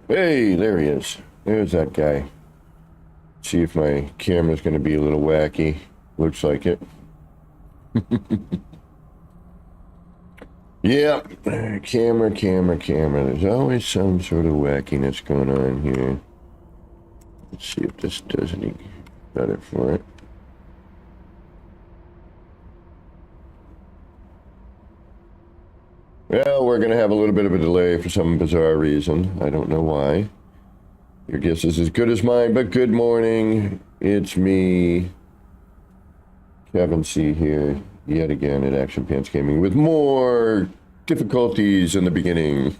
Hey, there he is. There's that guy. See if my camera's going to be a little wacky. Looks like it. Yeah, camera. There's always some sort of wackiness going on here. Let's see if this does any better for it. Well, we're going to have a little bit of a delay for some bizarre reason. I don't know why. Your guess is as good as mine, but good morning. It's me, Kevin C. here, yet again at Action Pants Gaming with more difficulties in the beginning.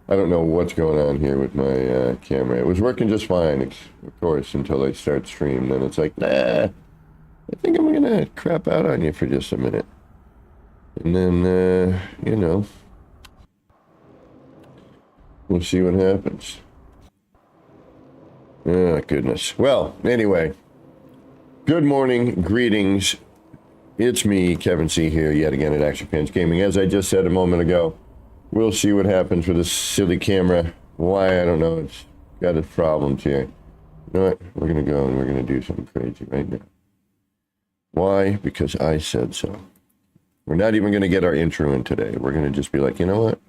I don't know what's going on here with my camera. It was working just fine, of course, until I start stream. Then it's like, nah, I think I'm going to crap out on you for just a minute. And then, you know, we'll see what happens. Oh, goodness. Well, anyway, good morning, greetings. It's me, Kevin C. here, yet again at Action Pants Gaming. As I just said a moment ago, we'll see what happens with this silly camera. Why, I don't know. It's got its problems here. You know what? We're going to go and we're going to do something crazy right now. Why? Because I said so. We're not even going to get our intro in today. We're going to just be like, you know what?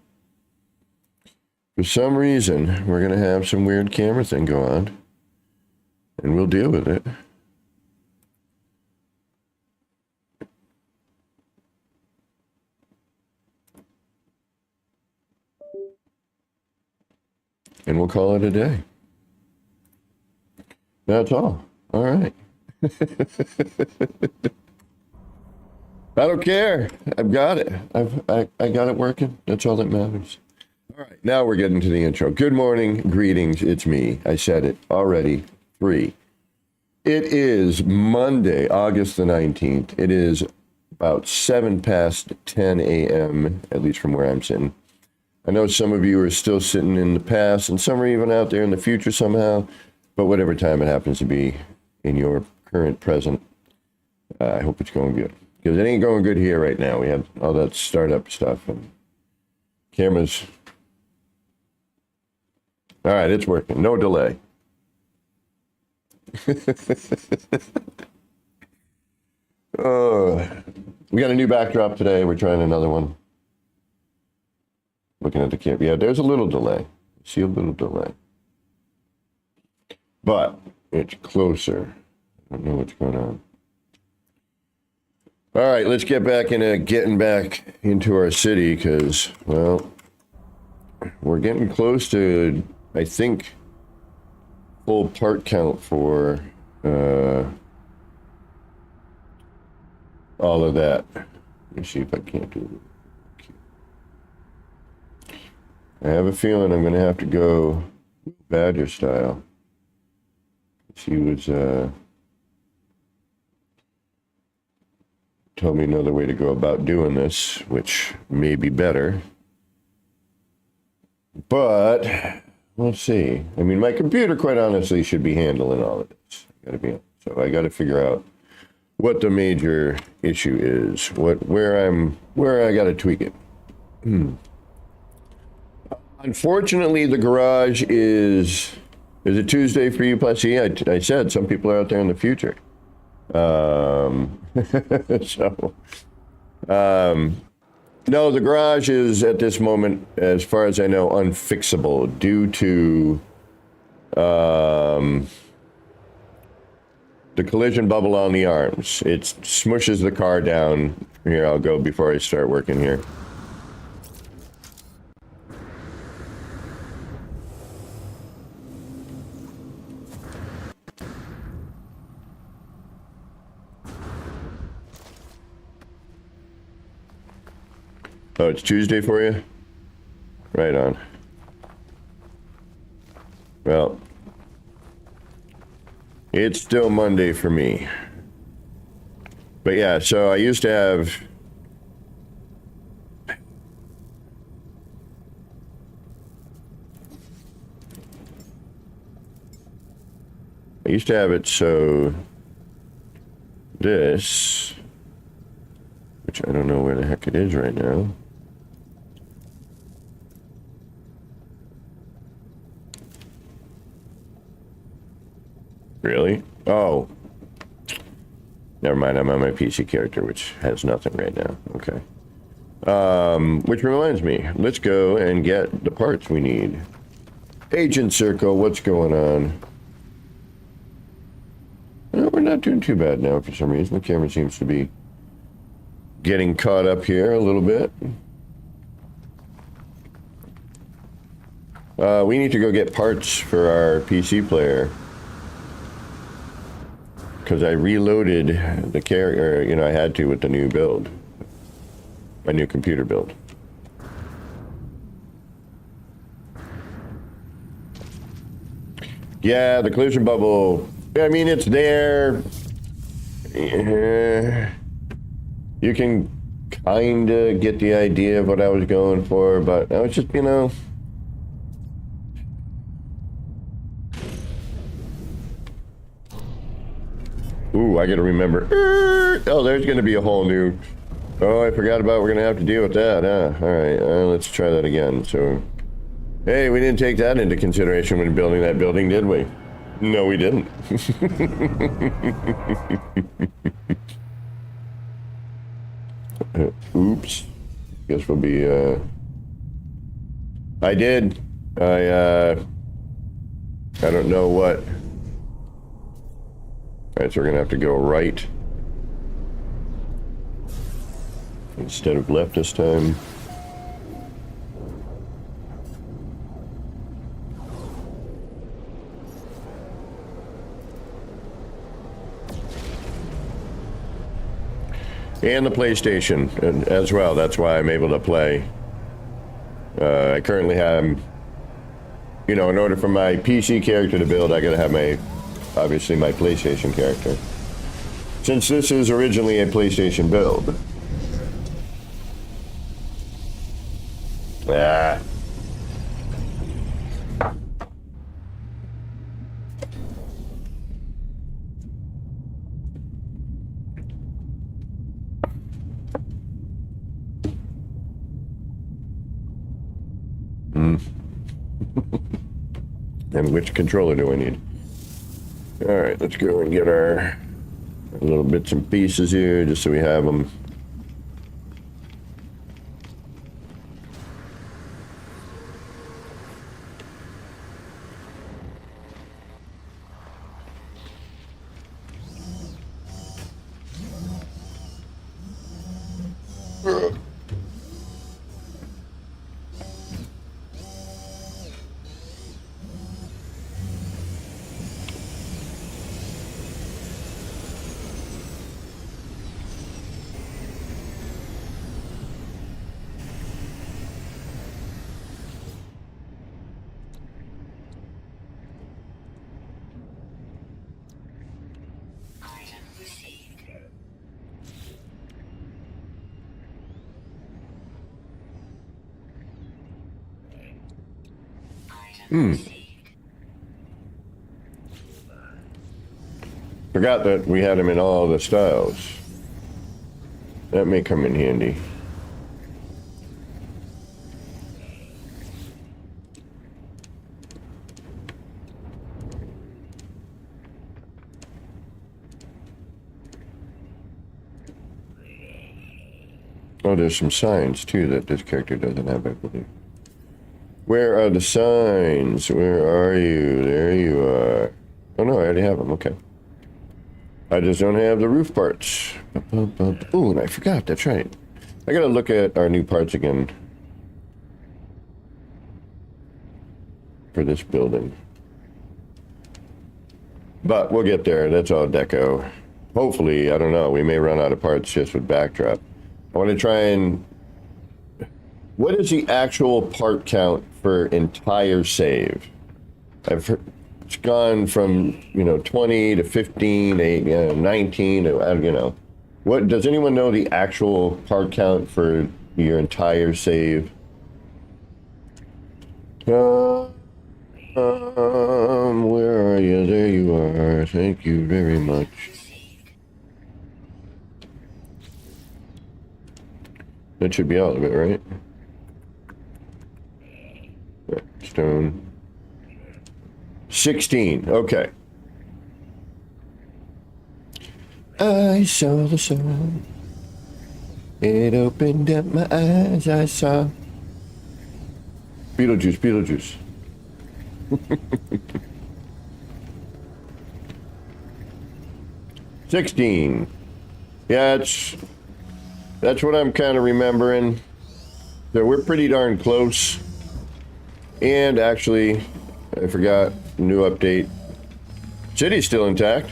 For some reason, we're going to have some weird camera thing go on. And we'll deal with it. And we'll call it a day. That's all. All right. I don't care. I've got it. I got it working. That's all that matters. All right. Now we're getting to the intro. Good morning. Greetings. It's me. I said it already. 3. It is Monday, August the 19th. It is about 7 past 10 a.m., at least from where I'm sitting. I know some of you are still sitting in the past, and some are even out there in the future somehow, but whatever time it happens to be in your current present, I hope it's going good. Because it ain't going good here right now. We have all that startup stuff and cameras. All right, it's working. No delay. We got a new backdrop today. We're trying another one. Looking at the camera. Yeah, there's a little delay. See a little delay. But it's closer. I don't know what's going on. All right, let's get back into getting back into our city because, well, we're getting close to, I think, full part count for all of that. Let me see if I can't do it. Okay. I have a feeling I'm going to have to go Badger style. She was told me another way to go about doing this, which may be better. But we'll see. I mean, my computer, quite honestly, should be handling all of this. So I got to figure out what the major issue is, where I got to tweak it. Unfortunately, the garage is it Tuesday for you? Plus, yeah, I said some people are out there in the future. No, the garage is at this moment, as far as I know, unfixable due to the collision bubble on the arms. It smushes the car down. Here, I'll go before I start working here. Oh, it's Tuesday for you? Right on. Well, it's still Monday for me. But yeah, so I used to have... it so this, which I don't know where the heck it is right now. Really? Oh. Never mind, I'm on my PC character, which has nothing right now. Okay. Which reminds me, let's go and get the parts we need. Agent Circle, what's going on? We're not doing too bad now for some reason. The camera seems to be getting caught up here a little bit. We need to go get parts for our PC player. Because I reloaded the carrier, you know, I had to with the new build. My new computer build. Yeah, the collision bubble. I mean, it's there. You can kind of get the idea of what I was going for, but I was just, you know... Ooh, I gotta remember. Oh, there's gonna be a whole new... Oh, I forgot about we're gonna have to deal with that, huh? Alright, let's try that again. So, hey, we didn't take that into consideration when building that building, did we? No, we didn't. Oops. Guess we'll be, I did. I don't know what. Alright, so we're gonna have to go right instead of left this time. And the PlayStation as well. That's why I'm able to play. I currently have, you know, in order for my PC character to build, I gotta have my, obviously, my PlayStation character. Since this is originally a PlayStation build. Ah. And which controller do I need? Alright, let's go and get our little bits and pieces here, just so we have them. Forgot that we had them in all the styles. That may come in handy. Oh, there's some signs too that this character doesn't have, I believe. Where are the signs? Where are you? There you are. Oh no, I already have them. Okay. I just don't have the roof parts. Oh, and I forgot. That's right. I gotta look at our new parts again for this building. But we'll get there. That's all deco. Hopefully, I don't know. We may run out of parts just with backdrop. I want to try and... What is the actual part count for entire save? I've heard it's gone from, you know, 20 to 15 to 19 to, you know. What, does anyone know the actual part count for your entire save? Where are you? There you are. Thank you very much. That should be all of it, right? Stone. 16. Okay. I saw the sun. It opened up my eyes, I saw. Beetlejuice, Beetlejuice. 16. Yeah, that's what I'm kind of remembering. So we're pretty darn close. And actually, I forgot, new update. City's still intact.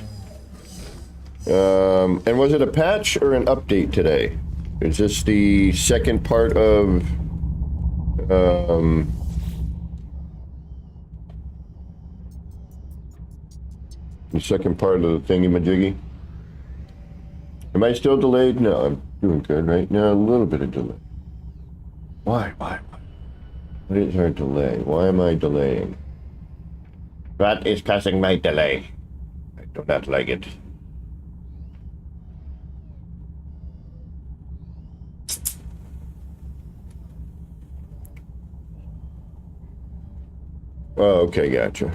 And was it a patch or an update today? Is this the second part of the second part of the thingy-majiggy? Am I still delayed? No, I'm doing good right now. A little bit of delay. Why? What is our delay? Why am I delaying? That is causing my delay. I do not like it. Oh, okay, gotcha.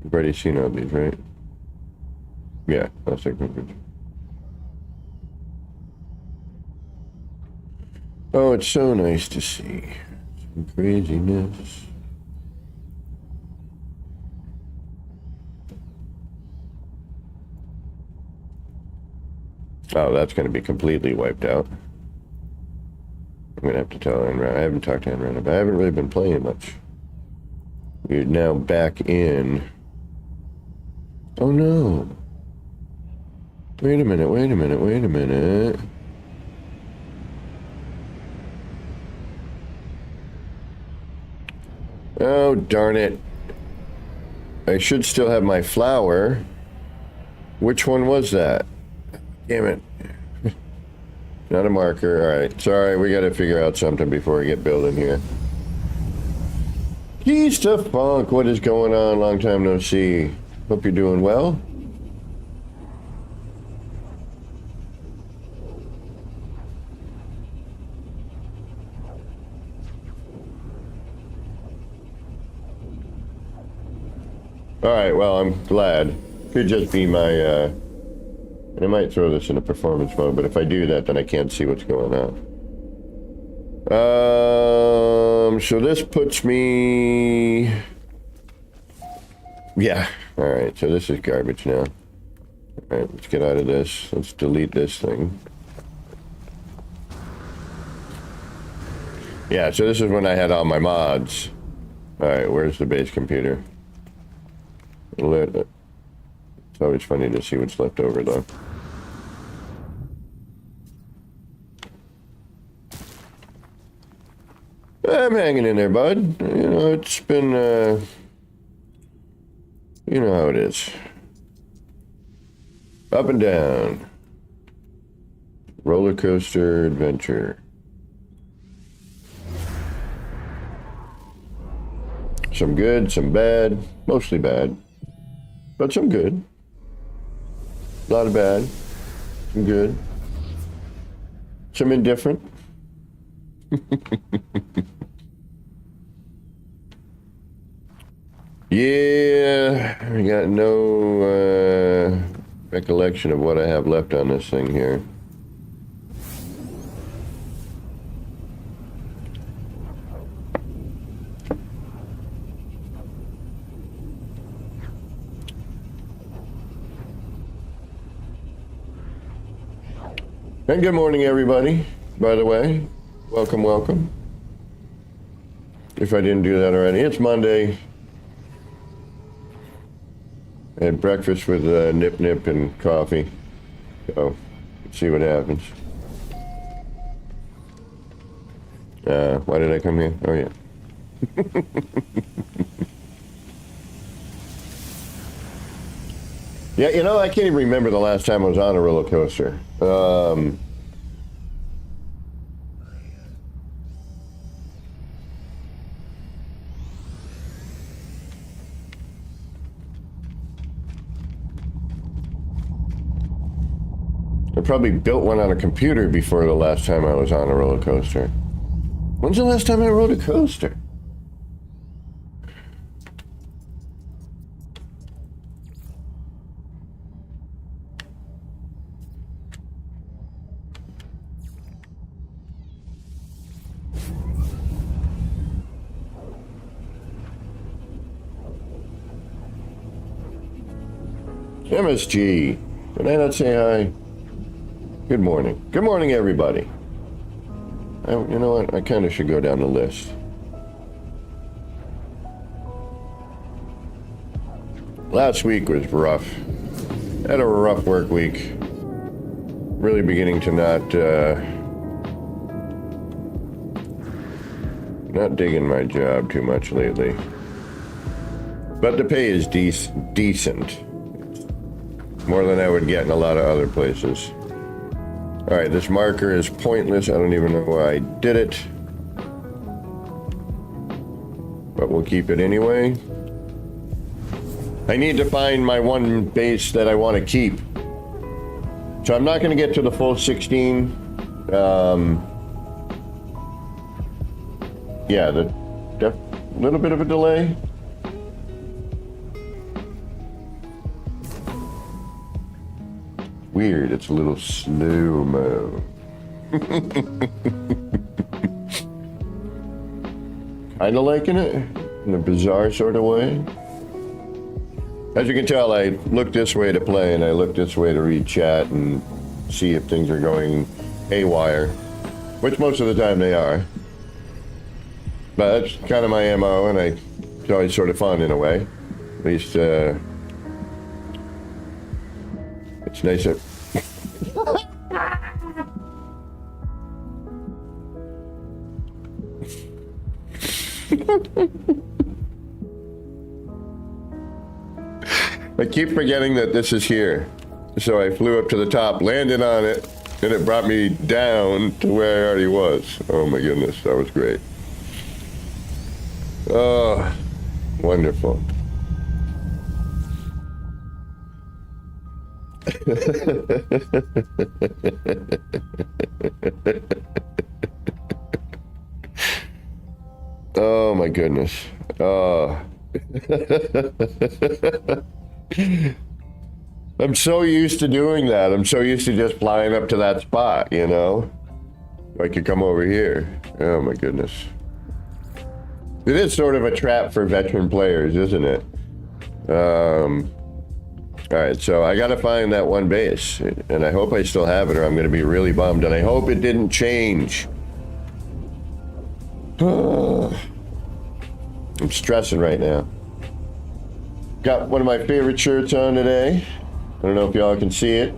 You've already seen all these, right? Yeah, that's a good. Oh, it's so nice to see some craziness. Oh, that's going to be completely wiped out. I'm going to have to tell Enron. I haven't talked to Enron, but I haven't really been playing much. We're now back in. Oh no. Wait a minute. Oh, darn it. I should still have my flower. Which one was that? Damn it. Not a marker. Alright, sorry, we gotta figure out something before we get building here. Keys to Funk, what is going on? Long time no see. Hope you're doing well. Alright, well, I'm glad. Could just be my, and I might throw this in a performance mode, but if I do that, then I can't see what's going on. So this puts me... Yeah, alright, so this is garbage now. Alright, let's get out of this. Let's delete this thing. Yeah, so this is when I had all my mods. Alright, where's the base computer? It's always funny to see what's left over, though. I'm hanging in there, bud. You know, it's been, you know how it is. Up and down. Roller coaster adventure. Some good, some bad. Mostly bad. But some good. A lot of bad. Some good. Some indifferent. Yeah, I got no recollection of what I have left on this thing here. And good morning, everybody, by the way. Welcome, welcome. If I didn't do that already, it's Monday. I had breakfast with Nip Nip and coffee. So, let's see what happens. Why did I come here? Oh, yeah. Yeah, you know, I can't even remember the last time I was on a roller coaster. I probably built one on a computer before the last time I was on a roller coaster. When's the last time I rode a coaster? MSG. Did I not say hi? Good morning. Good morning, everybody. You know what? I kind of should go down the list. Last week was rough. Had a rough work week. Really beginning to not digging my job too much lately. But the pay is decent. More than I would get in a lot of other places. Alright, this marker is pointless. I don't even know why I did it. But we'll keep it anyway. I need to find my one base that I want to keep. So I'm not going to get to the full 16. Yeah, little bit of a delay. Weird, it's a little slow-mo. Kinda liking it, in a bizarre sort of way. As you can tell, I look this way to play, and I look this way to read chat and see if things are going haywire. Which most of the time they are. But that's kind of my MO, and it's always sort of fun in a way. At least, it's nice that... I keep forgetting that this is here. So I flew up to the top, landed on it, and it brought me down to where I already was. Oh my goodness, that was great. Oh, wonderful. Oh my goodness. Oh. I'm so used to doing that. I'm so used to just flying up to that spot, you know? I could come over here. Oh my goodness. It is sort of a trap for veteran players, isn't it? Alright, so I gotta find that one base. And I hope I still have it, or I'm gonna be really bummed. And I hope it didn't change. I'm stressing right now. Got one of my favorite shirts on today. I don't know if y'all can see it.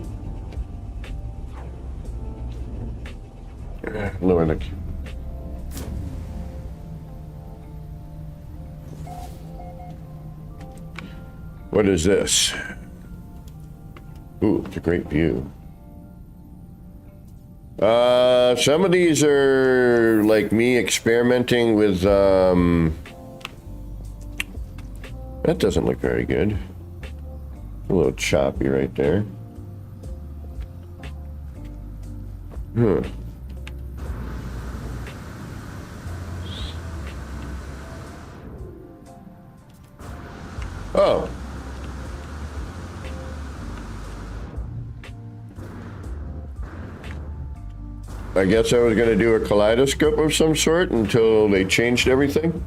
Lower the... What is this? Ooh, it's a great view. Some of these are like me experimenting with, that doesn't look very good. A little choppy right there. Oh. I guess I was going to do a kaleidoscope of some sort until they changed everything.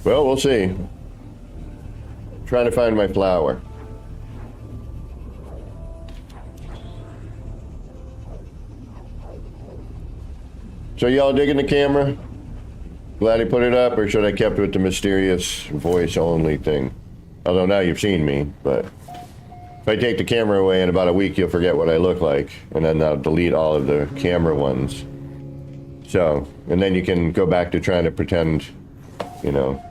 Well, we'll see. Trying to find my flower. So y'all digging the camera? Glad he put it up, or should I kept with the mysterious voice only thing? Although now you've seen me, but if I take the camera away in about a week, you'll forget what I look like, and then I'll delete all of the camera ones. So, and then you can go back to trying to pretend, you know.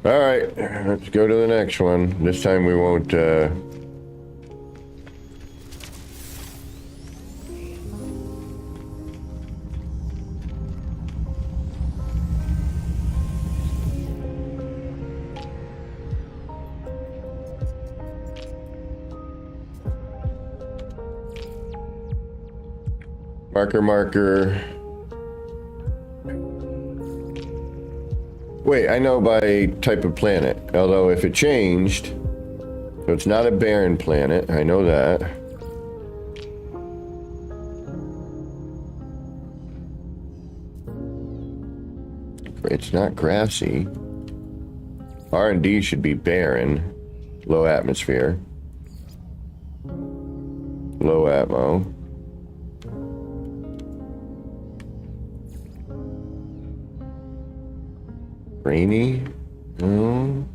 All right, let's go to the next one. This time we won't, marker. Wait, I know by type of planet. Although if it changed, so it's not a barren planet, I know that. it's not grassy. R&D should be barren. Low atmosphere. Low atmo. Rainy? No.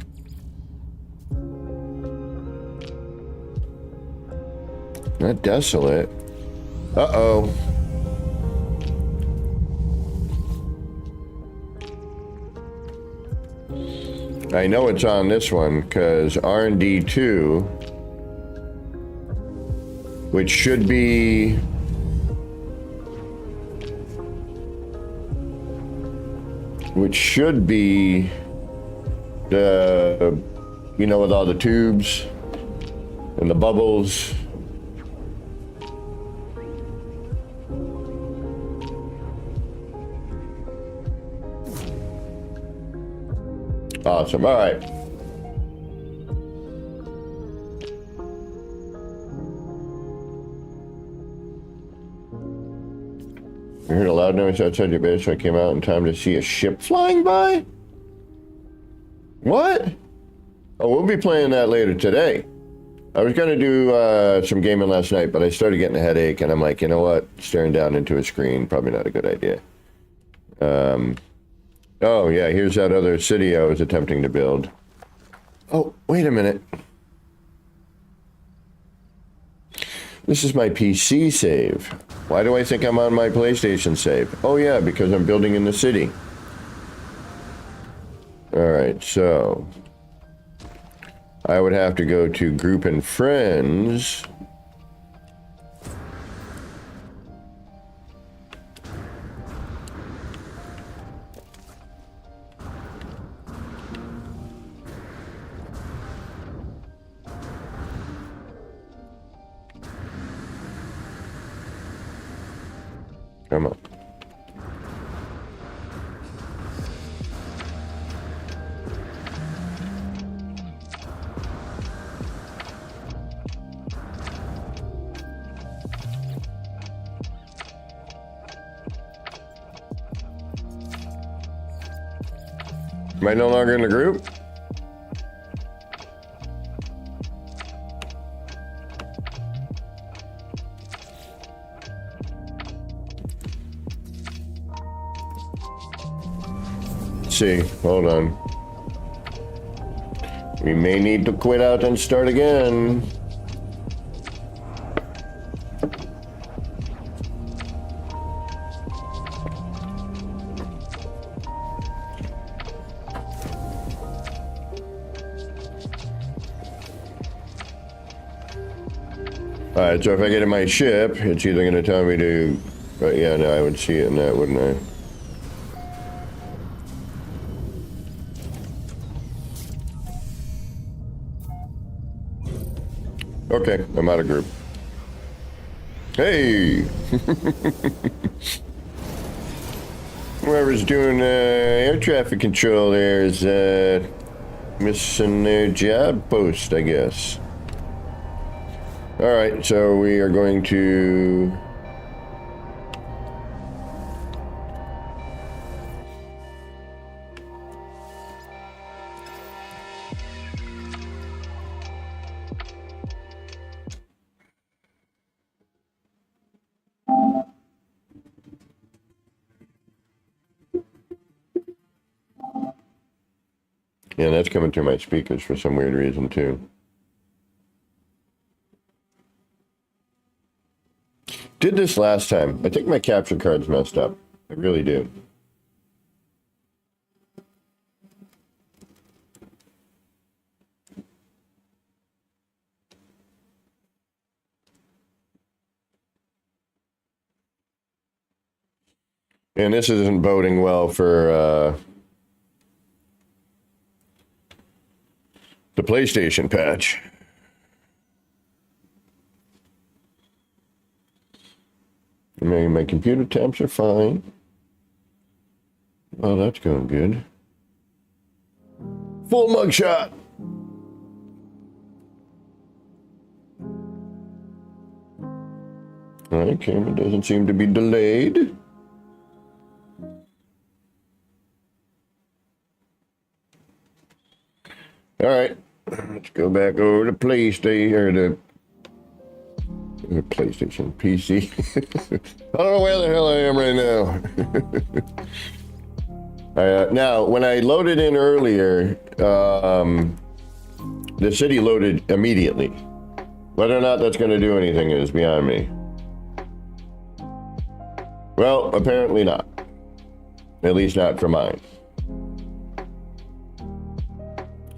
Not desolate. Uh-oh. I know it's on this one because R&D 2, which should be the, you know, with all the tubes and the bubbles. Awesome. All right. I heard a loud noise outside your base, so I came out in time to see a ship flying by? What? Oh, we'll be playing that later today. I was going to do some gaming last night, but I started getting a headache, and I'm like, you know what? Staring down into a screen, probably not a good idea. Oh, yeah, here's that other city I was attempting to build. Oh, wait a minute. This is my PC save. Why do I think I'm on my PlayStation save? Oh, yeah, because I'm building in the city. All right, so I would have to go to Group and Friends. Come on. Am I no longer in the group? See, hold on. We may need to quit out and start again. Alright, so if I get in my ship, it's either going to tell me to... But yeah, no, I would see it in that, wouldn't I? Okay, I'm out of group. Hey! Whoever's doing air traffic control there is missing their job post, I guess. Alright, so we are going to... Yeah, that's coming through my speakers for some weird reason, too. Did this last time. I think my capture card's messed up. I really do. And this isn't boding well for the PlayStation patch. My computer temps are fine. Oh, that's going good. Full mugshot. All right, camera doesn't seem to be delayed. All right, let's go back over to PlayStation or the PlayStation PC. I don't know where the hell I am right now. Now, when I loaded in earlier, the city loaded immediately. Whether or not that's going to do anything is beyond me. Well, apparently not. At least not for mine.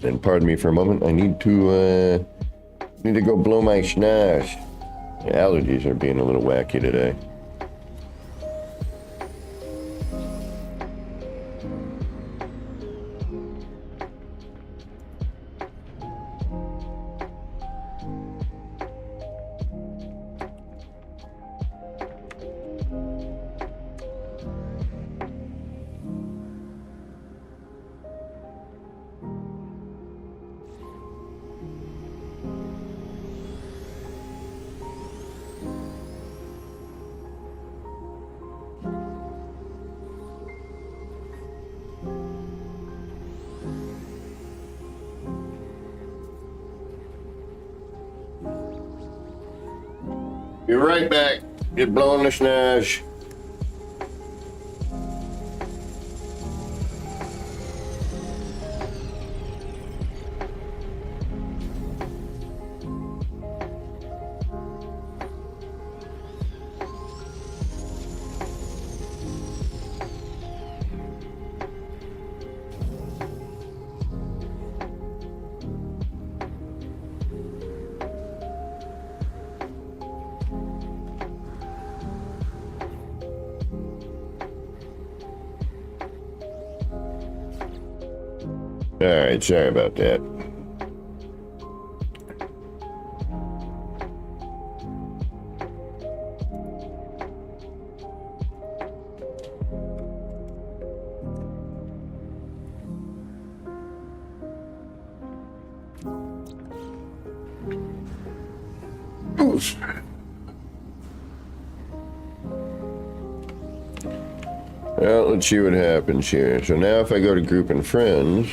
And pardon me for a moment. I need to go blow my schnoz. The allergies are being a little wacky today. Be right back. Get blowing the schnoz. All right, sorry about that. Well, let's see what happens here. So now if I go to group and friends,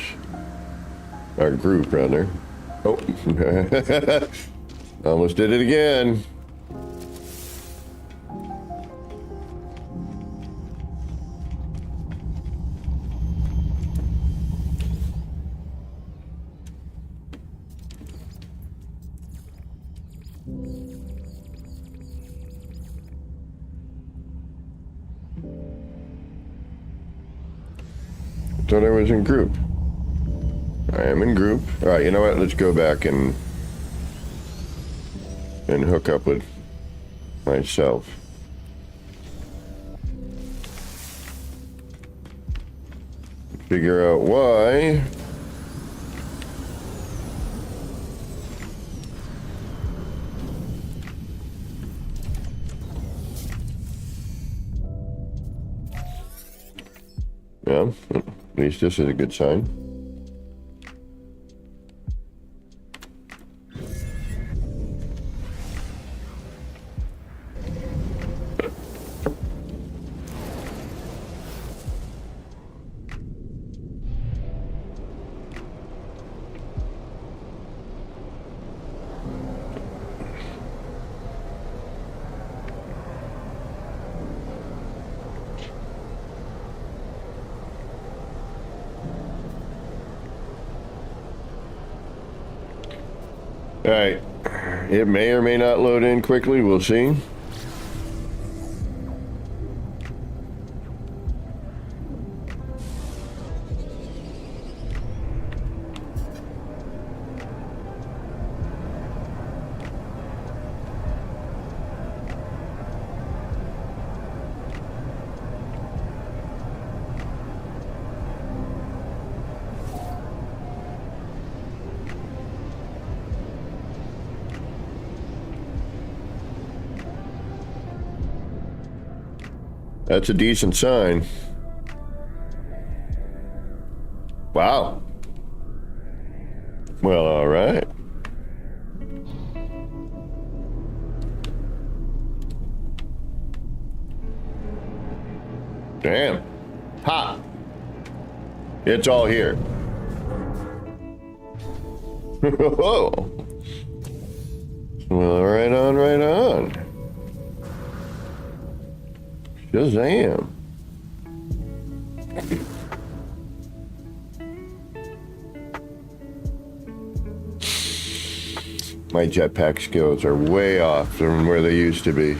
our group rather. Oh, almost did it again. Thought I was in group. I am in group. All right, you know what? Let's go back and hook up with myself. Figure out why. Yeah, at least this is a good sign. All right, it may or may not load in quickly, we'll see. That's a decent sign. Wow. Well, all right. Damn. Ha! It's all here. Whoa. Well, right on, right on. Shazam. My jetpack skills are way off from where they used to be.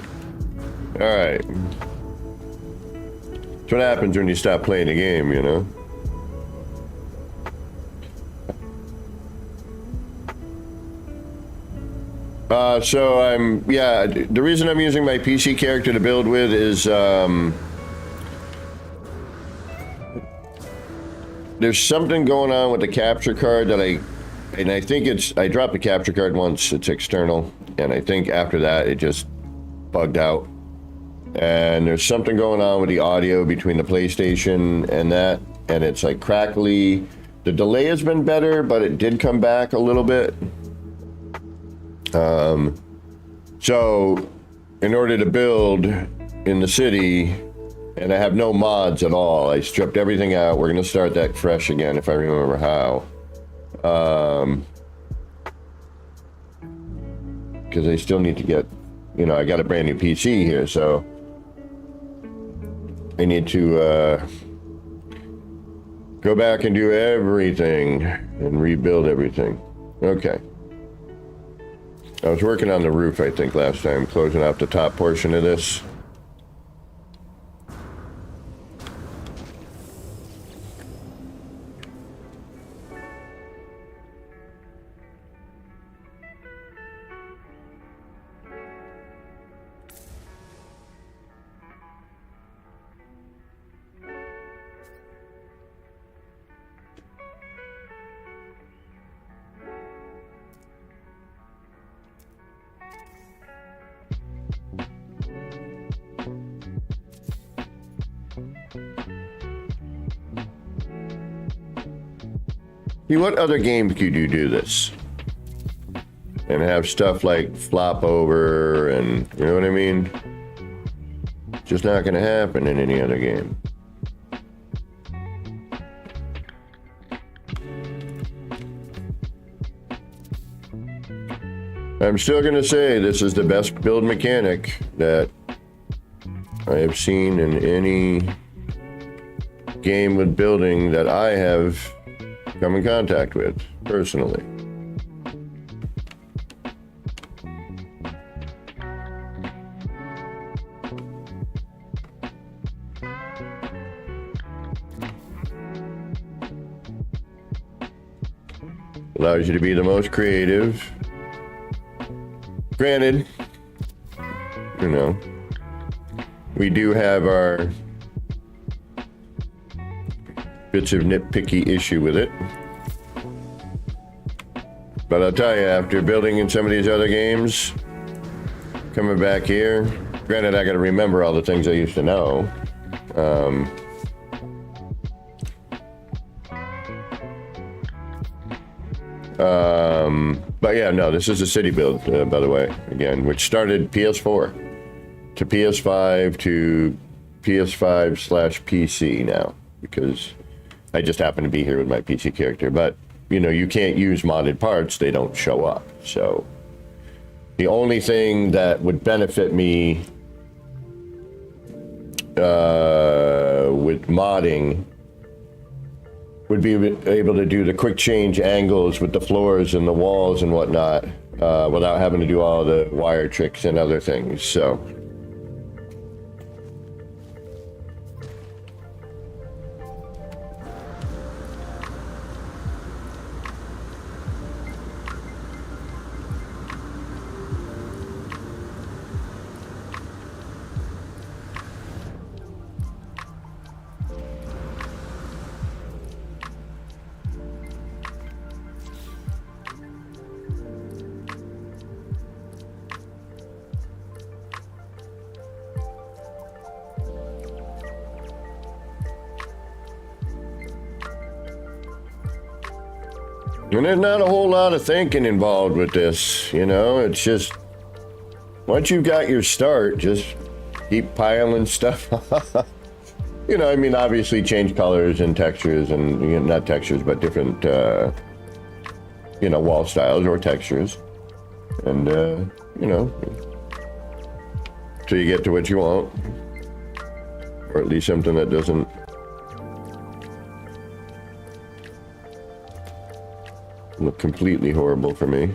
All right. That's what happens when you stop playing the game, you know? The reason I'm using my PC character to build with is, there's something going on with the capture card that I think I dropped the capture card once, it's external, and I think after that it just bugged out. And there's something going on with the audio between the PlayStation and that, and it's like crackly. The delay has been better, but it did come back a little bit. So in order to build in the city, and I have no mods at all, I stripped everything out. We're gonna start that fresh again if I remember how. Because I still need to get, you know, I got a brand new PC here, so I need to go back and do everything and rebuild everything. Okay. I was working on the roof, I think, last time, closing out the top portion of this. See, what other game could you do this? And have stuff like flop over and, you know what I mean? Just not gonna happen in any other game. I'm still gonna say this is the best build mechanic that I have seen in any game with building that I have come in contact with, personally. Allows you to be the most creative. Granted, you know, we do have our bits of nitpicky issue with it. But I'll tell you, after building in some of these other games, coming back here, granted I gotta remember all the things I used to know. But yeah, no, this is a city build, by the way, again, which started PS4 to PS5 to PS5/PC now, because I just happen to be here with my PC character. But, you know, you can't use modded parts, they don't show up. So the only thing that would benefit me with modding would be able to do the quick change angles with the floors and the walls and whatnot, without having to do all the wire tricks and other things. So and there's not a whole lot of thinking involved with this, you know, it's just, once you've got your start, just keep piling stuff up. You know, I mean, obviously change colors and textures and, you know, not textures, but different wall styles or textures. And, so you get to what you want. Or at least something that doesn't look completely horrible for me.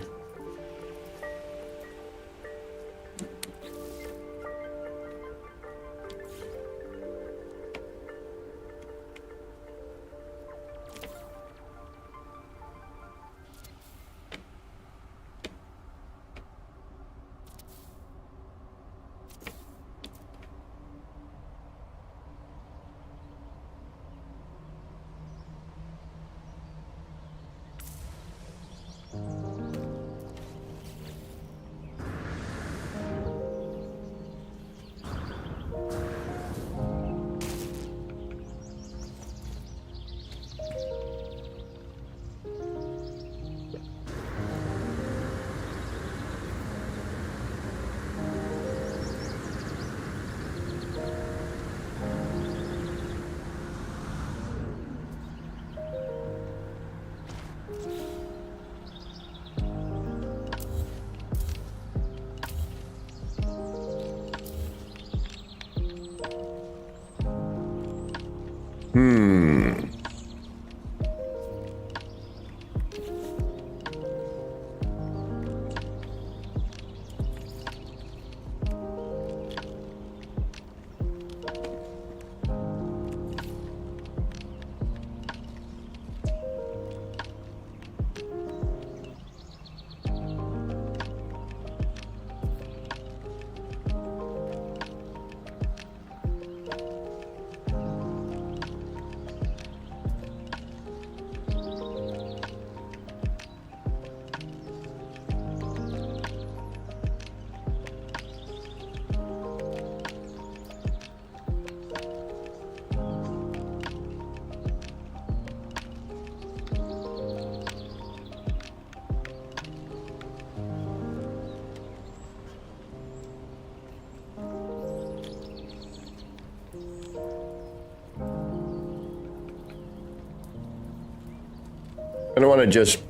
I don't want to just,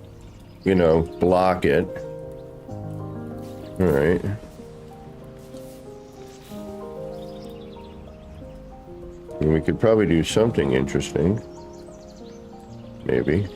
block it. All right. And we could probably do something interesting. Maybe.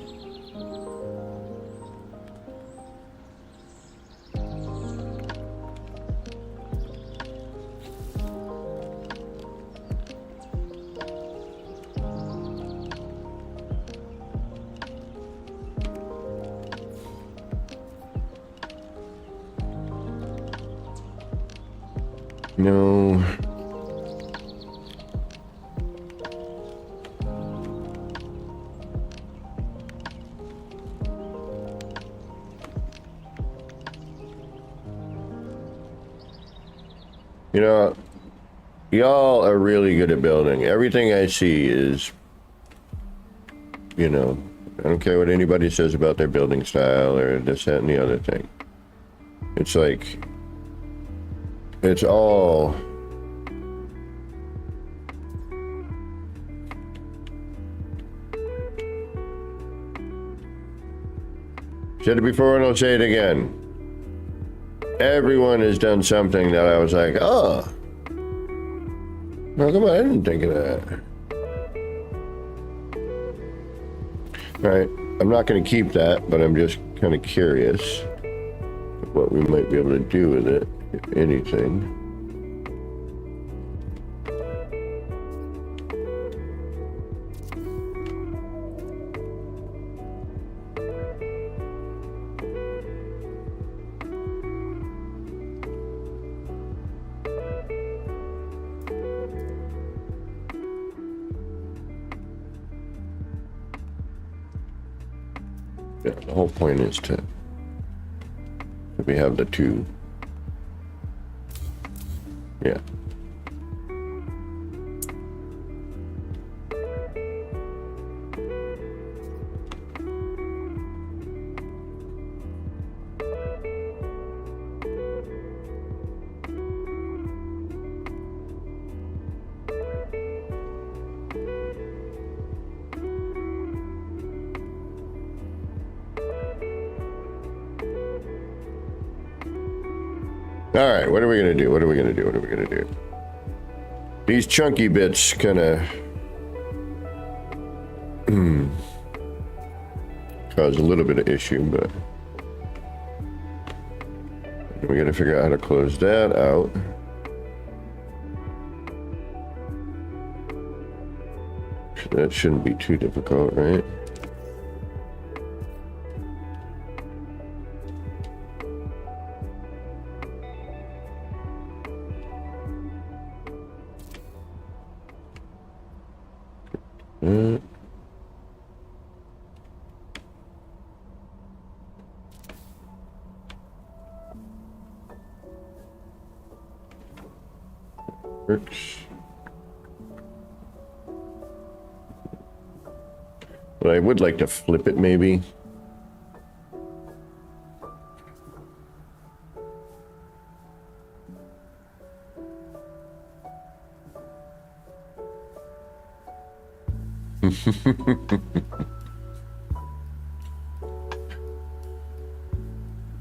No. Y'all are really good at building. Everything I see is, I don't care what anybody says about their building style or this, that, and the other thing. It's like, it's all said it before and I'll say it again. Everyone has done something that I was like, oh, how come I didn't think of that? All right, I'm not going to keep that, but I'm just kind of curious what we might be able to do with it, if anything. Yeah, the whole point is to we have the two. Yeah. All right, what are we gonna do? What are we gonna do? What are we gonna do? These chunky bits kind of cause a little bit of issue, but we gotta figure out how to close that out. That shouldn't be too difficult, right? Works. But I would like to flip it, maybe.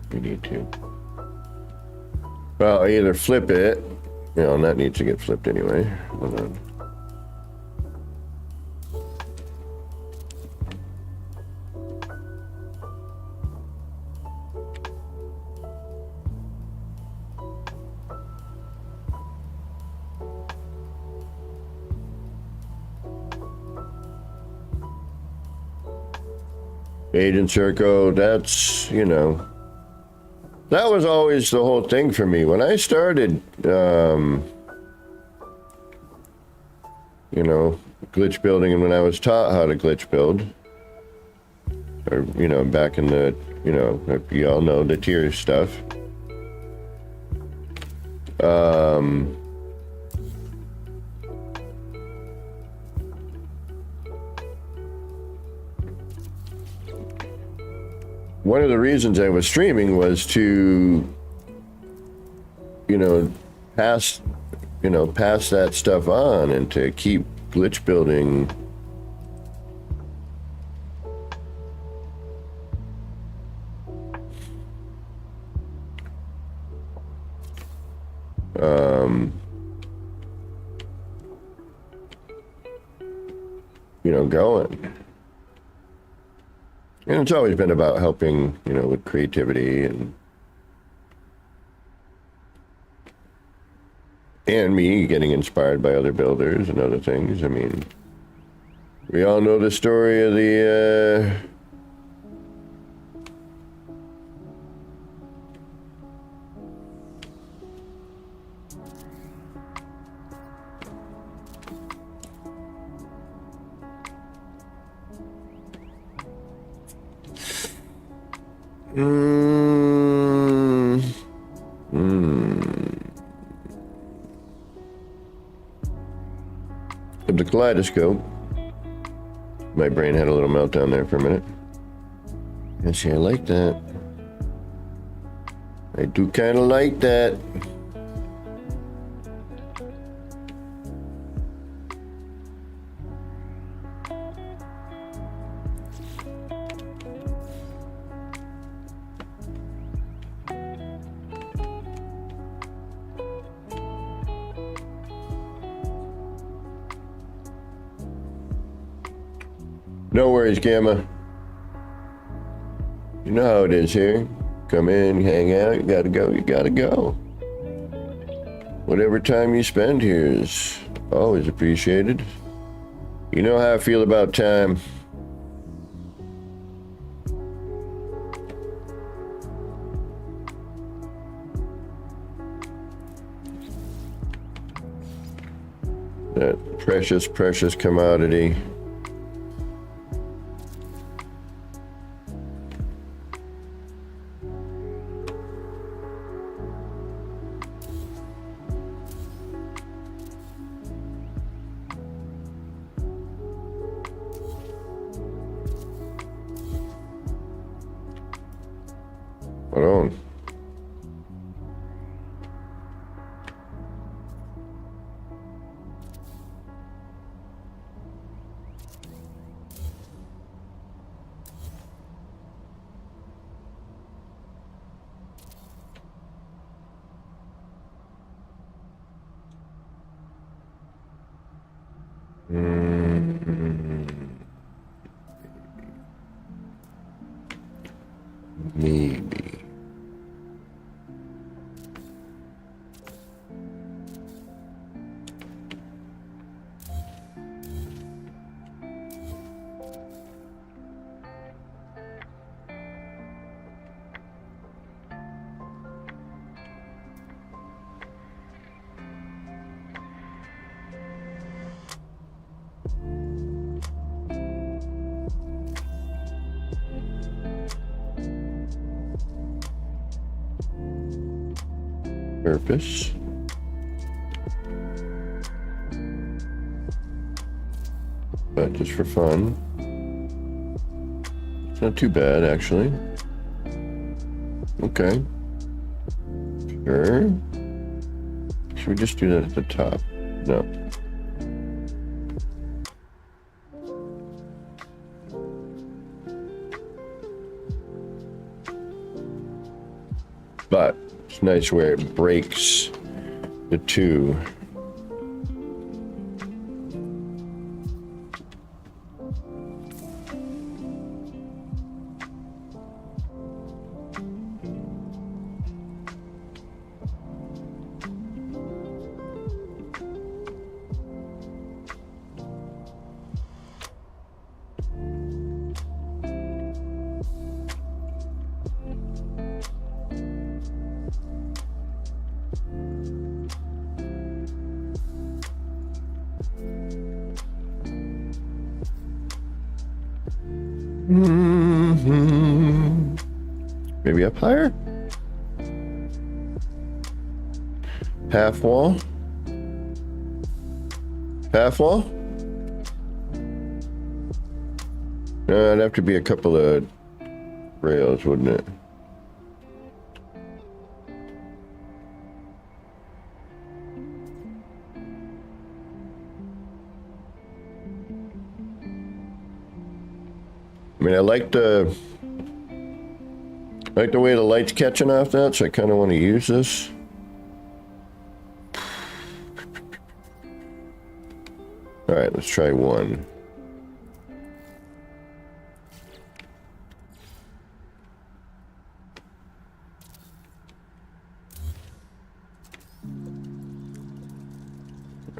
We need to. Well, either flip it, you know, and that needs to get flipped anyway. Hold on. Agent Circo, that's, you know, that was always the whole thing for me. When I started, you know, glitch building, and when I was taught how to glitch build, or, you know, back in the, you know, you all know the tier stuff. One of the reasons I was streaming was to, you know, pass that stuff on and to keep glitch building you know, going. And it's always been about helping, you know, with creativity and me getting inspired by other builders and other things. I mean, we all know the story of the of the kaleidoscope. My brain had a little meltdown there for a minute. Actually, I like that. I do kind of like that. No worries, Gamma. You know how it is here. Come in, hang out, you gotta go, you gotta go. Whatever time you spend here is always appreciated. You know how I feel about time. That precious, precious commodity. Hold on. Maybe. Purpose. But just for fun. It's not too bad, actually. Okay. Sure. Should we just do that at the top? No. But it's nice where it breaks the two. Maybe up higher? Half wall? Half wall? It'd have to be a couple of rails, wouldn't it? I mean, I like the way the light's catching off that, so I kind of want to use this. All right, let's try one.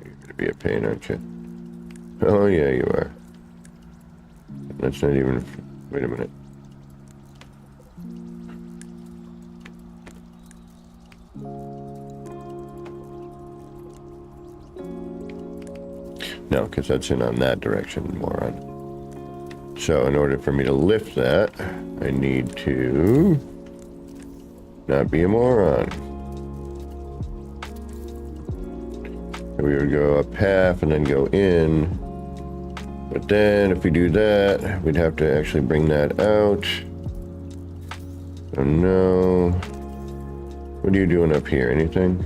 You're gonna be a pain, aren't you? Oh yeah, you are. That's not even. Wait a minute. No, because that's in on that direction, moron. So in order for me to lift that, I need to not be a moron. We would go up half and then go in. But then if we do that, we'd have to actually bring that out. Oh no. What are you doing up here? Anything?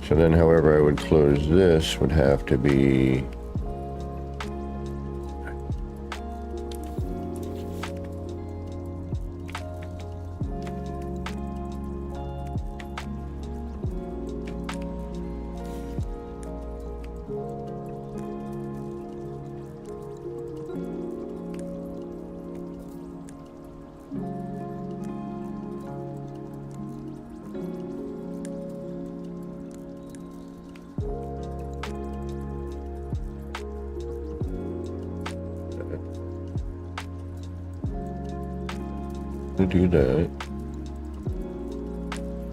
So then however I would close this would have to be to do that.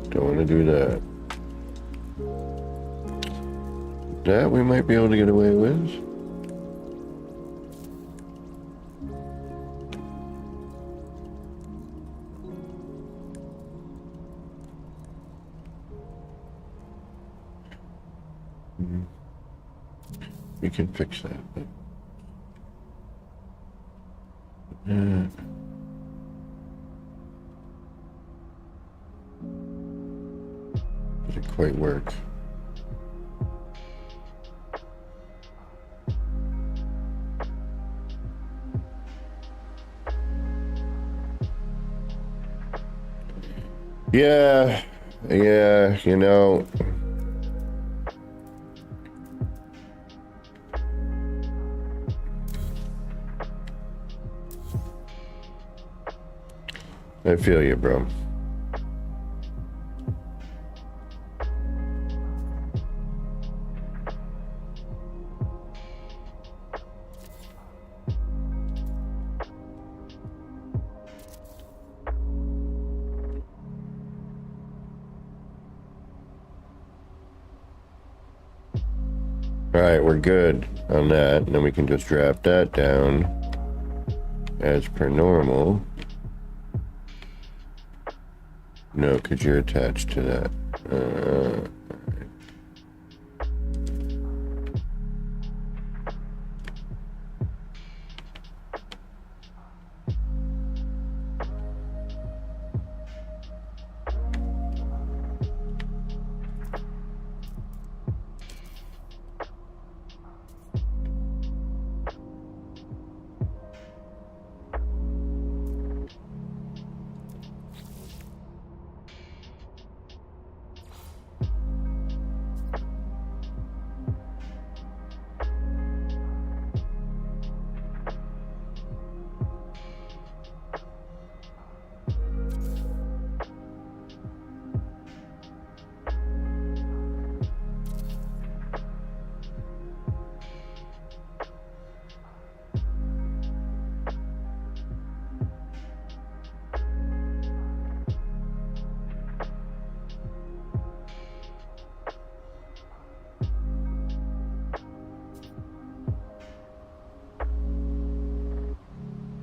Don't want to do that. That we might be able to get away with. We can fix that. Is it quite work. Yeah, you know. I feel you, bro. All right, we're good on that. And then we can just drop that down as per normal. No, because you're attached to that.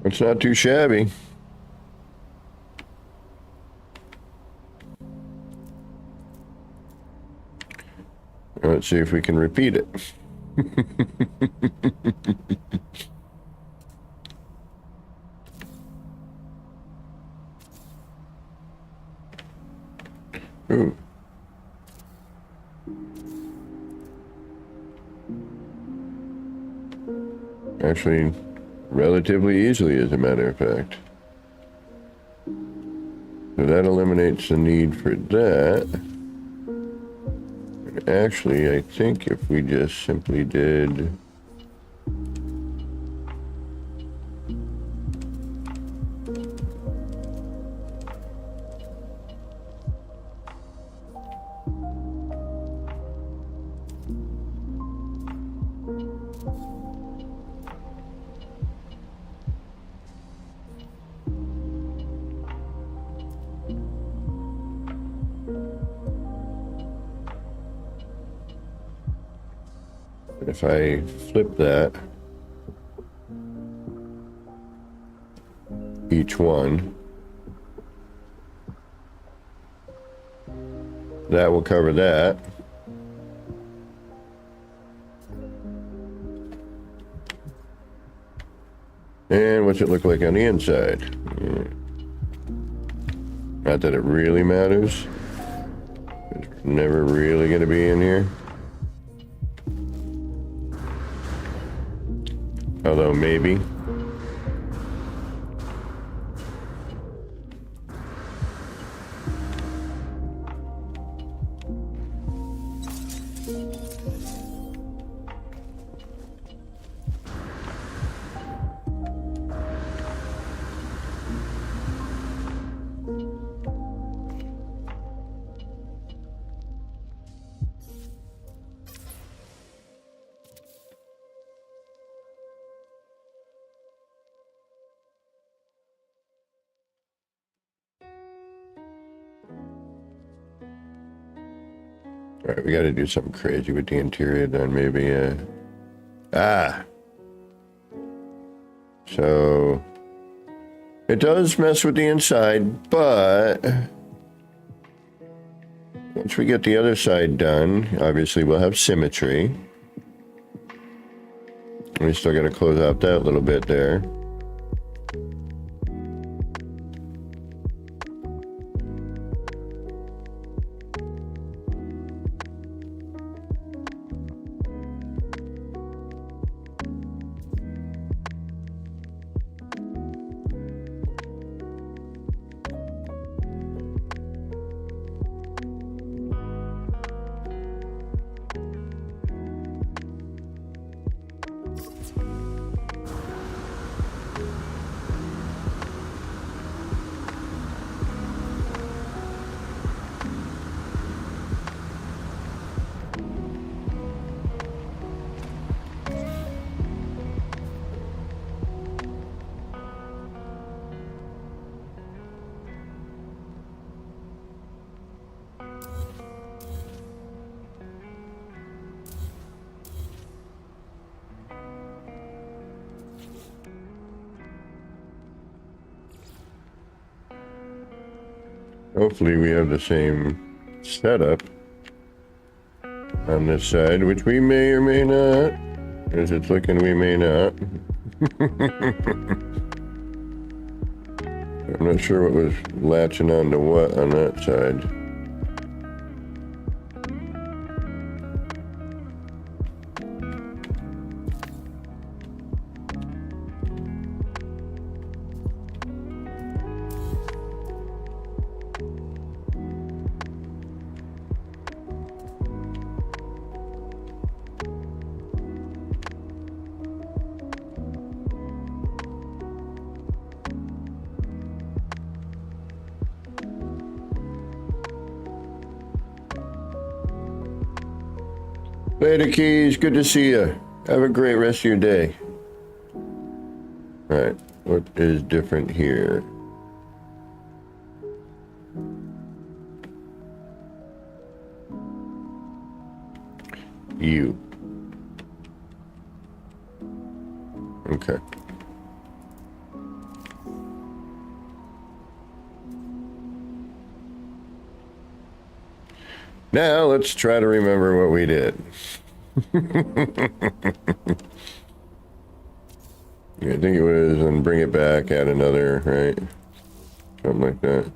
It's not too shabby. Let's see if we can repeat it. Ooh. Actually, relatively easily, as a matter of fact. So that eliminates the need for that. And actually, I think if we just simply did... If I flip that, each one, that will cover that. And what's it look like on the inside? Not that it really matters. It's never really going to be in here. Although maybe. All right, we got to do something crazy with the interior then, maybe. So it does mess with the inside, but once we get the other side done, obviously we'll have symmetry. We still got to close out that little bit there. Hopefully we have the same setup on this side, which we may or may not. As it's looking, we may not. I'm not sure what was latching on to what on that side. Later, Keys. Good to see you. Have a great rest of your day. All right. What is different here? You. Okay. Now let's try to remember what we did. Yeah, I think it was, and bring it back, add another, right? Something like that.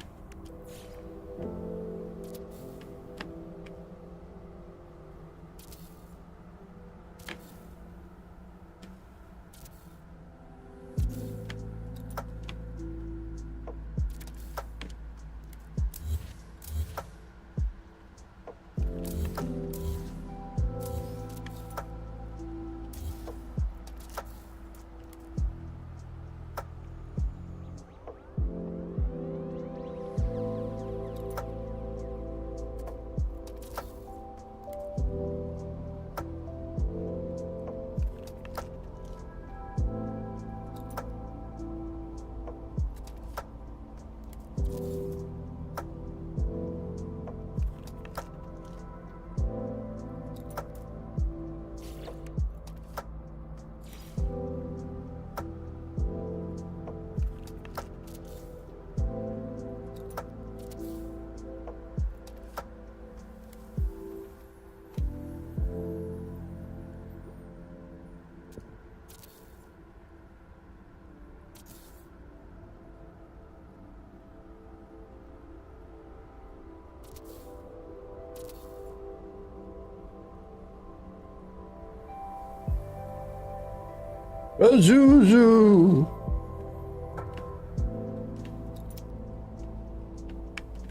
Azuzu!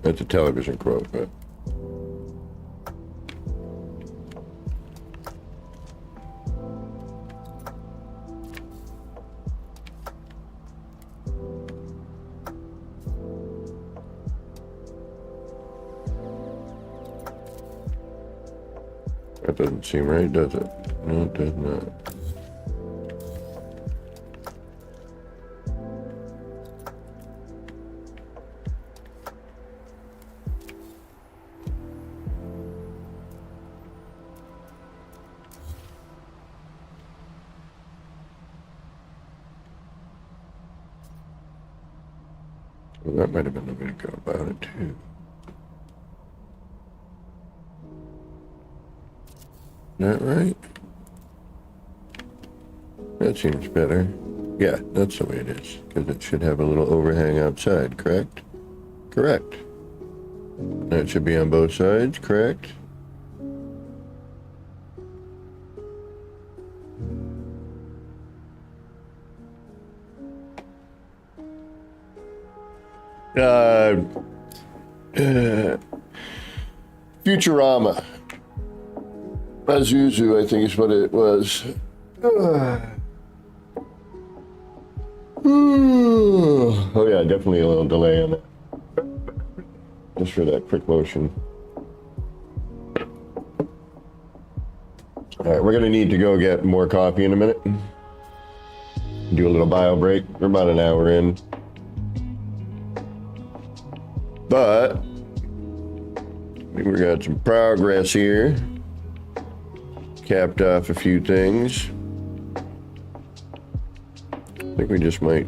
That's a television quote, but... That doesn't seem right, does it? No, it does not. Well, that might have been the way to go about it, too. That right? That seems better. Yeah, that's the way it is. Because it should have a little overhang outside, correct? Correct. That should be on both sides, correct? Futurama. Azuzu, I think is what it was. Oh yeah, definitely a little delay on that. Just for that quick motion. All right, we're gonna need to go get more coffee in a minute. Do a little bio break. We're about an hour in. But I think we got some progress here. Capped off a few things. I think we just might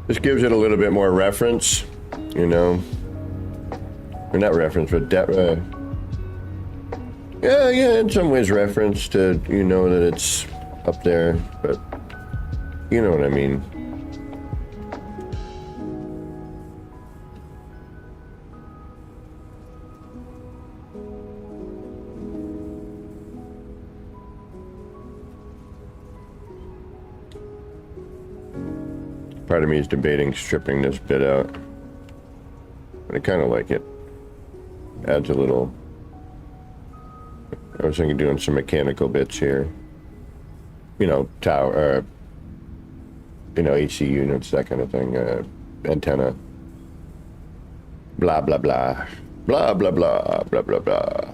This gives it a little bit more reference, you know. Or not reference, but yeah, in some ways reference to, you know, that it's up there, but you know what I mean. Part of me is debating stripping this bit out, but I kind of like it. Adds a little. I was thinking doing some mechanical bits here. You know, tower, you know, AC units, that kind of thing. Antenna. Blah blah blah, blah blah blah, blah blah blah,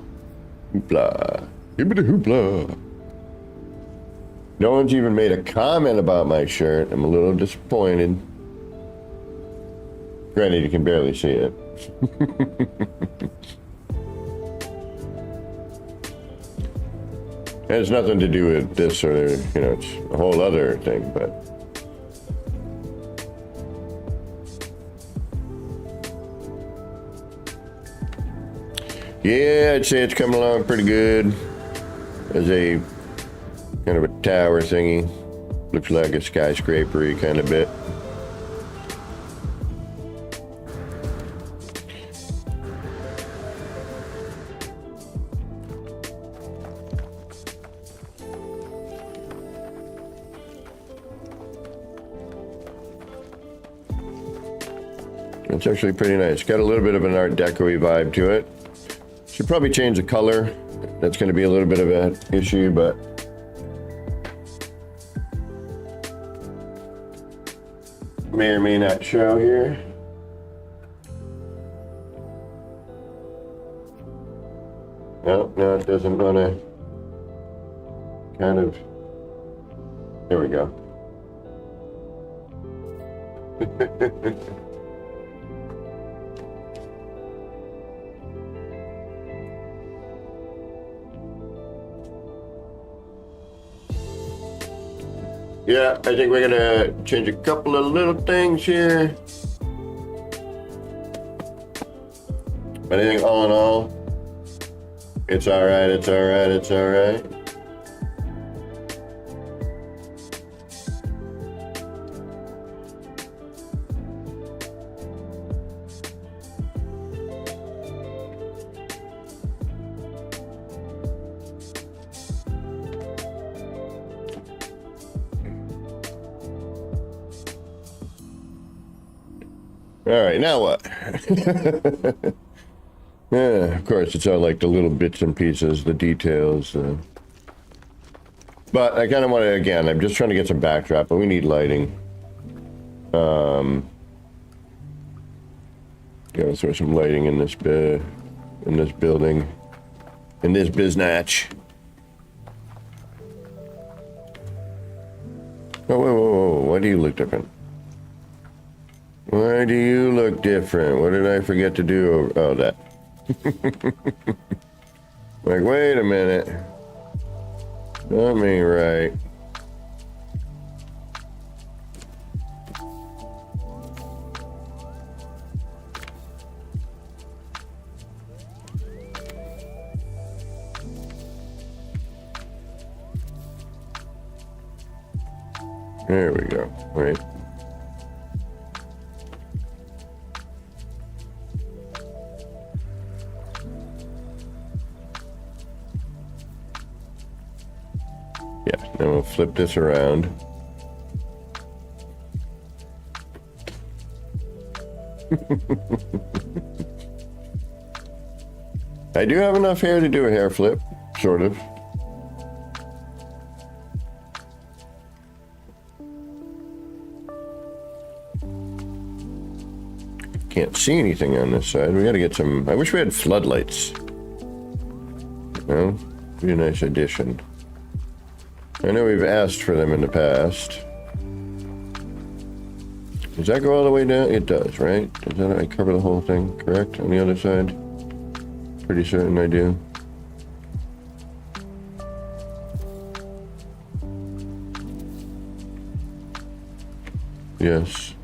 blah. Hibbity hoopla. No one's even made a comment about my shirt. I'm a little disappointed. Granted, you can barely see it. It has nothing to do with this or, you know, it's a whole other thing, but. Yeah, I'd say it's coming along pretty good. As a kind of a tower thingy. Looks like a skyscraper-y kind of bit. It's actually pretty nice. Got a little bit of an Art Deco-y vibe to it. Should probably change the color. That's going to be a little bit of an issue, but may or may not show here. No, it doesn't want to. Kind of. There we go. Yeah, I think we're gonna change a couple of little things here. But I think all in all, it's alright, it's alright, it's alright. All right, now what? Yeah, of course, it's all like the little bits and pieces, the details. But I kind of want to, again, I'm just trying to get some backdrop, but we need lighting. Gotta throw some lighting in this building, in this biznatch. Oh, whoa, why do you look different? Why do you look different? What did I forget to do? Oh, that. Like, wait a minute. That ain't right. There we go. Wait. Yeah, then we'll flip this around. I do have enough hair to do a hair flip, sort of. Can't see anything on this side. We gotta get some. I wish we had floodlights. Well, be a nice addition. I know we've asked for them in the past. Does that go all the way down? It does, right? Does that I cover the whole thing, correct? On the other side? Pretty certain I do. Yes.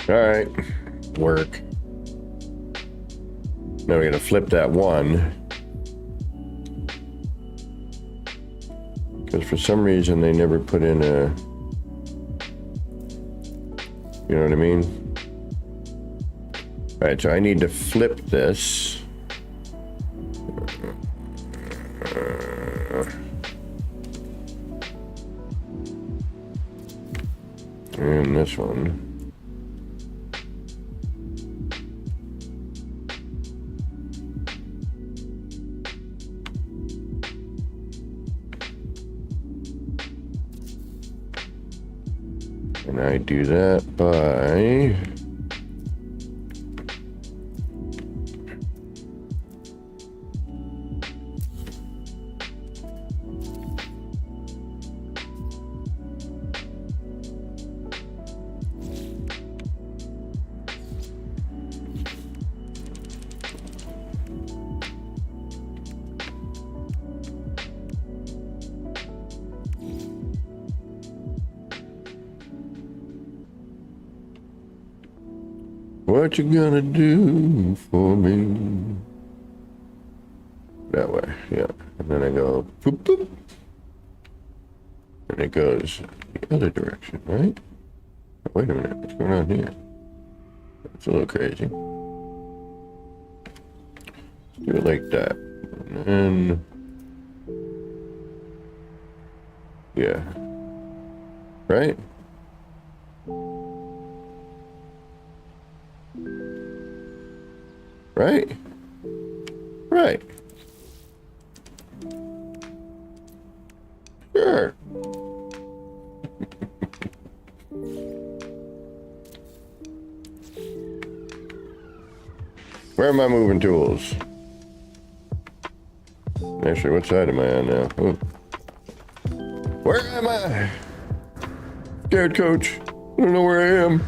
All right, work. Now we gotta flip that one. Because for some reason they never put in a, you know what I mean? All right, so I need to flip this. And this one. And I do that by what you gonna do for me? That way, yeah. And then I go boop boop. And it goes the other direction, right? Wait a minute, what's going on here? That's a little crazy. Let's do it like that. And then, yeah. Right? Right? Right. Sure. Where are my moving tools? Actually, what side am I on now? Ooh. Where am I? Scared coach. I don't know where I am.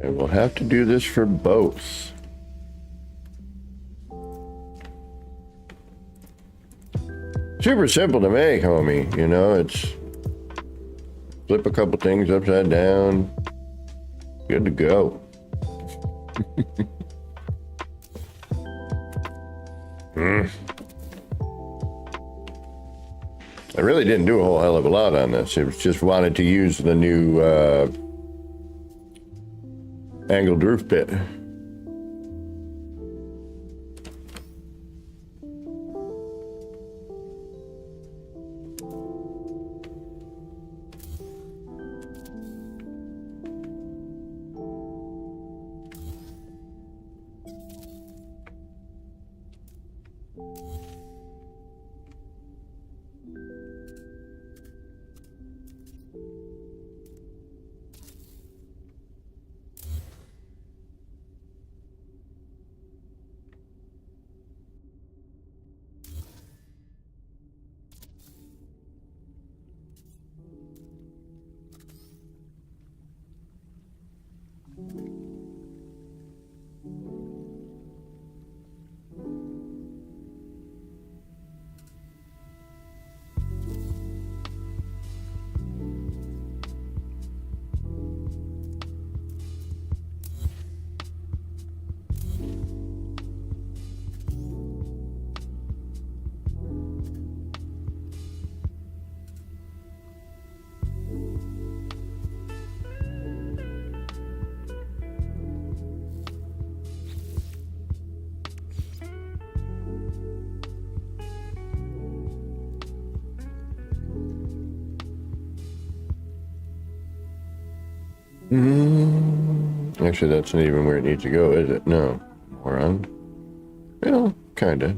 And we'll have to do this for both. Super simple to make, homie. You know, it's flip a couple things upside down. Good to go. I really didn't do a whole hell of a lot on this. It was just wanted to use the new angled roof bit. Actually, that's not even where it needs to go, is it? No. Moron. Well, kinda.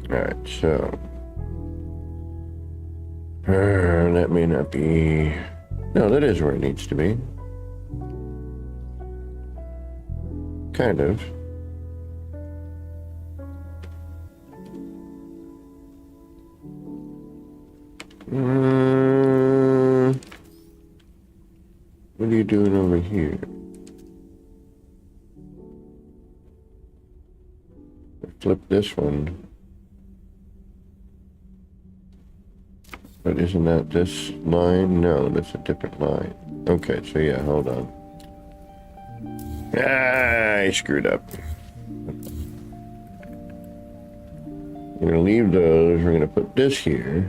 Alright, so that may not be. No, that is where it needs to be. Kind of. What are you doing over here? Flip this one. But isn't that this line? No, that's a different line. Okay, so yeah, hold on. I screwed up. We're gonna leave those. We're gonna put this here.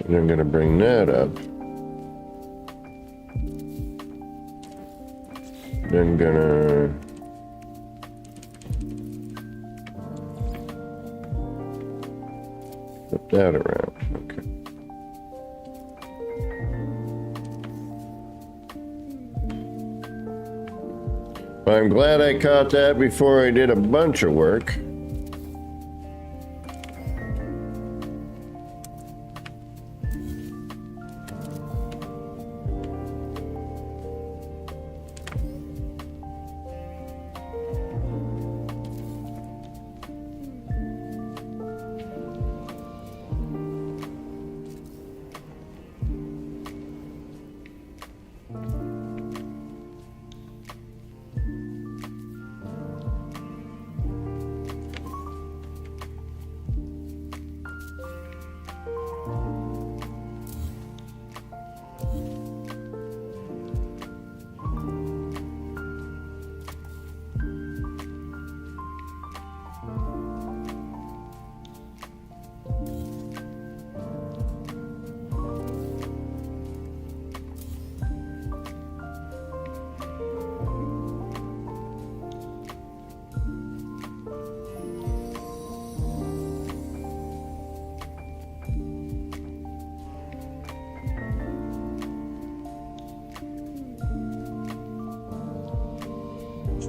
And I'm gonna bring that up. Then gonna flip that around. Okay. Well, I'm glad I caught that before I did a bunch of work.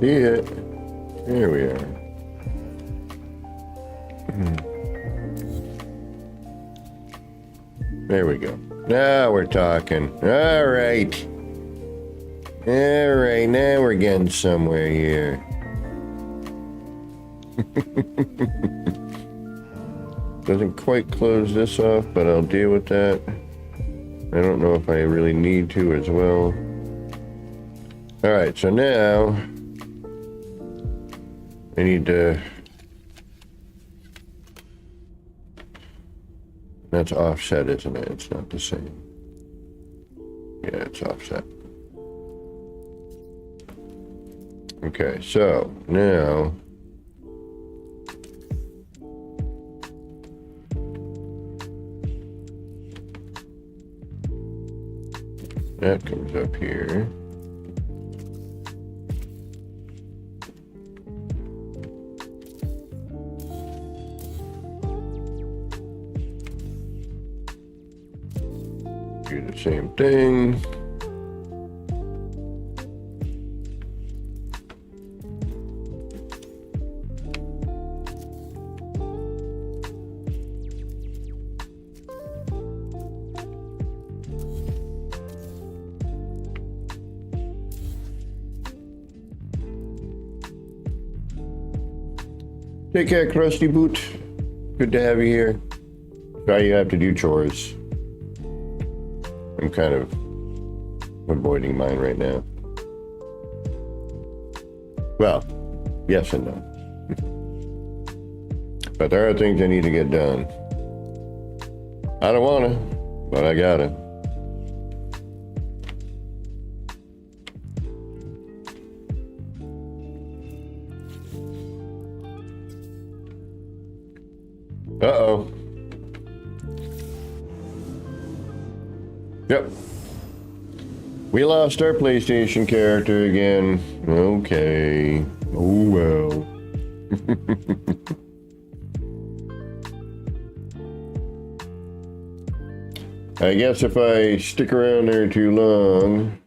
See it. Here we are. There we go. Now we're talking. All right. All right, now we're getting somewhere here. Doesn't quite close this off, but I'll deal with that. I don't know if I really need to as well. All right, so now I need to. That's offset, isn't it? It's not the same. Yeah, it's offset. Okay, so now that comes up here. do the same thing. Take care, Crusty Boot. Good to have you here. Sorry you have to do chores. I'm kind of avoiding mine right now. Well, yes and no. But there are things I need to get done. I don't want to, but I gotta. Uh-oh. Yep. We lost our PlayStation character again. Okay. Oh well. I guess if I stick around there too long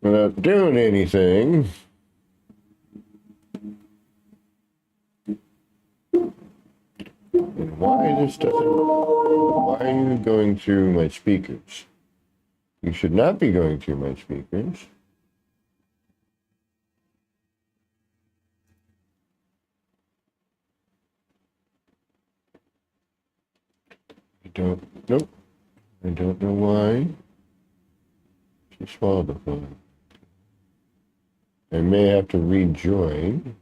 without doing anything, why this doesn't... Why are you going through my speakers? You should not be going through my speakers. Nope. I don't know why. She swallowed the phone. I may have to rejoin.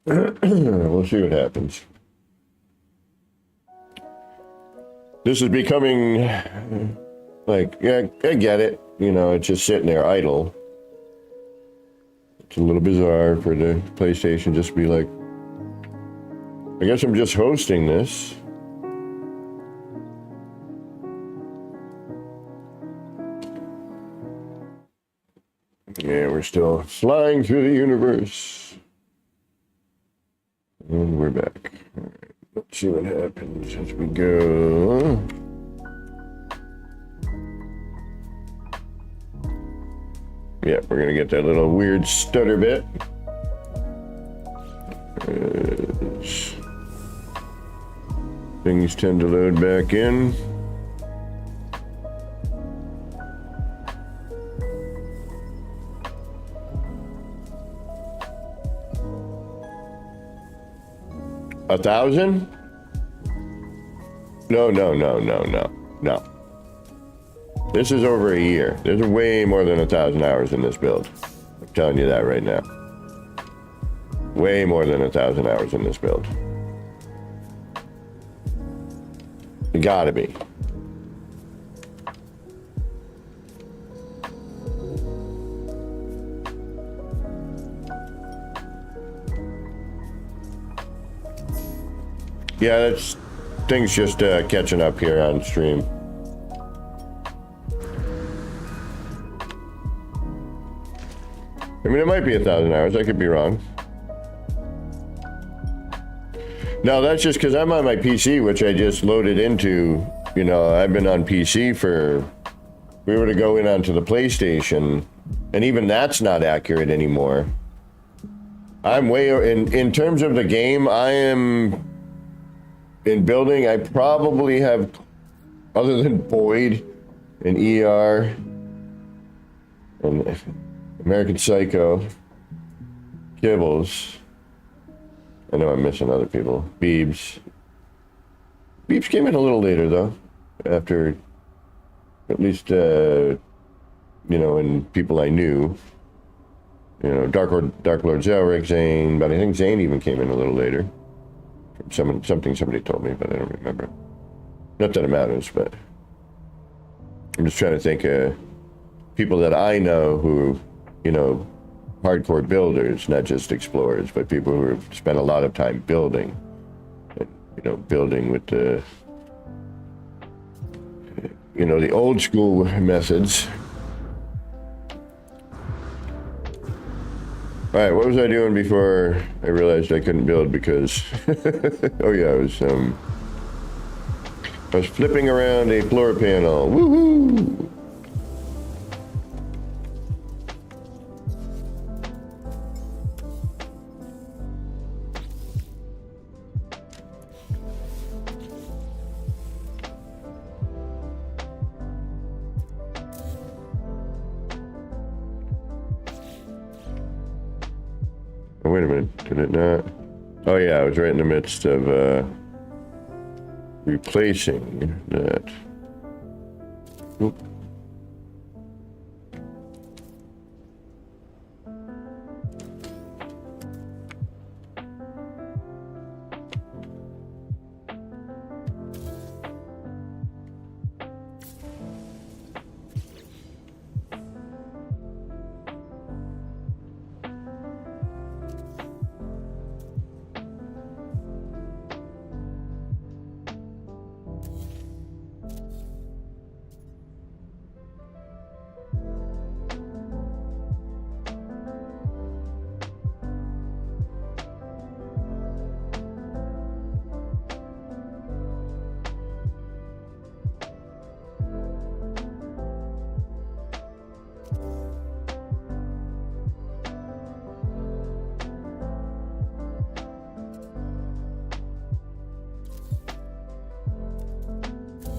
We'll see what happens. This is becoming like, yeah, I get it. You know, it's just sitting there idle. It's a little bizarre for the PlayStation just to be like, I guess I'm just hosting this. Yeah, we're still flying through the universe. And we're back. All right, let's see what happens as we go. Yeah, we're gonna get that little weird stutter bit. Things tend to load back in. $1,000? No. This is over a year. There's way more than 1,000 hours in this build. I'm telling you that right now. Way more than 1,000 hours in this build. It gotta be. Yeah, that's things just catching up here on stream. I mean, it might be 1,000 hours. I could be wrong. No, that's just because I'm on my PC, which I just loaded into. You know, I've been on PC for... If we were to go in onto the PlayStation, and even that's not accurate anymore. I'm way... In terms of the game, I am... In building, I probably have, other than Boyd and ER and American Psycho, Kibbles. I know I'm missing other people. Beebs. Beebs came in a little later, though. After, at least, you know, and people I knew. You know, Dark Lord Zelric, Zane, but I think Zane even came in a little later. Something somebody told me, but I don't remember. Not that it matters, but I'm just trying to think of people that I know who, you know, hardcore builders, not just explorers, but people who have spent a lot of time building. And, you know, building with the, you know, the old school methods. All right, what was I doing before I realized I couldn't build because... oh yeah, I was I was flipping around a floor panel. Woohoo! Oh, wait a minute. Did it not? Oh, yeah, I was right in the midst of replacing that. Oop.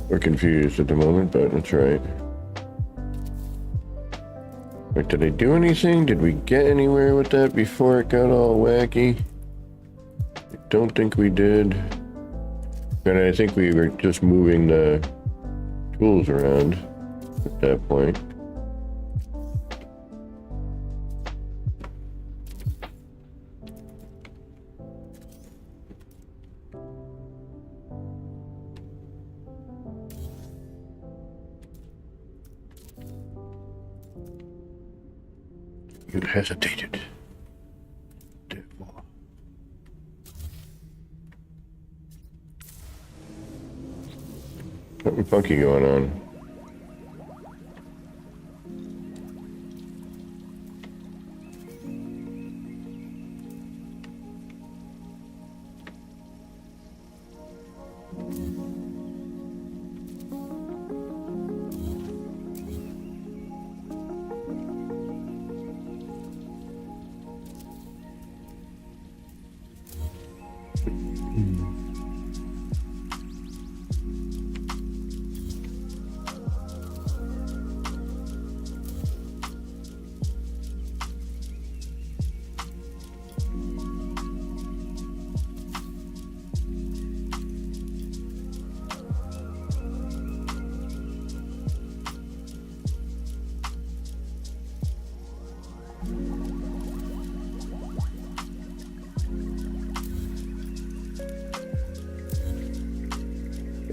We're confused at the moment, but that's right. Wait, did I do anything? Did we get anywhere with that before it got all wacky? I don't think we did. And I think we were just moving the tools around at that point. You hesitated. Something funky going on.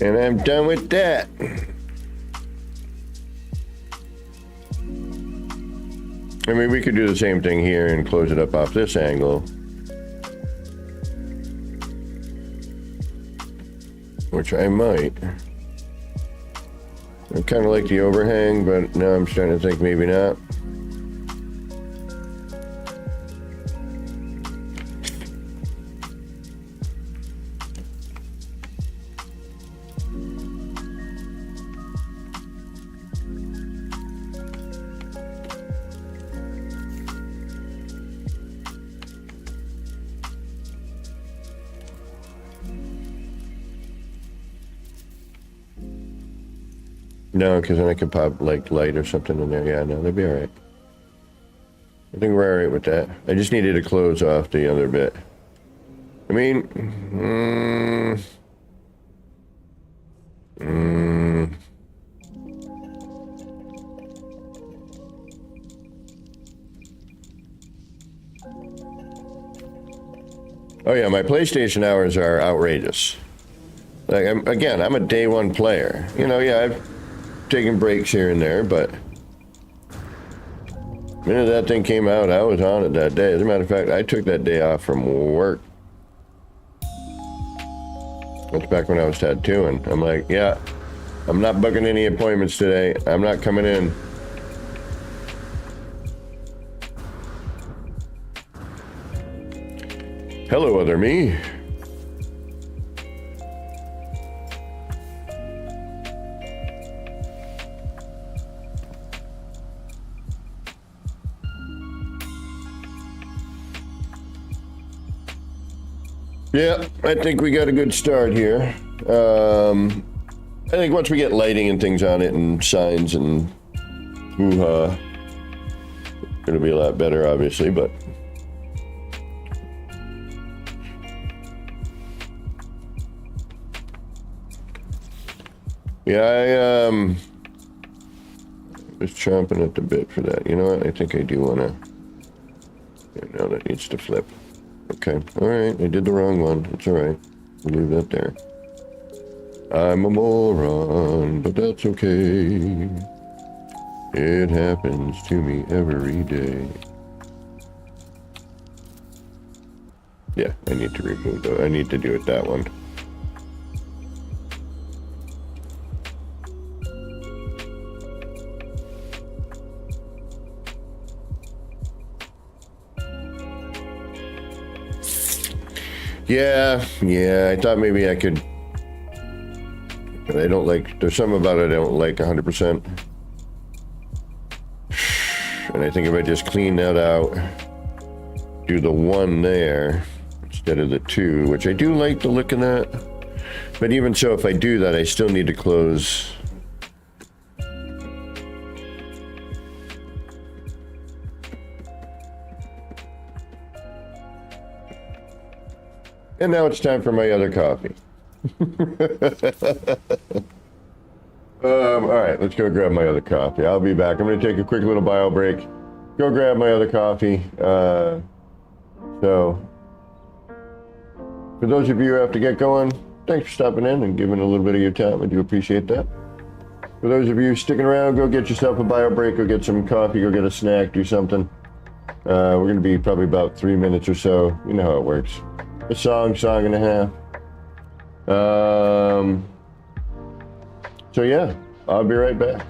And I'm done with that. I mean, we could do the same thing here and close it up off this angle. Which I might. I kind of like the overhang, but now I'm starting to think maybe not. No, because then I could pop like light or something in there. Yeah, no, that'd be all right. I think we're all right with that. I just needed to close off the other bit. I mean, Oh yeah, my PlayStation hours are outrageous. Like, I'm a day one player. You know, yeah, I've taken breaks here and there, but the minute that thing came out, I was on it that day. As a matter of fact, I took that day off from work. That's back when I was tattooing. I'm like, yeah, I'm not booking any appointments today. I'm not coming in. Hello, other me. Yeah, I think we got a good start here. I think once we get lighting and things on it and signs and hoo-ha, it'll be a lot better, obviously, but... Yeah, I was chomping at the bit for that. You know what? I think I do want to... Yeah, no, that needs to flip. Okay, alright, I did the wrong one. It's alright. We'll leave that there. I'm a moron, but that's okay. It happens to me every day. Yeah, I need to remove that. I need to do it that one. Yeah, I thought maybe I could, but I don't like, there's something about it I don't like 100%. And I think if I just clean that out, do the one there instead of the two, which I do like the look of that. But even so, if I do that, I still need to close. And now it's time for my other coffee. All right, let's go grab my other coffee. I'll be back. I'm going to take a quick little bio break. Go grab my other coffee. So, for those of you who have to get going, thanks for stopping in and giving a little bit of your time. I do appreciate that. For those of you sticking around, go get yourself a bio break. Go get some coffee. Go get a snack. Do something. We're going to be probably about 3 minutes or so. You know how it works. A song and a half. So yeah, I'll be right back.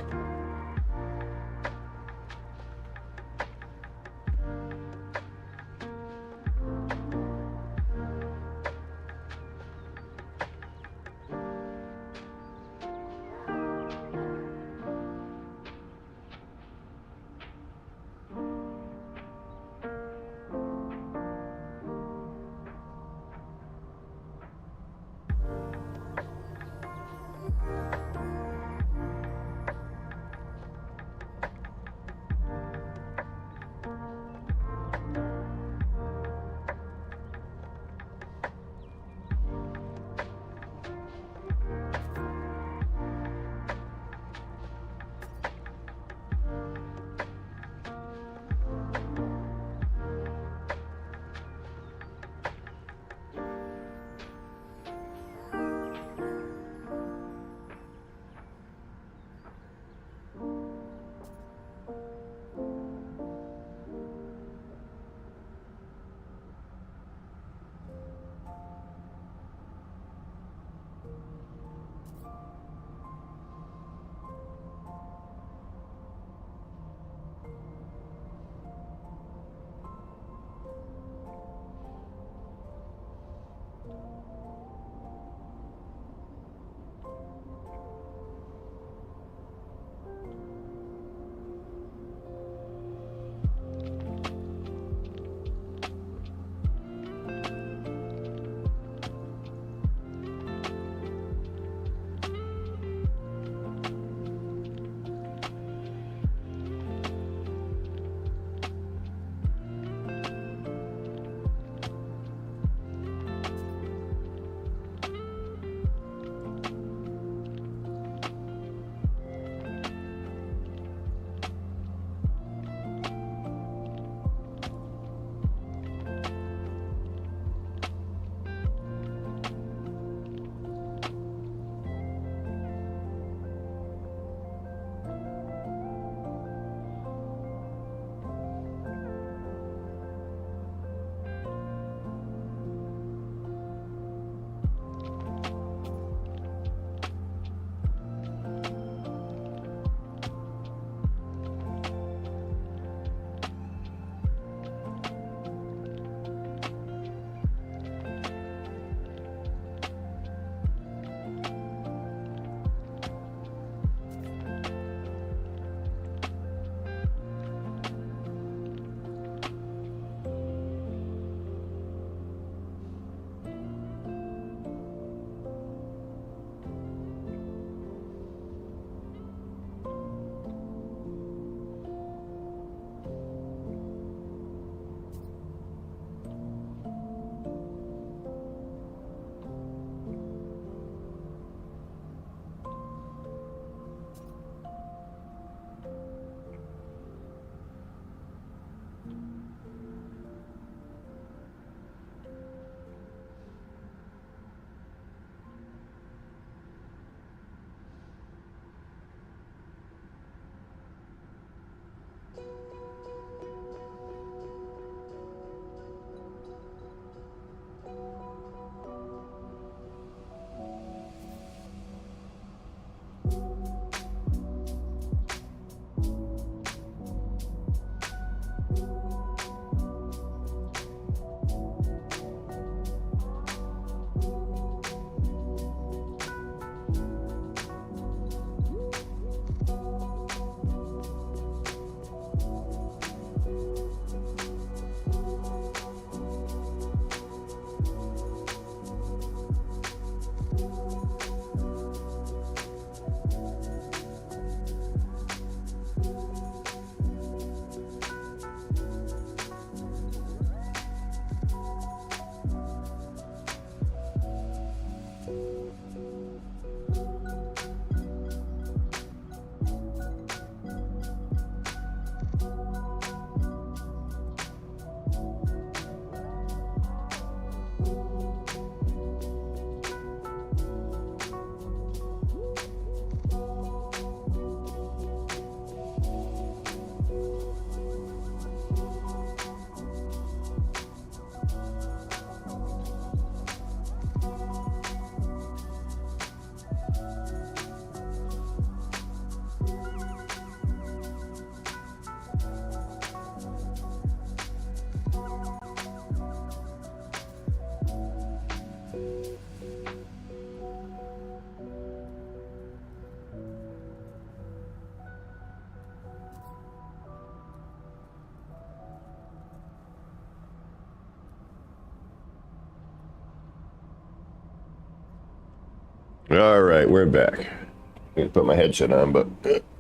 All right, we're back. I'm gonna put my headset on, but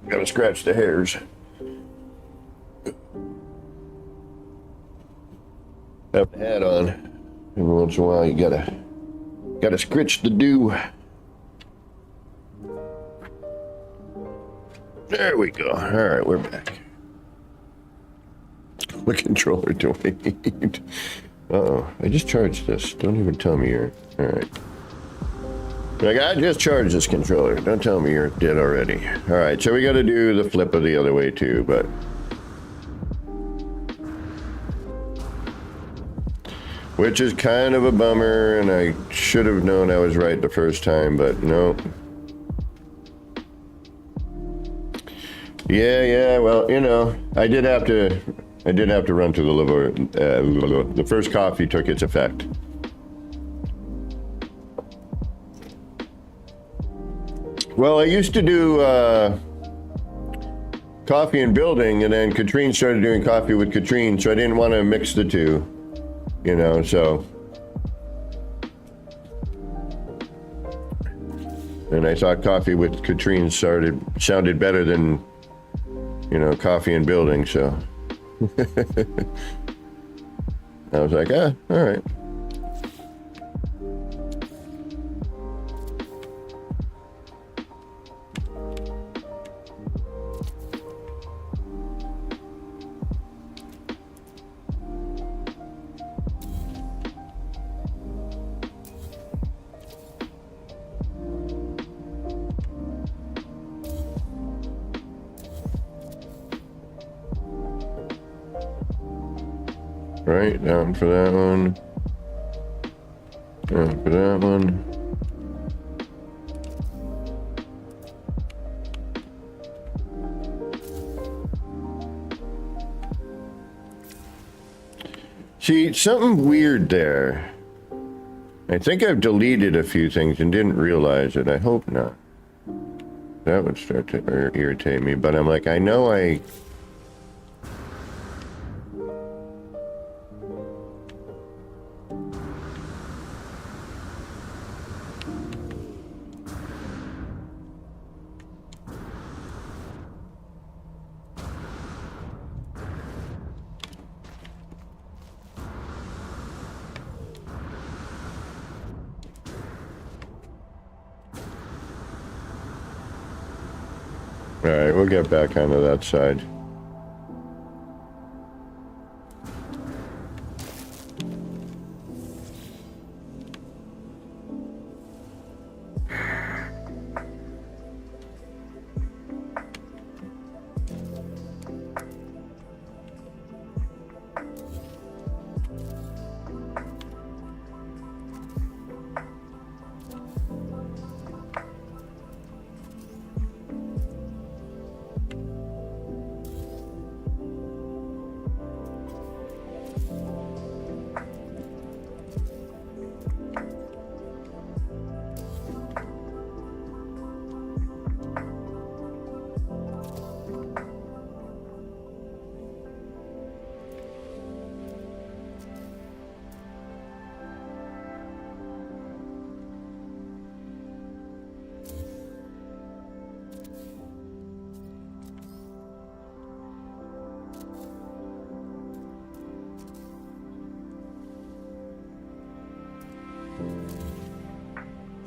gotta scratch the hairs. Have the hat on. Every once in a while, you gotta scritch the dew. There we go. All right, we're back. What controller do I need? Uh-oh, I just charged this. Don't even tell me you're... All right. Like, I just charged this controller. Don't tell me you're dead already. All right, so we got to do the flip of the other way too, but... Which is kind of a bummer, and I should have known I was right the first time, but no. Yeah, well, you know, I did have to run to the liver. The first coffee took its effect. Well, I used to do coffee and building, and then Katrine started doing coffee with Katrine, so I didn't want to mix the two, you know, so. And I thought coffee with Katrine sounded better than, you know, coffee and building, so. I was like, all right. Right, down for that one. Down for that one. See, something weird there. I think I've deleted a few things and didn't realize it. I hope not. That would start to irritate me, but I'm like, I know I... All right, we'll get back onto that side.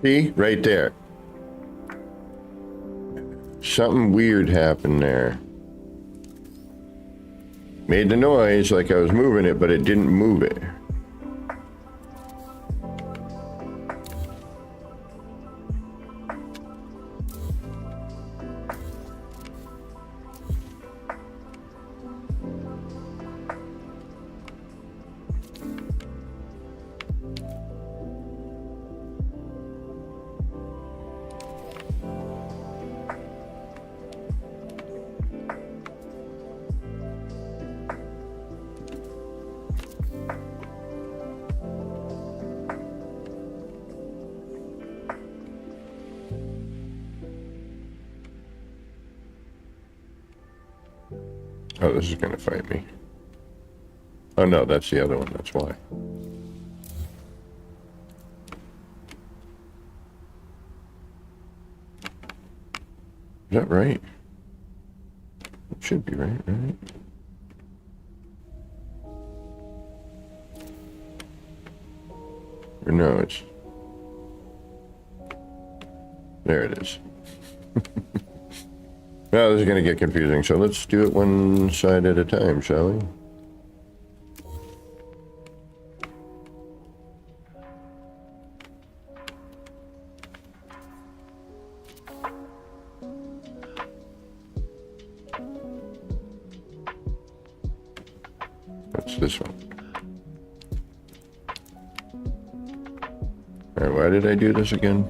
See? Right there. Something weird happened there. Made the noise like I was moving it, but it didn't move it. Oh, this is gonna fight me. Oh no, that's the other one, that's why. All that right? It should be right, right? Or no, it's... There it is. Now this is going to get confusing, so let's do it one side at a time, shall we? What's this one? Alright, why did I do this again?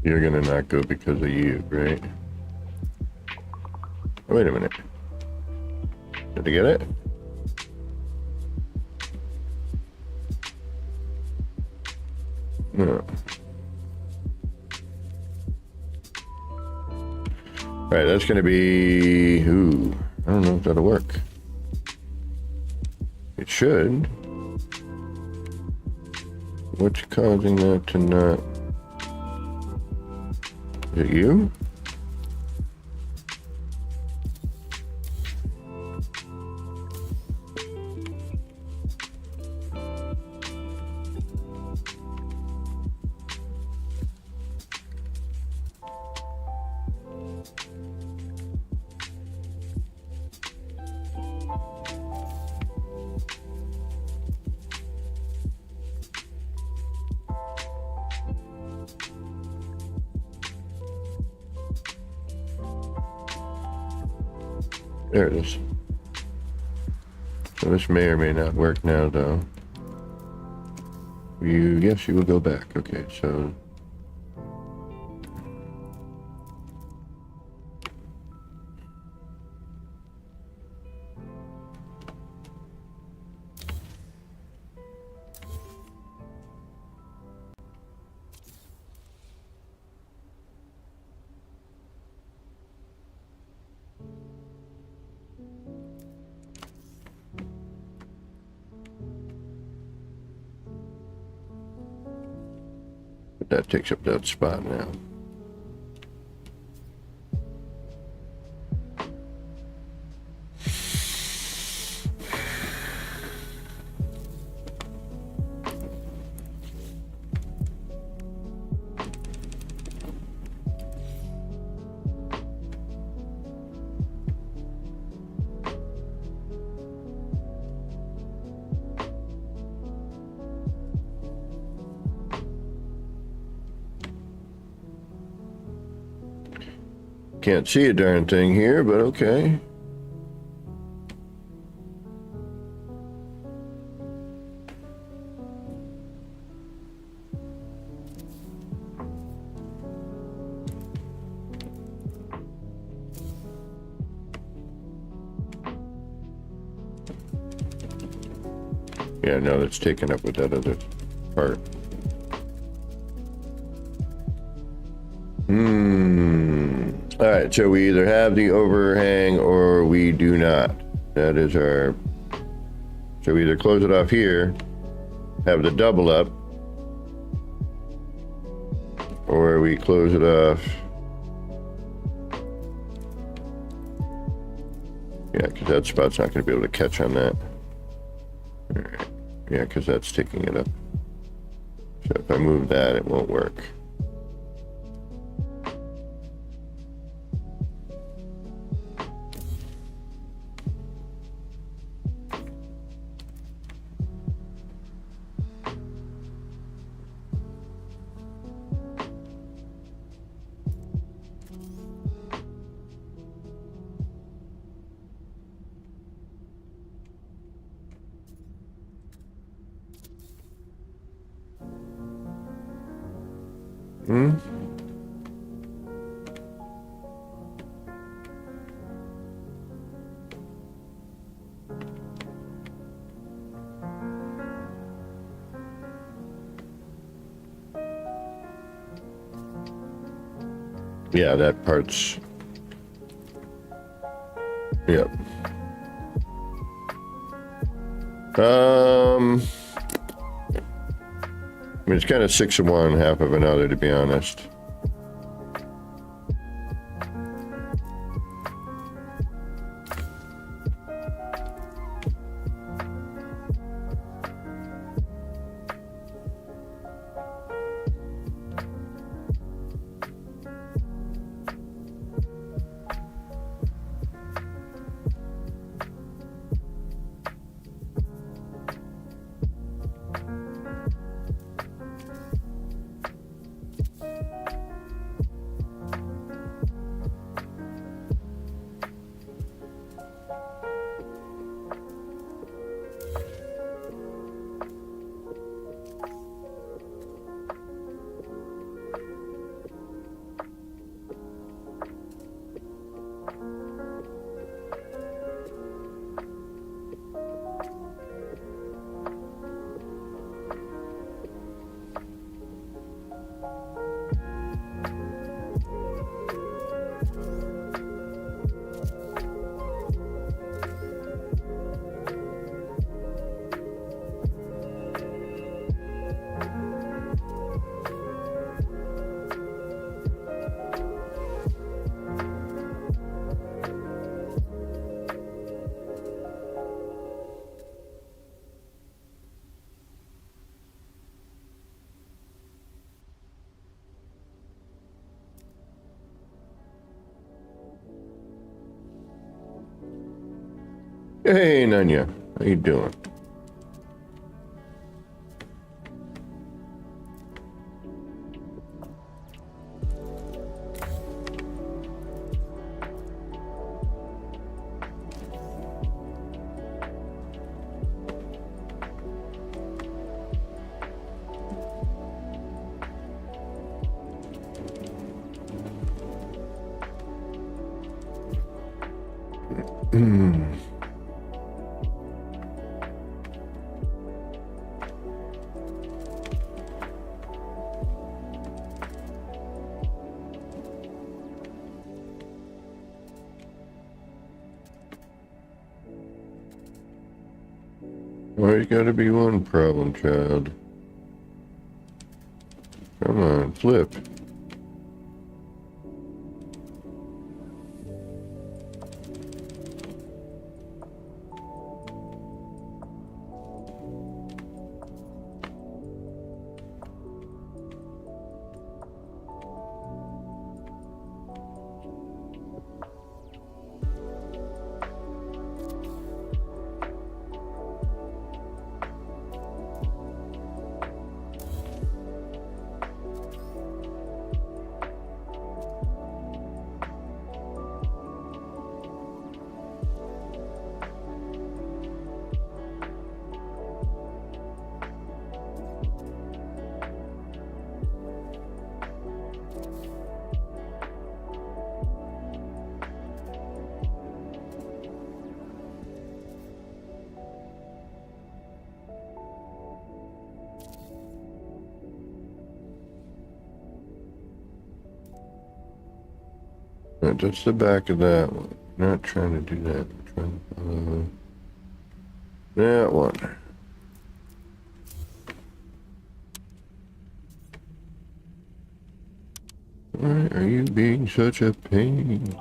You're gonna not go because of you, right? Oh, wait a minute. Did I get it? No. Alright, that's gonna be... Ooh, I don't know if that'll work. It should. What's causing that to not... Is it you? There it is. So this may or may not work now, though. Yes, you will go back. Okay, so... That takes up that spot now. Can't see a darn thing here, but okay. Yeah, no, that's taken up with that other part. All right, so we either have the overhang or we do not. That is our... So we either close it off here, have the double up, or we close it off... Yeah, because that spot's not going to be able to catch on that. All right. Yeah, because that's taking it up. So if I move that, it won't work. Yeah, that part's... Yep. I mean, it's kind of 6 of one, half of another, to be honest. Hey, Nanya, how you doing? Always gotta be one problem, child. Come on, flip. That's the back of that one. Not trying to do that. I'm trying to follow that one. Why are you being such a pain?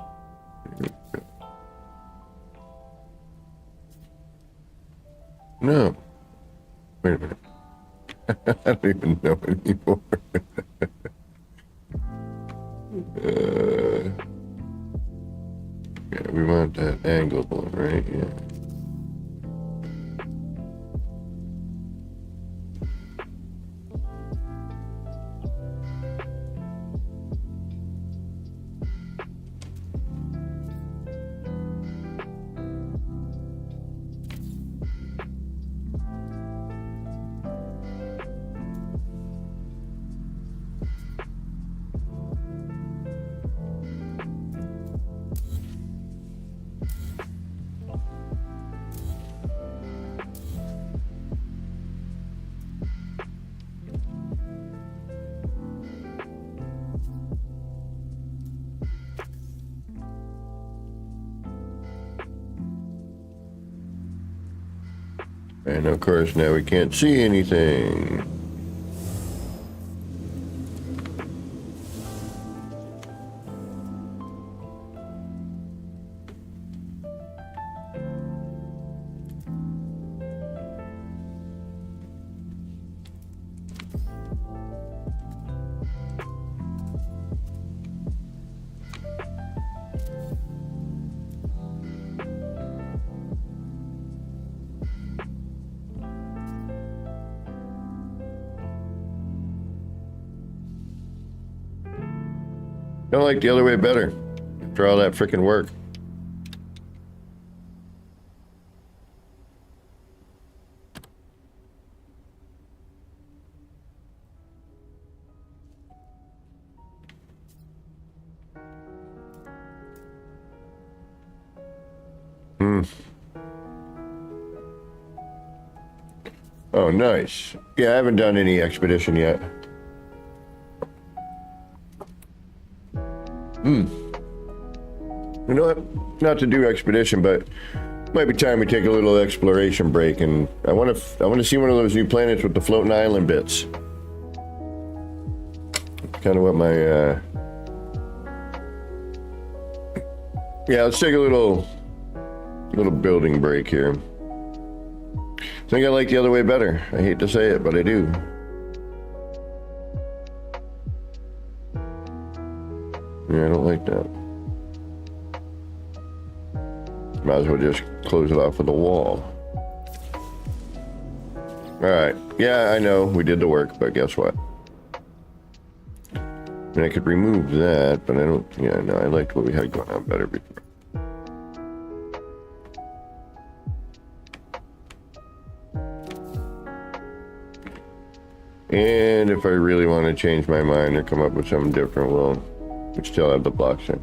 No. Wait a minute. I don't even know anymore. Yeah, we want that angled one, right? Yeah. And of course now we can't see anything. I like the other way better after all that freaking work. Oh, nice. Yeah, I haven't done any expedition yet. You know what? Not to do expedition, but might be time we take a little exploration break, and I want to see one of those new planets with the floating island bits. Kind of what my yeah. Let's take a little building break here. I think I like the other way better. I hate to say it, but I do. Yeah, I don't like that. Might as well just close it off with a wall. Alright. Yeah, I know we did the work, but guess what? And I could remove that, but I don't... Yeah, no, I liked what we had going on better before. And if I really want to change my mind or come up with something different, well, we still have the blocks in.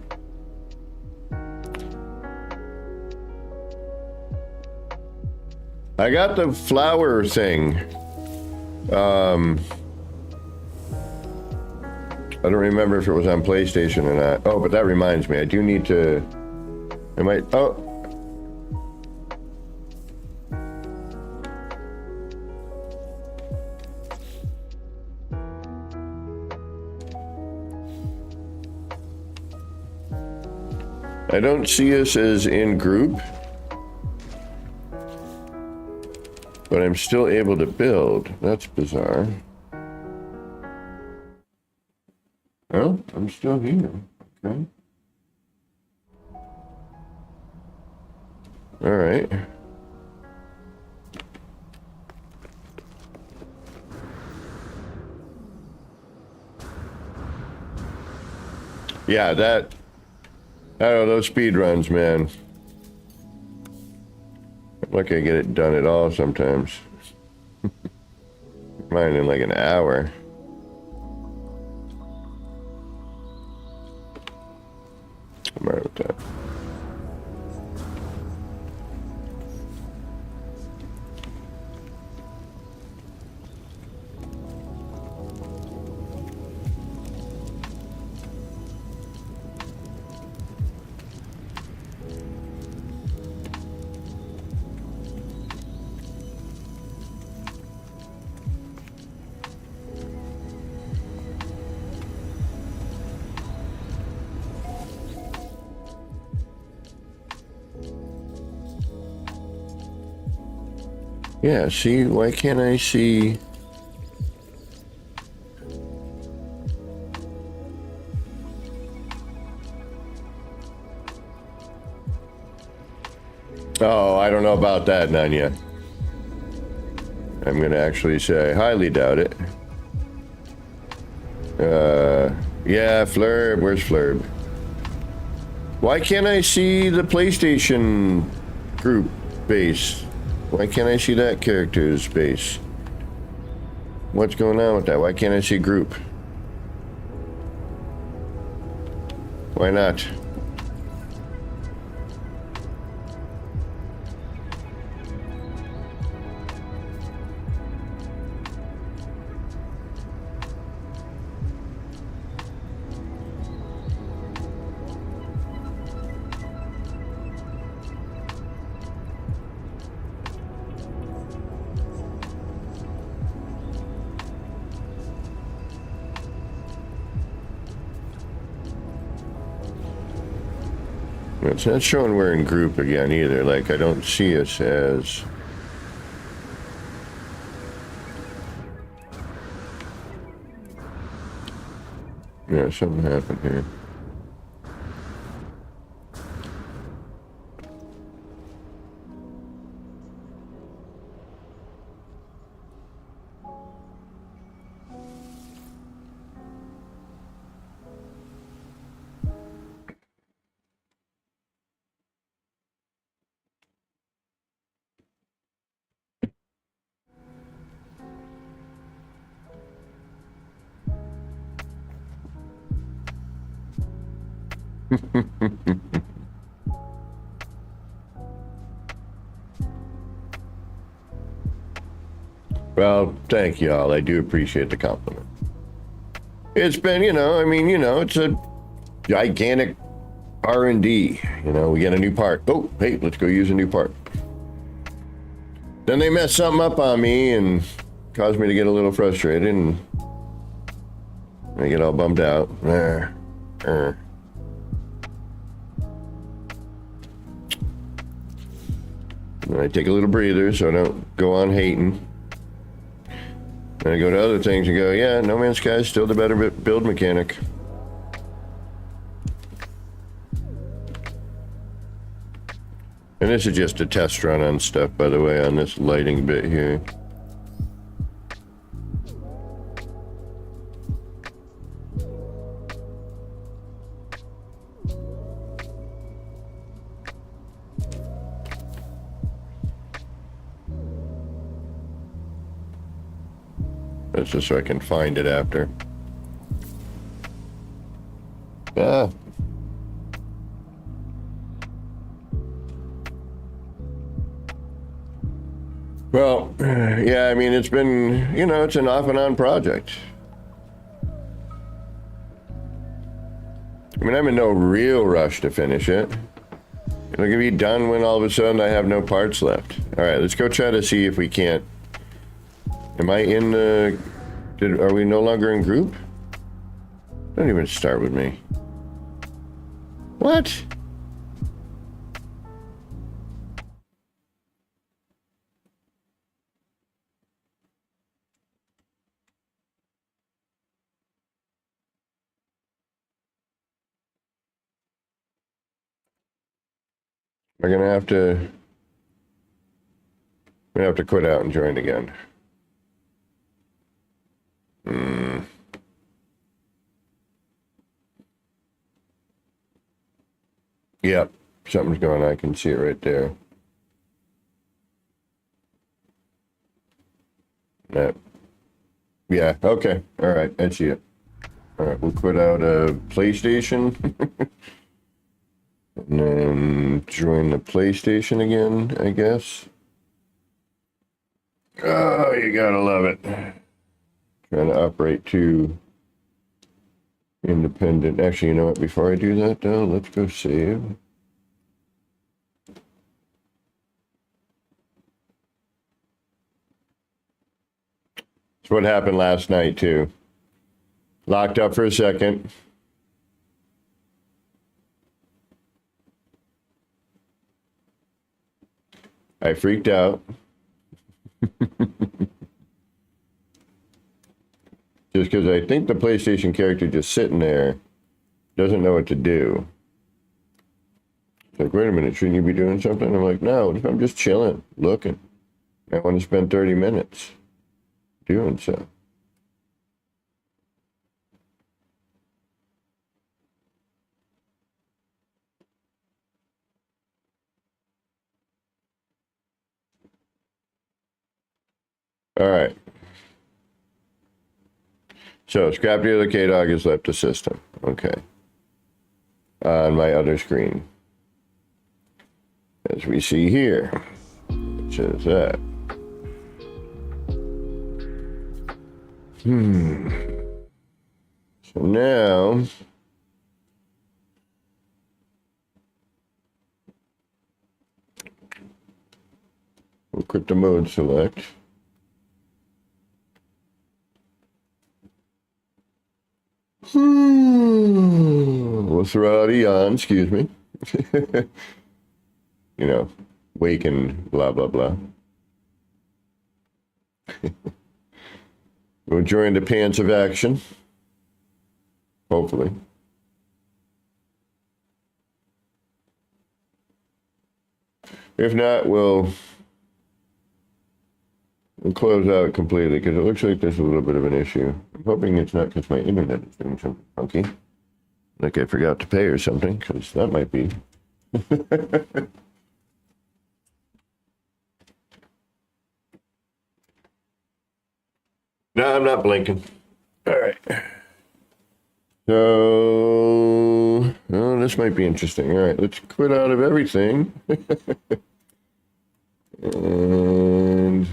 I got the flower thing. I don't remember if it was on PlayStation or not. Oh, but that reminds me, I do need to... I might... Oh! I don't see us as in group, but I'm still able to build. That's bizarre. Oh, I'm still here. Okay. All right. Yeah, that... I don't know, those speed runs, man. I'm lucky I get it done at all sometimes. Mine in like an hour. I'm alright with that. Yeah, see, why can't I see? Oh, I don't know about that, Nanya. I'm gonna actually say highly doubt it. Yeah, Flurb. Where's Flurb? Why can't I see the PlayStation group base? Why can't I see that character's base? What's going on with that? Why can't I see group? Why not? It's not showing we're in group again either. Like, I don't see us as... Yeah, something happened here. Well, thank you all. I do appreciate the compliment. It's been, I mean, it's a gigantic R&D. We get a new part. Oh, hey, let's go use a new part. Then they mess something up on me and cause me to get a little frustrated, and I get all bummed out. And I take a little breather so I don't go on hating. And I go to other things and go, yeah, No Man's Sky is still the better build mechanic. And this is just a test run on stuff, by the way, on this lighting bit here. That's just so I can find it after. Ah. Well, yeah, I mean, it's been, it's an off and on project. I mean, I'm in no real rush to finish it. It'll be done when all of a sudden I have no parts left. All right, let's go try to see if we can't. Am I in the... Are we no longer in group? Don't even start with me. What? I'm gonna have to quit out and join again. Yep, something's going on. I can see it right there. Yep. Yeah, okay. All right, I see it. All right, we'll quit out a PlayStation. And then join the PlayStation again, I guess. Oh, you gotta love it. Trying to operate two independent. Actually, you know what? Before I do that, though, let's go save. That's what happened last night, too. Locked up for a second. I freaked out. Just because I think the PlayStation character just sitting there doesn't know what to do. It's like, wait a minute, shouldn't you be doing something? I'm like, no, I'm just chilling, looking. I want to spend 30 minutes doing so. All right. So, Scrap Dealer K-Dog has left the system. Okay. On my other screen. As we see here. It says that. So now... we'll quit the mode select. We'll throw out a yawn, excuse me. You know, wake and blah, blah, blah. We'll join the pants of action. Hopefully. If not, we'll close out completely because it looks like there's a little bit of an issue. I'm hoping it's not because my internet is doing something funky. Like I forgot to pay or something, because that might be. No, I'm not blinking. All right. So, oh, this might be interesting. All right, let's quit out of everything. And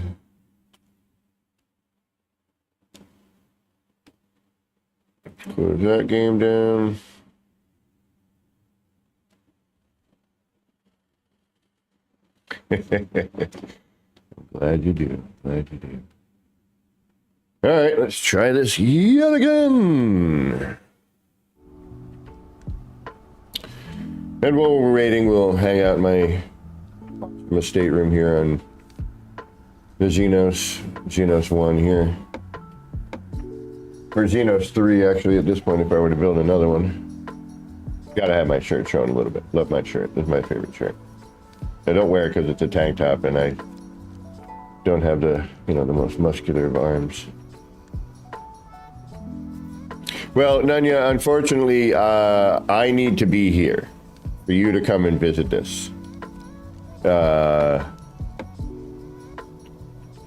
close that game down. I'm glad you do. Glad you do. All right, let's try this yet again. And while we're waiting, we'll hang out in my stateroom here on the Xenos 1 here. Or Xenos 3, actually, at this point, if I were to build another one. Gotta have my shirt shown a little bit. Love my shirt. This is my favorite shirt. I don't wear it because it's a tank top, and I don't have the, the most muscular of arms. Well, Nanya, unfortunately, I need to be here for you to come and visit this.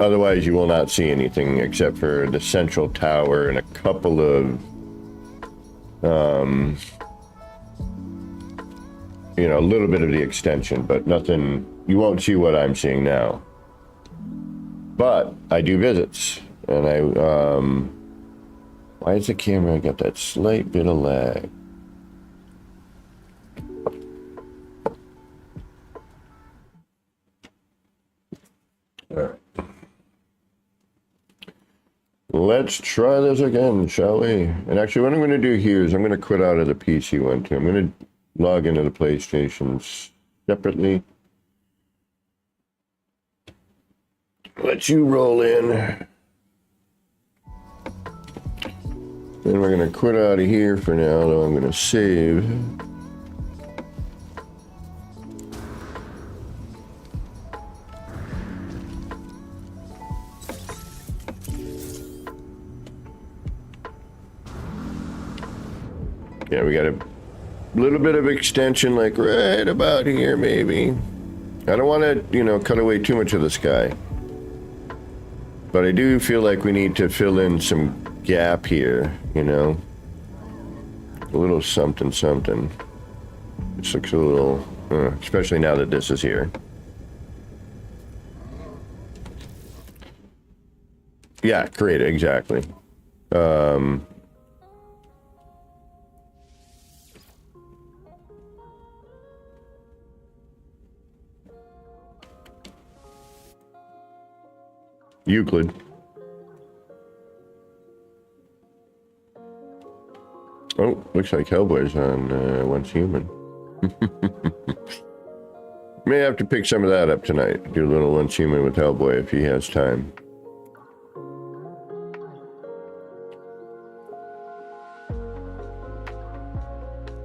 Otherwise, you will not see anything except for the central tower and a couple of, a little bit of the extension, but nothing. You won't see what I'm seeing now. But I do visits, and why is the camera got that slight bit of lag? All right. Let's try this again, shall we? And actually, what I'm going to do here is I'm going to quit out of the PC one too. I'm going to log into the PlayStations separately. Let you roll in. Then we're going to quit out of here for now, though I'm going to save. Yeah, we got a little bit of extension, like right about here, maybe. I don't want to, cut away too much of the sky. But I do feel like we need to fill in some gap here, a little something. This looks a little, especially now that this is here. Yeah, great, exactly. Euclid. Oh, looks like Hellboy's on Once Human. May have to pick some of that up tonight. Do a little Once Human with Hellboy if he has time.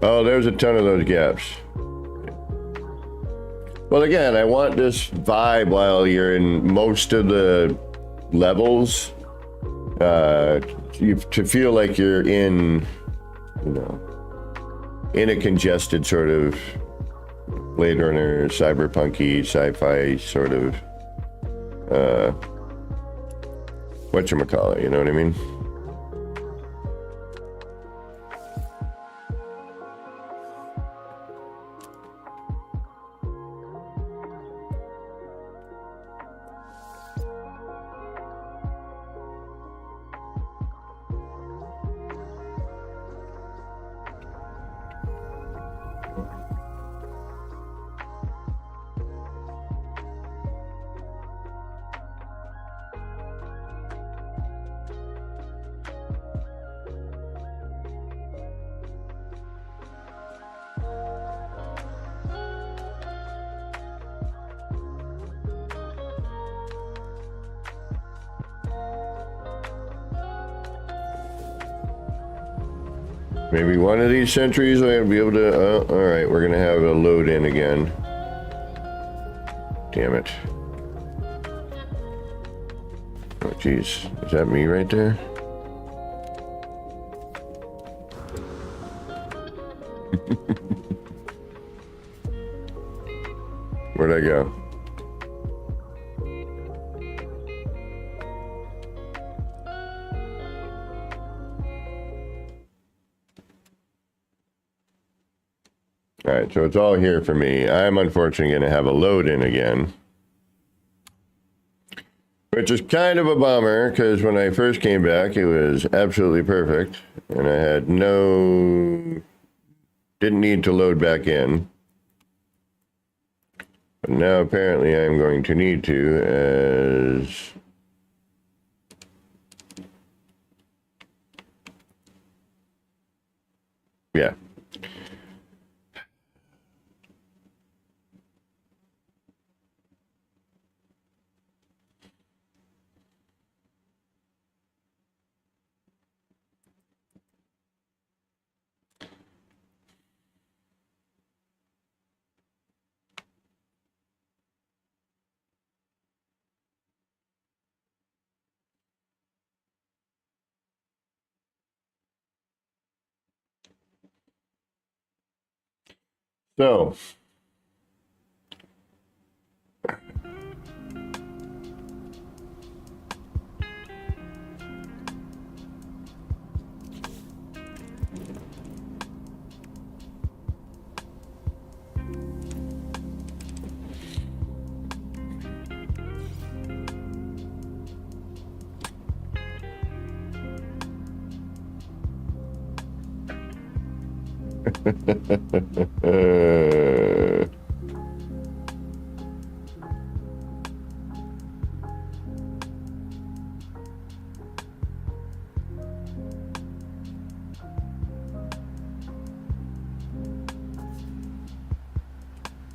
Oh, there's a ton of those gaps. Well, again, I want this vibe while you're in most of the levels. To feel like you're in, you know, in a congested sort of Blade Runner, cyberpunky, sci-fi sort of, whatchamacallit, you know what I mean? Maybe one of these centuries I'll be able to, all right, we're gonna have a load in again. Damn it. Oh, geez, is that me right there? Where'd I go? All right, so it's all here for me. I'm unfortunately going to have a load in again, which is kind of a bummer because when I first came back, it was absolutely perfect, and I had didn't need to load back in. But now apparently I'm going to need to, as yeah. So,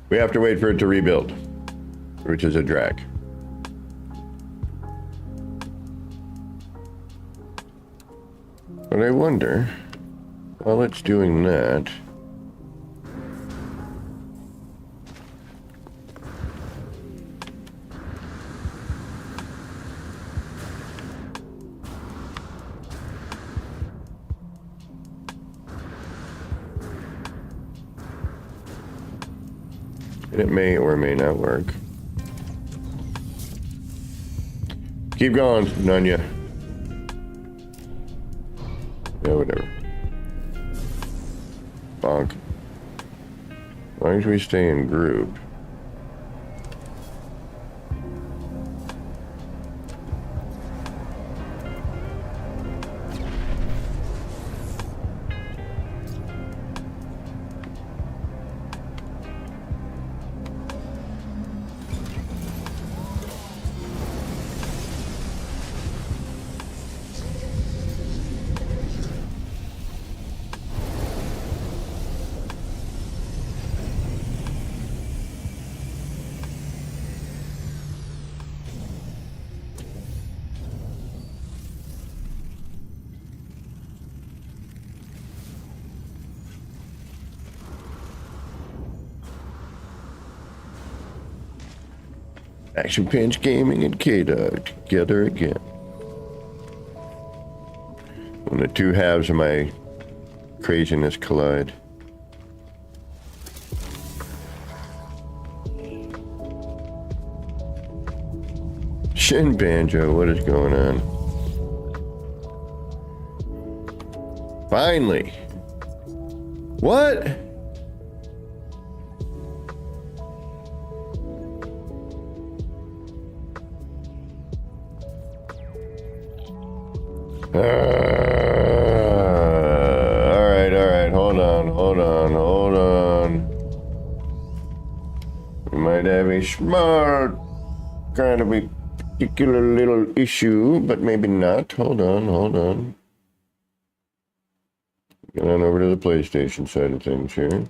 we have to wait for it to rebuild, which is a drag. But I wonder, while it's doing that, it may or may not work. Keep going, Nunya. Yeah, whatever. Bonk. As long as we stay in group. Action Pinch Gaming and K-Dog together again. When the two halves of my craziness collide. Shin Banjo, what is going on? Finally. What? All right. Hold on. We might have a small kind of a particular little issue, but maybe not. Hold on. Get on over to the PlayStation side of things here.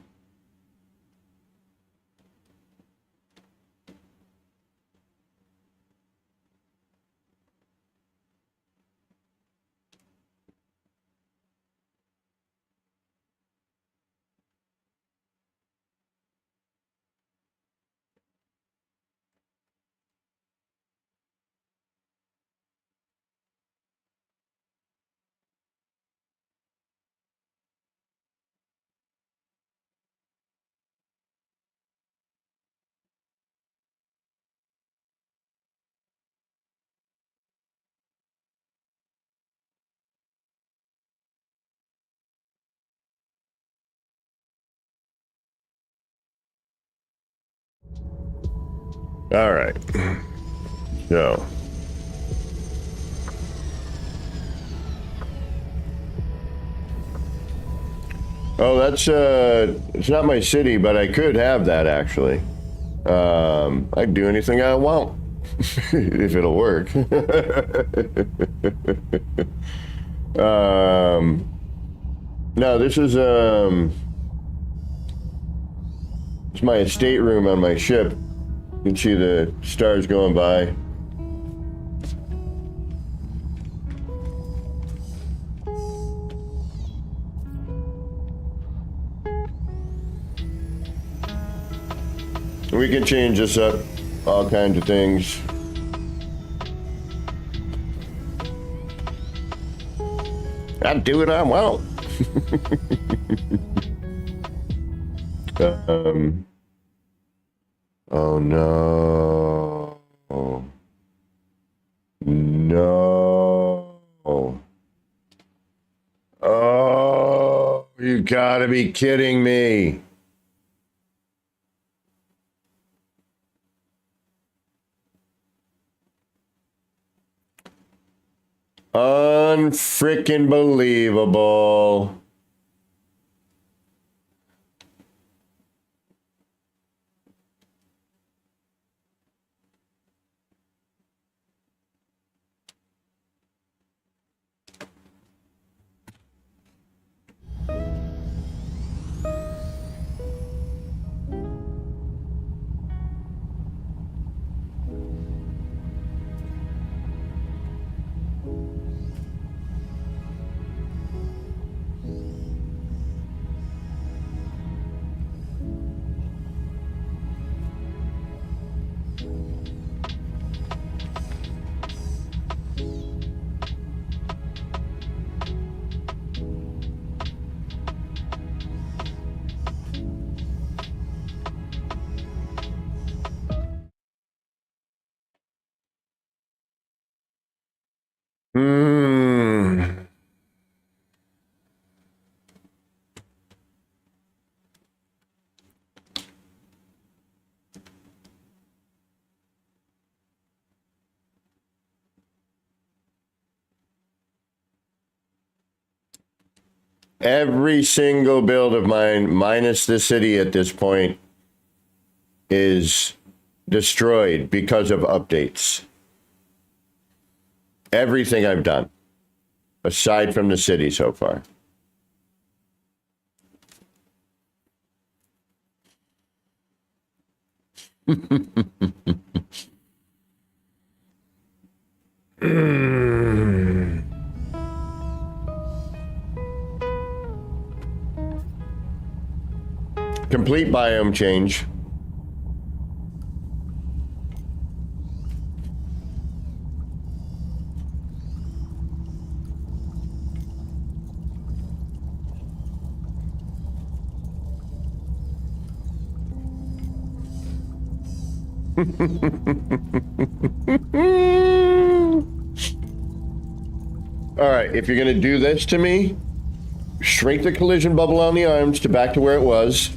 All right. So. Oh, that's, it's not my city, but I could have that, actually. I'd do anything I want. If it'll work. No, this is, it's my estate room on my ship. You can see the stars going by. We can change this up, all kinds of things. I do what I want. Oh no. No. Oh, you gotta be kidding me. Unfreaking believable. Every single build of mine, minus the city at this point, is destroyed because of updates. Everything I've done, aside from the city so far. Complete biome change. All right, if you're gonna do this to me, shrink the collision bubble on the arms to back to where it was,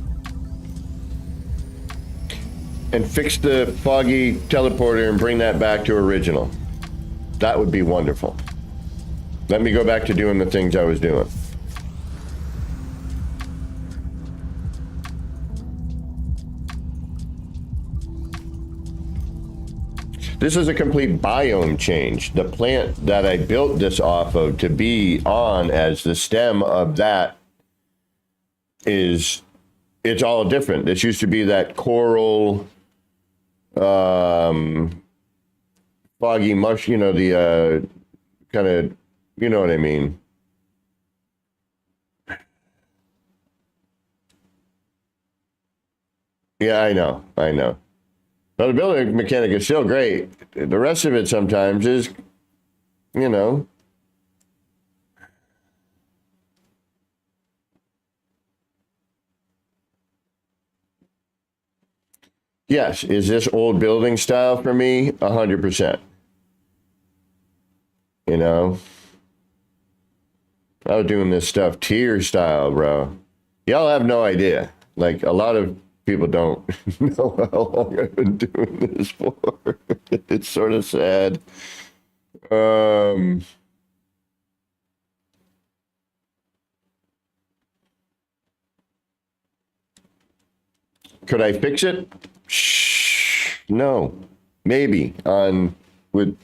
and fix the foggy teleporter and bring that back to original. That would be wonderful. Let me go back to doing the things I was doing. This is a complete biome change. The plant that I built this off of to be on as the stem of that is, it's all different. This used to be that coral, foggy mush, you know, the kind of, you know what I mean. Yeah, I know. But the building mechanic is still great. The rest of it sometimes is, you know. Yes, is this old building style for me? 100%. You know? I was doing this stuff tier style, bro. Y'all have no idea. Like, a lot of people don't know how long I've been doing this for. It's sort of sad. Could I fix it? Shh, no. Maybe on with.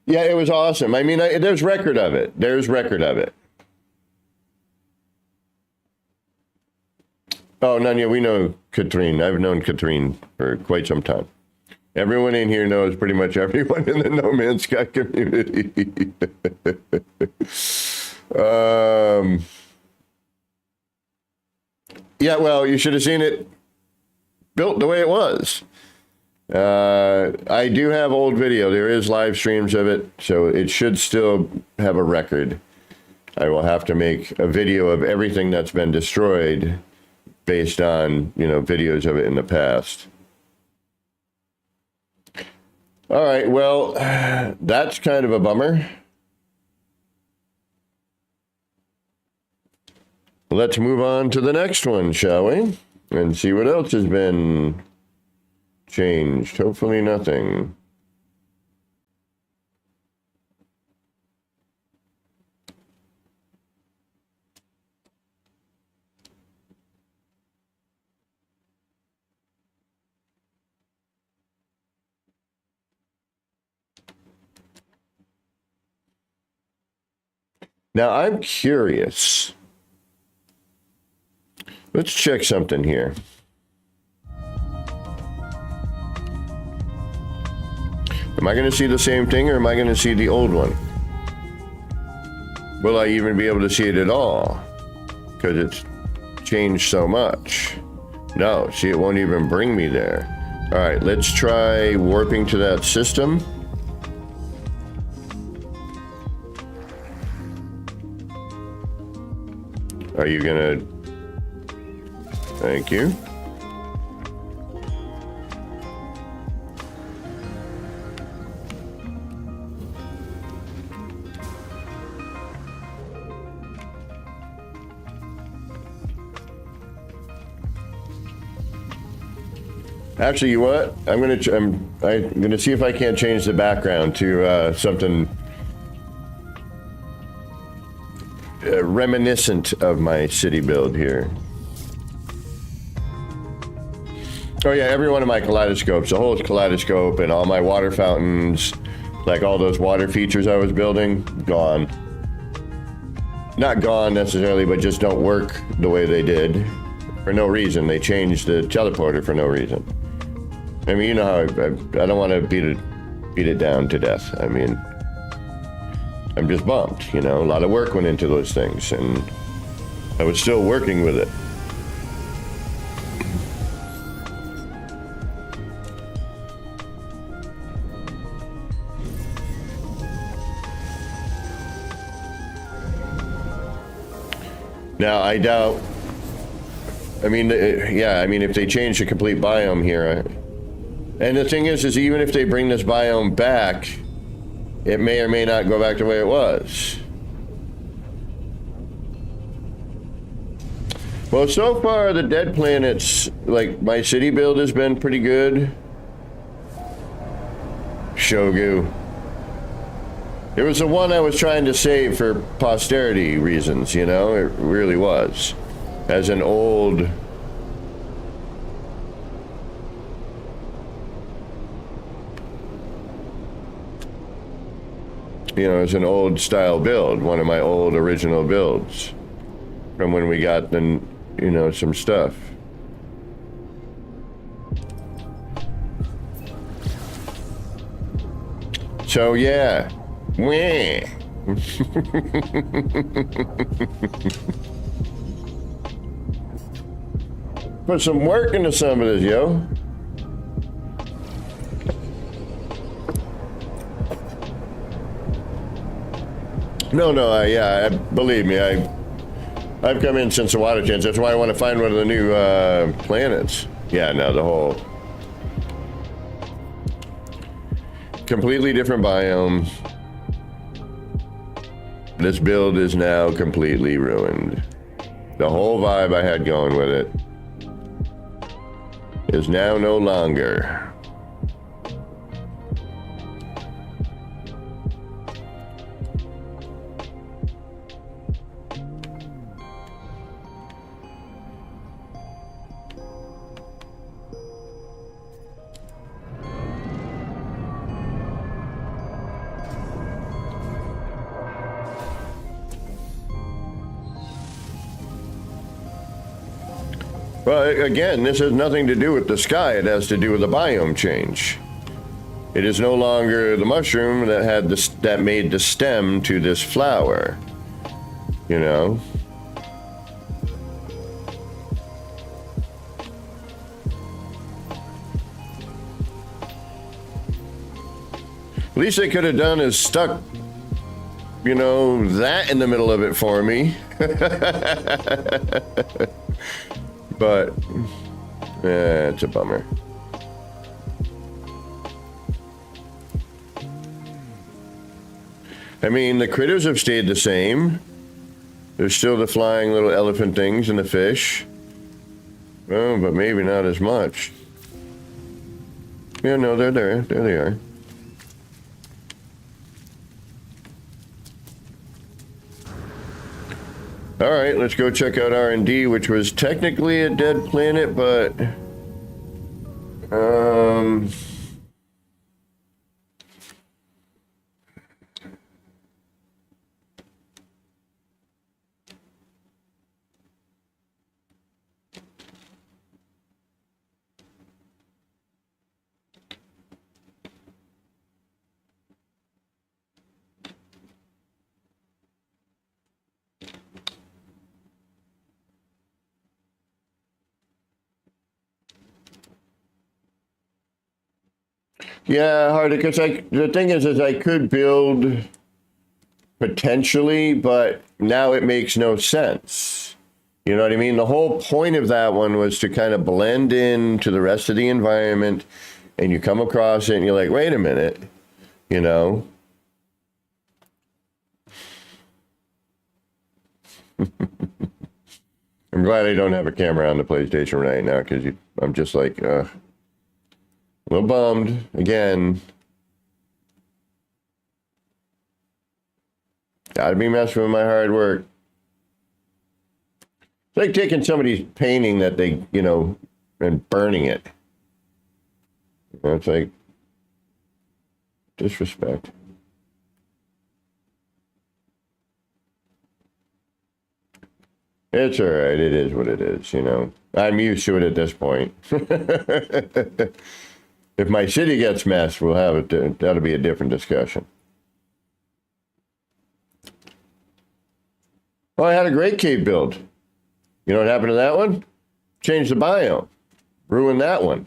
Yeah, it was awesome. I mean, there's record of it. There's record of it. Oh, Nanya, we know Katrine. I've known Katrine for quite some time. Everyone in here knows pretty much everyone in the No Man's Sky community. Yeah, well, you should have seen it built the way it was. I do have old video. There is live streams of it, so it should still have a record. I will have to make a video of everything that's been destroyed based on, you know, videos of it in the past. All right, well, that's kind of a bummer. Let's move on to the next one, shall we? And see what else has been changed. Hopefully nothing. Now, I'm curious. Let's check something here. Am I going to see the same thing, or am I going to see the old one? Will I even be able to see it at all? Because it's changed so much. No, see, it won't even bring me there. All right, let's try warping to that system. Are you gonna? Thank you. Actually, you what? I'm gonna see if I can't change the background to something reminiscent of my city build here. Oh yeah, every one of my kaleidoscopes, the whole kaleidoscope and all my water fountains, like all those water features I was building, gone. Not gone necessarily, but just don't work the way they did for no reason. They changed the teleporter for no reason. I mean, you know how I don't want to beat it down to death. I mean, I'm just bummed, you know, a lot of work went into those things and I was still working with it. Now, I doubt I mean, yeah, I mean, if they change the complete biome here, and the thing is even if they bring this biome back, it may or may not go back the way it was. Well, so far, the dead planets, like, my city build has been pretty good. Shogu. It was the one I was trying to save for posterity reasons, you know? It really was. As an old... You know, as an old style build, one of my old original builds. From when we got the, you know, some stuff. So yeah. Wah. Put some work into some of this, yo. No, yeah, believe me, I've come in since the water change. That's why I want to find one of the new planets. Yeah, no, the whole completely different biomes. This build is now completely ruined. The whole vibe I had going with it is now no longer. Well, again, this has nothing to do with the sky. It has to do with the biome change. It is no longer the mushroom that had this, that made the stem to this flower. You know? At least they could have done is stuck, you know, that in the middle of it for me. But, yeah, it's a bummer. I mean, the critters have stayed the same. There's still the flying little elephant things and the fish. Oh, but maybe not as much. Yeah, no, they're there. There they are. All right, let's go check out R&D, which was technically a dead planet, but yeah, hard because the thing is I could build potentially, but now it makes no sense. You know what I mean? The whole point of that one was to kind of blend in to the rest of the environment, and you come across it and you're like, wait a minute, you know? I'm glad I don't have a camera on the PlayStation right now because I'm just like, a little bummed again. Gotta be messing with my hard work. It's like taking somebody's painting that they, you know, and burning it. You know, it's like disrespect. It's all right. It is what it is, you know. I'm used to it at this point. If my city gets messed, we'll have it. That'll be a different discussion. Well, I had a great cave build. You know what happened to that one? Changed the biome. Ruined that one.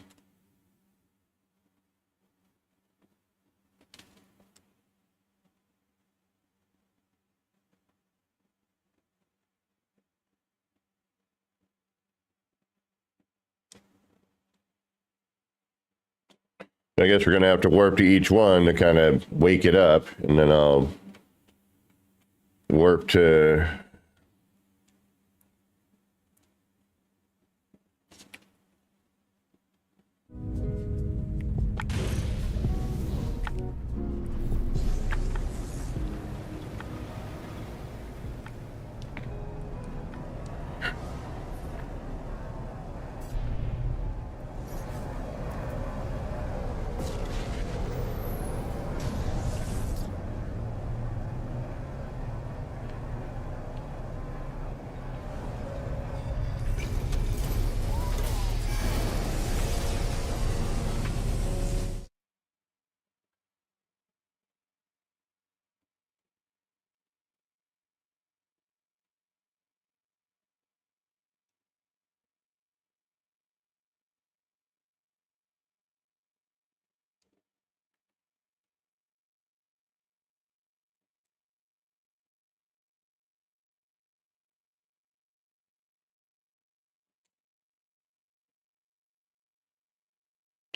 I guess we're going to have to warp to each one to kind of wake it up, and then I'll warp to...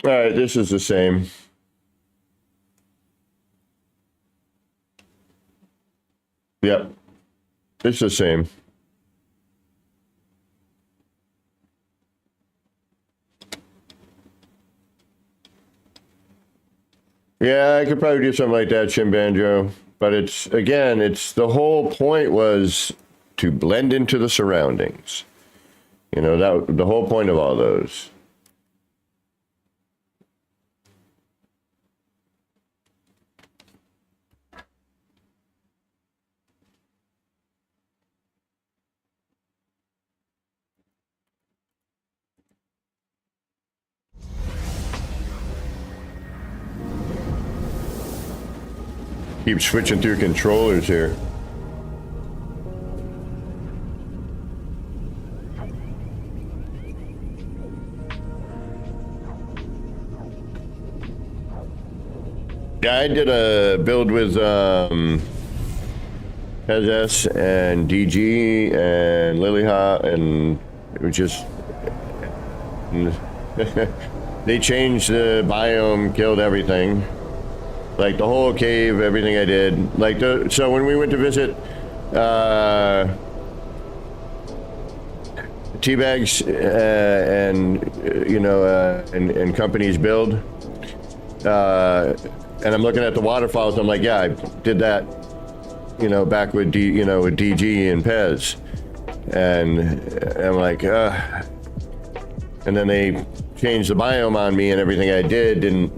All right, this is the same. Yep, it's the same. Yeah, I could probably do something like that, Chimbanjo. But it's, again, it's the whole point was to blend into the surroundings. You know, that the whole point of all those. Keep switching through controllers here. Yeah, I did a build with SS and DG and Lilyhop, and it was just they changed the biome, killed everything. Like the whole cave, everything I did. Like so when we went to visit Teabags and you know and companies build, and I'm looking at the waterfalls. And I'm like, yeah, I did that, you know, back with with DG and Pez, and I'm like, and then they changed the biome on me, and everything I did didn't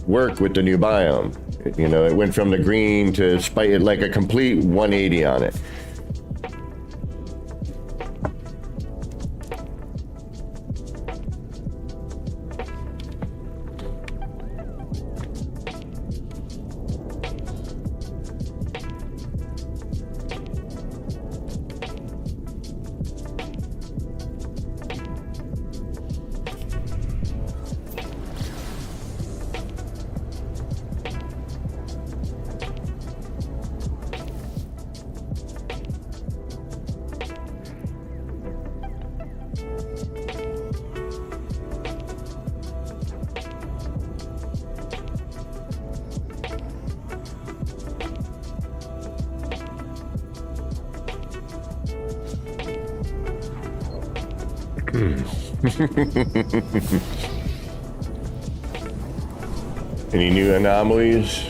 work with the new biome. You know, it went from the green to like a complete 180 on it. Any new anomalies?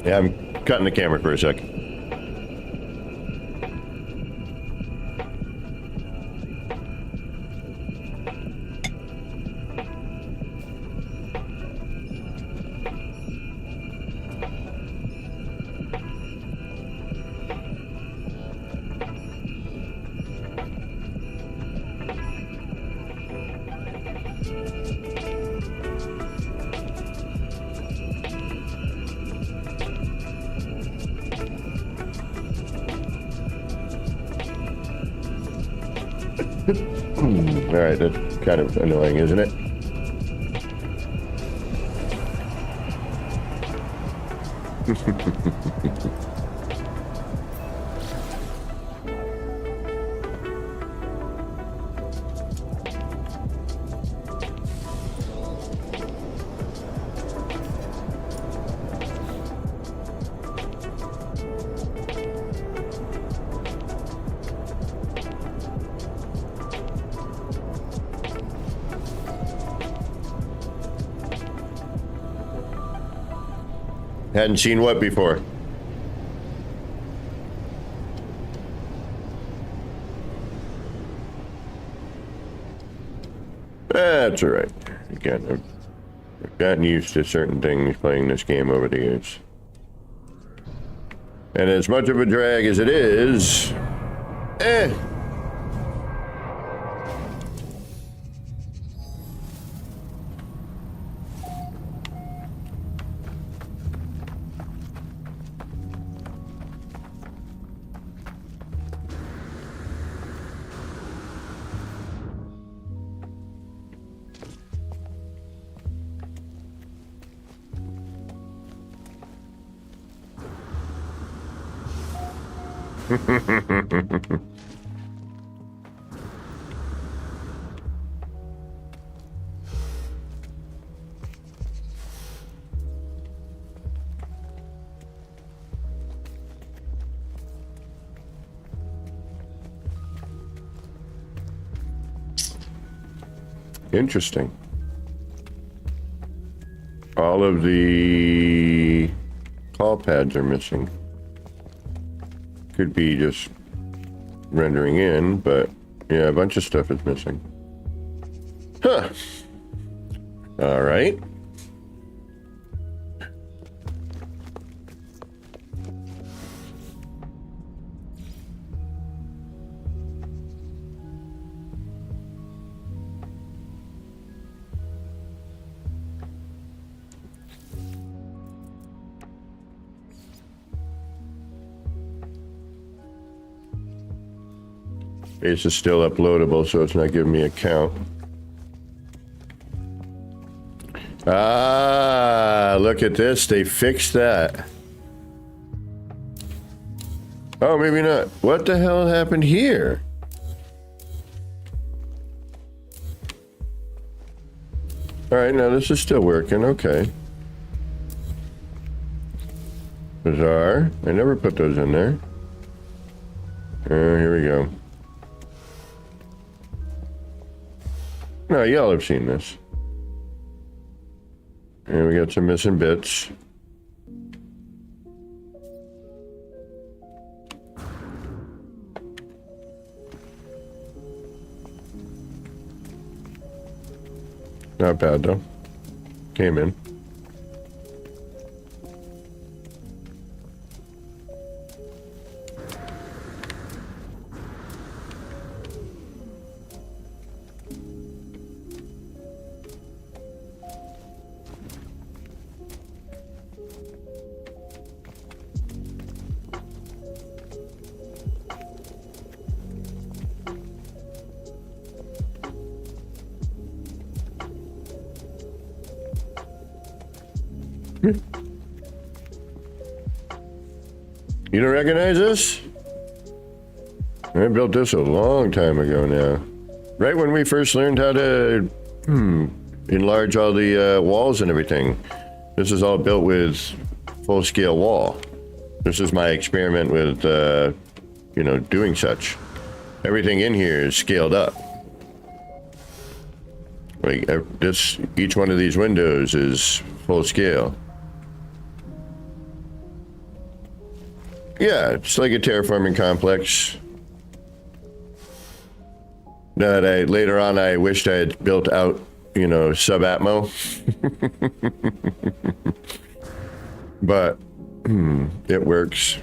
Yeah, I'm cutting the camera for a second. All right, that's kind of annoying, isn't it? Hadn't seen what before? That's all right. Again, I've gotten used to certain things playing this game over the years. And as much of a drag as it is, interesting. All of the call pads are missing. Could be just rendering in, but yeah, a bunch of stuff is missing. Huh. All right. This is still uploadable, so it's not giving me a count. Ah, look at this. They fixed that. Oh, maybe not. What the hell happened here? All right, now this is still working. Okay. Bizarre. I never put those in there. Here we go. No, y'all have seen this. And we got some missing bits. Not bad though. Came in. You don't recognize this? I built this a long time ago now. Right when we first learned how to enlarge all the walls and everything. This is all built with full-scale wall. This is my experiment with, you know, doing such. Everything in here is scaled up. Like this, each one of these windows is full scale. Yeah, it's like a terraforming complex that later on I wished I had built out, you know, sub-atmo. But it works.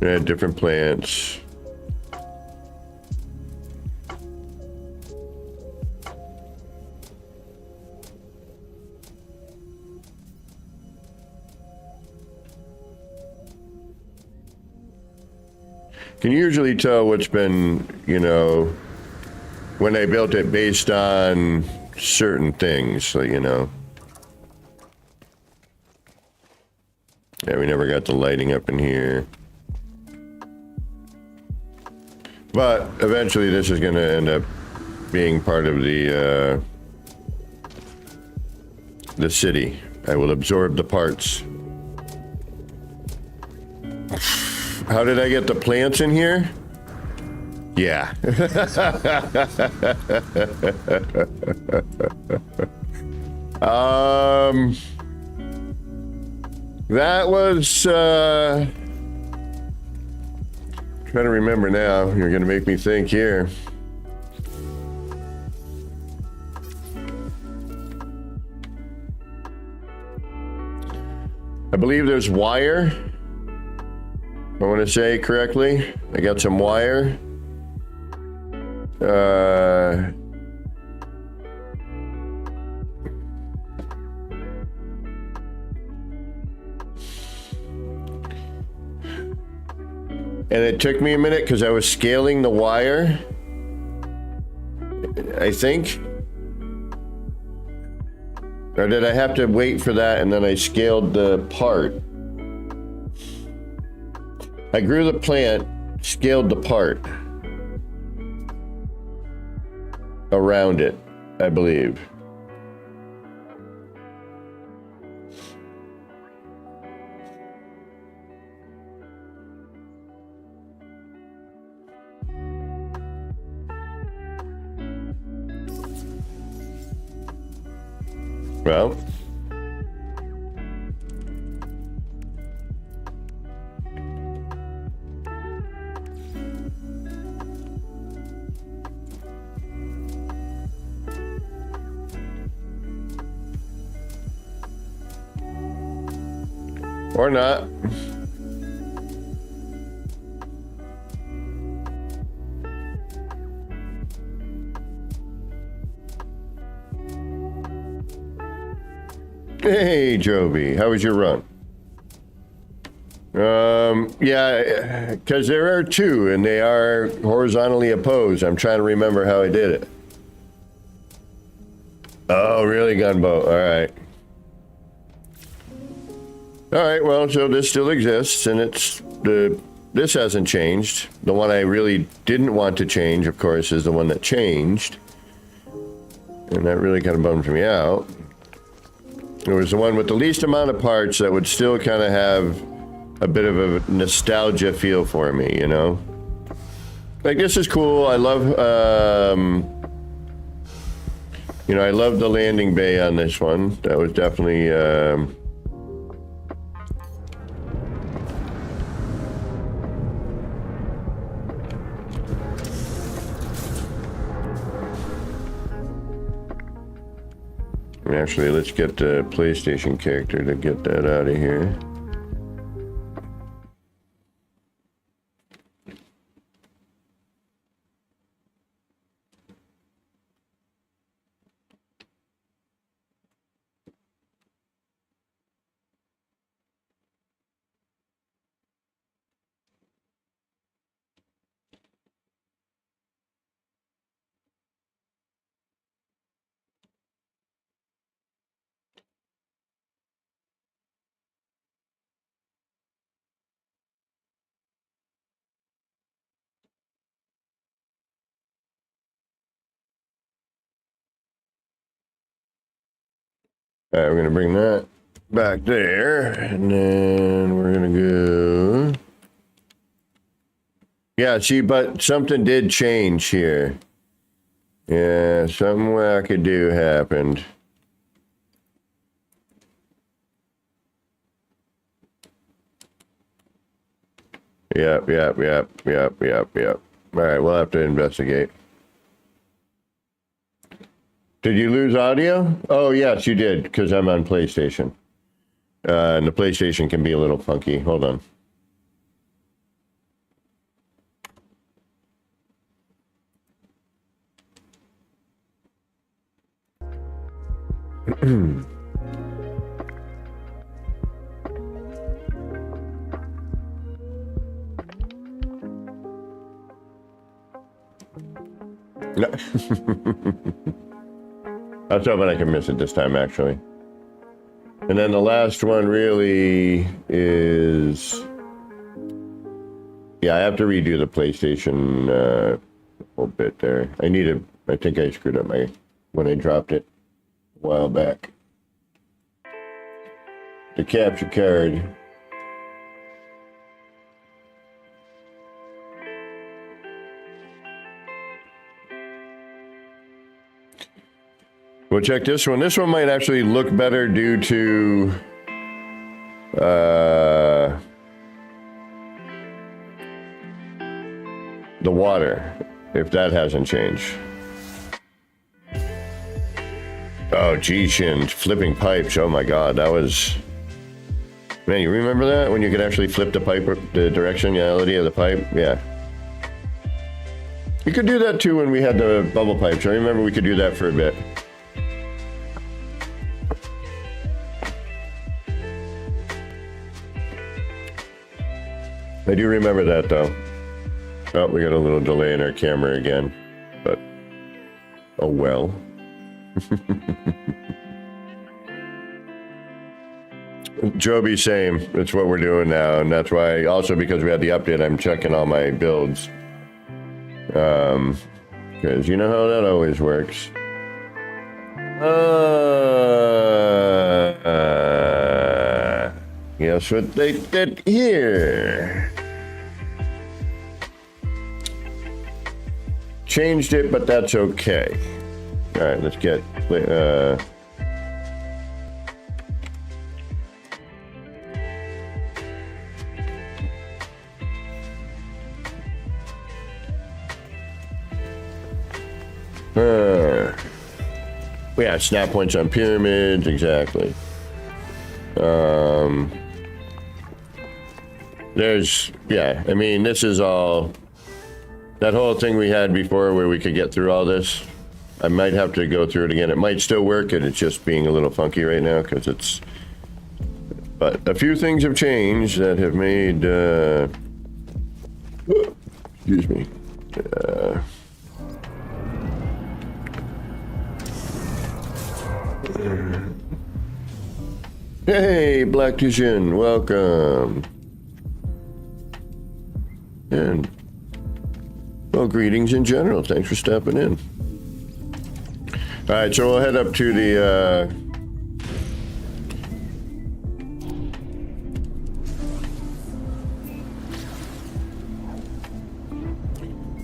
Yeah, different plants. Can you usually tell what's been, you know, when they built it based on certain things, so, you know. Yeah, we never got the lighting up in here. But eventually this is going to end up being part of the city. I will absorb the parts. How did I get the plants in here? Yeah. That was, trying to remember now. You're gonna make me think here. I believe there's wire. I want to say correctly. I got some wire. And it took me a minute because I was scaling the wire, I think. Or did I have to wait for that and then I scaled the part? I grew the plant, scaled the part around it, I believe. Well, or not. Hey, Joby, how was your run? Yeah, because there are two, and they are horizontally opposed. I'm trying to remember how I did it. Oh, really, Gunboat? All right. All right, well, so this still exists, and this hasn't changed. The one I really didn't want to change, of course, is the one that changed. And that really kind of bummed me out. It was the one with the least amount of parts that would still kind of have a bit of a nostalgia feel for me, you know? Like, this is cool. I love, you know, I love the landing bay on this one. That was definitely, actually, let's get the PlayStation character to get that out of here. All right, we're going to bring that back there, and then we're going to go. Yeah, see, but something did change here. Yeah, something wackadoo happened. Yep. All right, we'll have to investigate. Did you lose audio? Oh, yes, you did, because I'm on PlayStation. And the PlayStation can be a little funky. Hold on. No. I was hoping I could miss it this time, actually. And then the last one really is Yeah, I have to redo the PlayStation a little bit there. I think I screwed up when I dropped it a while back. The capture card. We'll check this one. This one might actually look better due to the water, if that hasn't changed. Oh, G-Shin, flipping pipes. Oh my God, that was... Man, you remember that? When you could actually flip the pipe, the directionality of the pipe? Yeah. You could do that too when we had the bubble pipes. I remember we could do that for a bit. I do remember that though. Oh, we got a little delay in our camera again, but oh well. Joby, same. It's what we're doing now, and that's why. Also, because we had the update, I'm checking all my builds. Because you know how that always works. Guess what they did here? Changed it, but that's okay. All right, let's get yeah, snap points on pyramids, exactly. Yeah, I mean, this is all, that whole thing we had before where we could get through all this. I might have to go through it again. It might still work, and it's just being a little funky right now because it's, but a few things have changed that have made, excuse me, hey, Black Vision, welcome. And, well, greetings in general. Thanks for stepping in. All right, so we'll head up to the,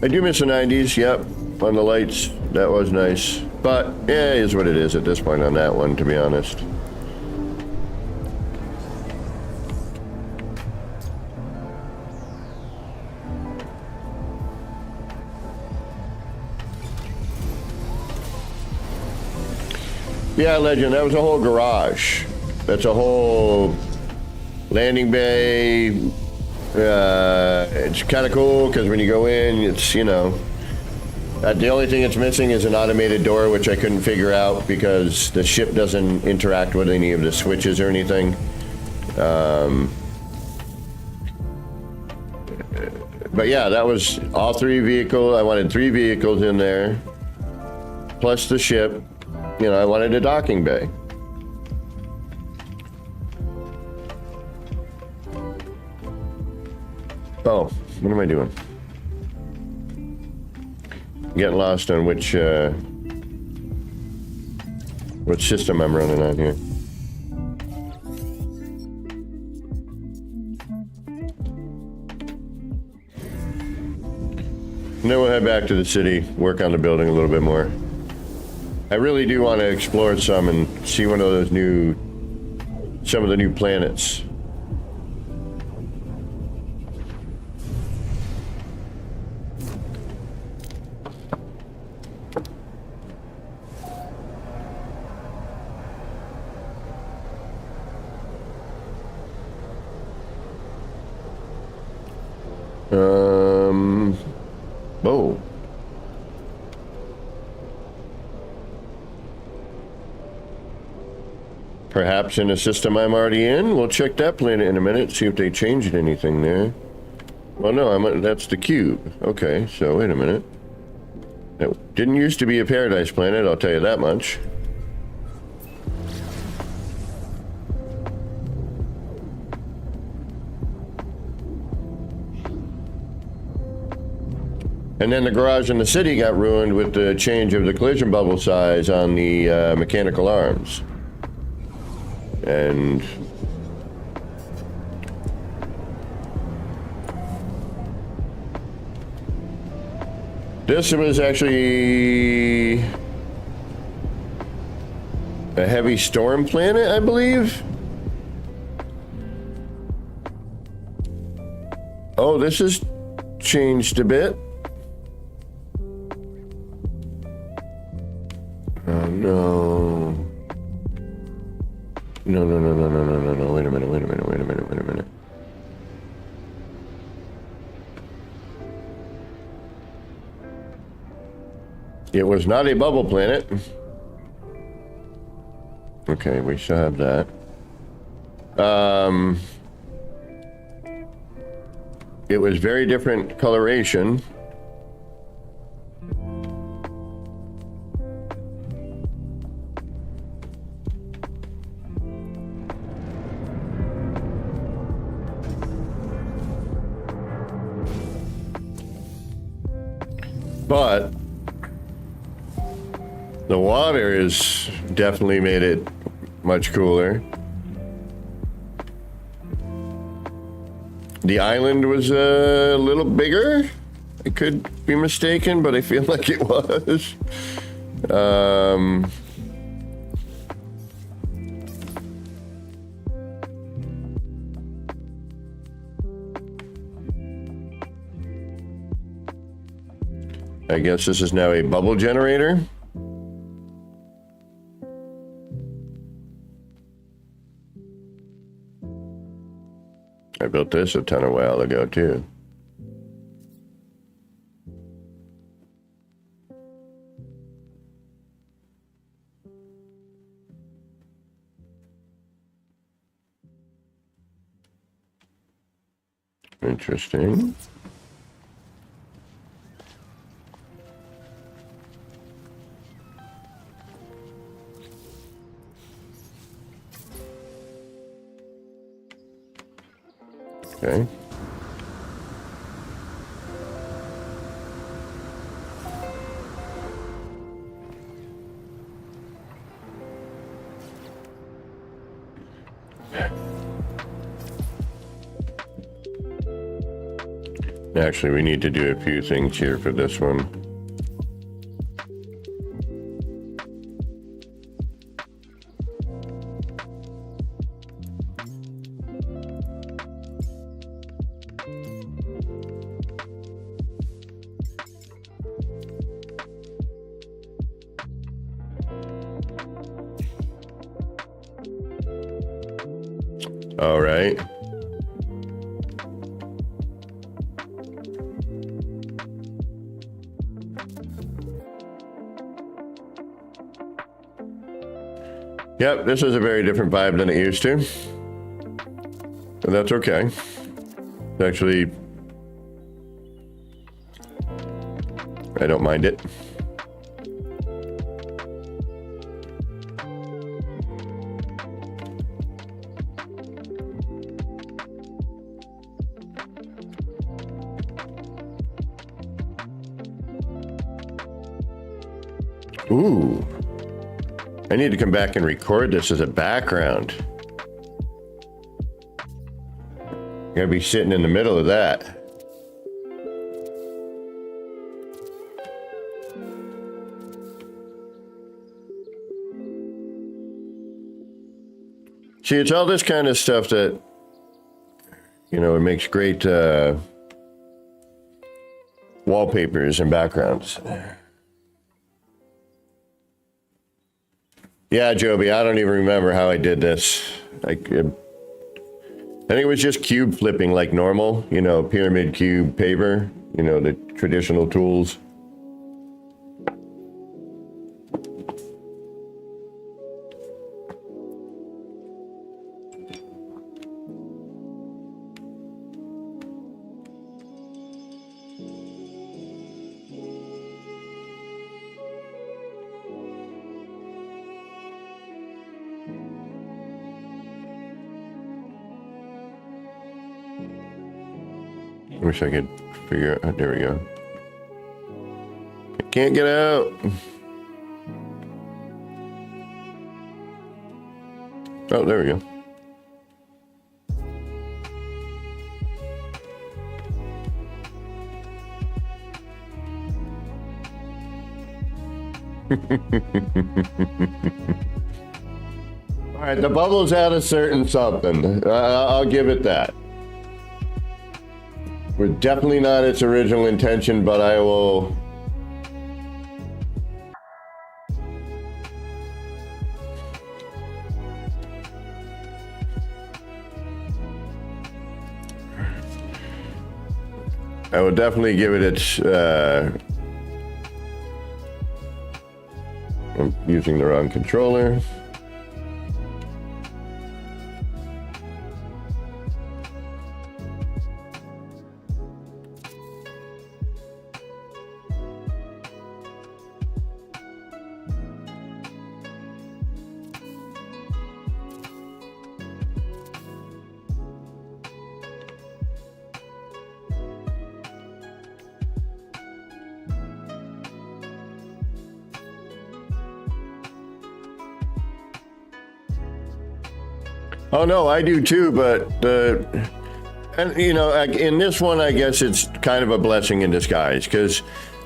I do miss the 90s, yep, on the lights. That was nice. But, yeah, it is what it is at this point on that one, to be honest. Yeah, Legend, that was a whole garage. That's a whole landing bay. It's kind of cool because when you go in, it's, you know, the only thing it's missing is an automated door, which I couldn't figure out because the ship doesn't interact with any of the switches or anything. But yeah, that was all three vehicles. I wanted 3 vehicles in there, plus the ship. You know, I wanted a docking bay. Oh, what am I doing? Getting lost on which system I'm running on here. And then we'll head back to the city, work on the building a little bit more. I really do want to explore some and see some of the new planets. Oh. Perhaps in a system I'm already in. We'll check that planet in a minute, see if they changed anything there. Well, no, that's the cube. Okay, so wait a minute. It didn't used to be a paradise planet, I'll tell you that much. And then the garage in the city got ruined with the change of the collision bubble size on the mechanical arms. And this was actually a heavy storm planet, I believe. Oh, this has changed a bit. Oh, no. No. Wait a minute. It was not a bubble planet. Okay, we still have that. It was very different coloration. But the water has definitely made it much cooler. The island was a little bigger. I could be mistaken, but I feel like it was. I guess this is now a bubble generator. I built this a ton of while ago too. Interesting. Okay. Actually, we need to do a few things here for this one. All right. Yep, this is a very different vibe than it used to. But that's okay. Actually, I don't mind it. Ooh. I need to come back and record this as a background. Gotta be sitting in the middle of that. See, it's all this kind of stuff that, you know, it makes great wallpapers and backgrounds. Yeah, Joby, I don't even remember how I did this. I think it was just cube flipping like normal, you know, pyramid cube paver, you know, the traditional tools. Wish I could figure out, there we go. Can't get out. Oh, there we go. All right, the bubbles had a certain something. I'll give it that. We're definitely not its original intention, but I will... I will definitely give it its... I'm using the wrong controller. Oh no, I do too, but and you know, in this one, I guess it's kind of a blessing in disguise, because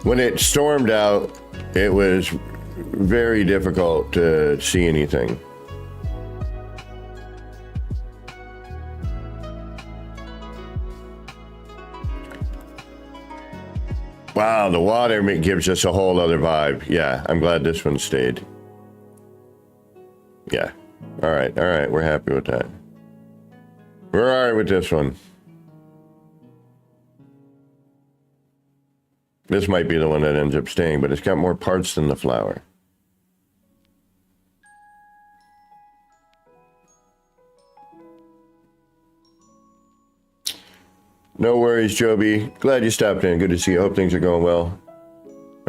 when it stormed out, it was very difficult to see anything. Wow, the water gives us a whole other vibe. Yeah, I'm glad this one stayed. Yeah. All right, we're happy with that. We're all right with this one. This might be the one that ends up staying, but it's got more parts than the flower. No worries, Joby. Glad you stopped in. Good to see you. Hope things are going well.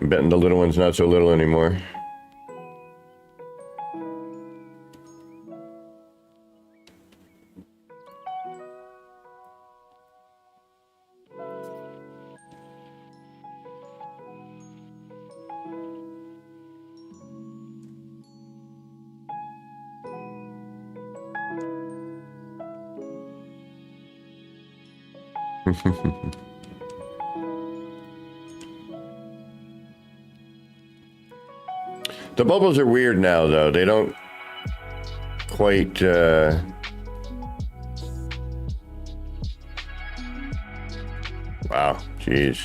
I'm betting the little one's not so little anymore. The bubbles are weird now, though. They don't quite... Wow, jeez.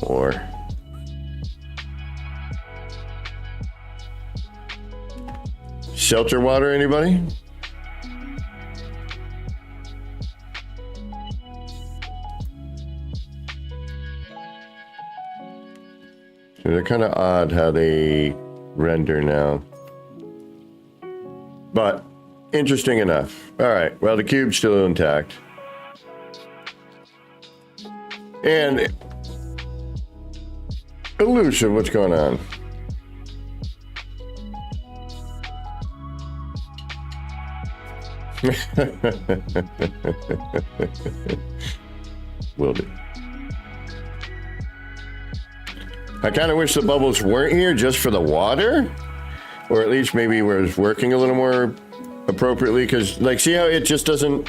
4. Shelter water, anybody? They're kind of odd how they render now. But interesting enough. All right, well, the cube's still intact. And Elusive, what's going on? Will do. I kind of wish the bubbles weren't here just for the water, or at least maybe where it's working a little more appropriately. Because, like, see how it just doesn't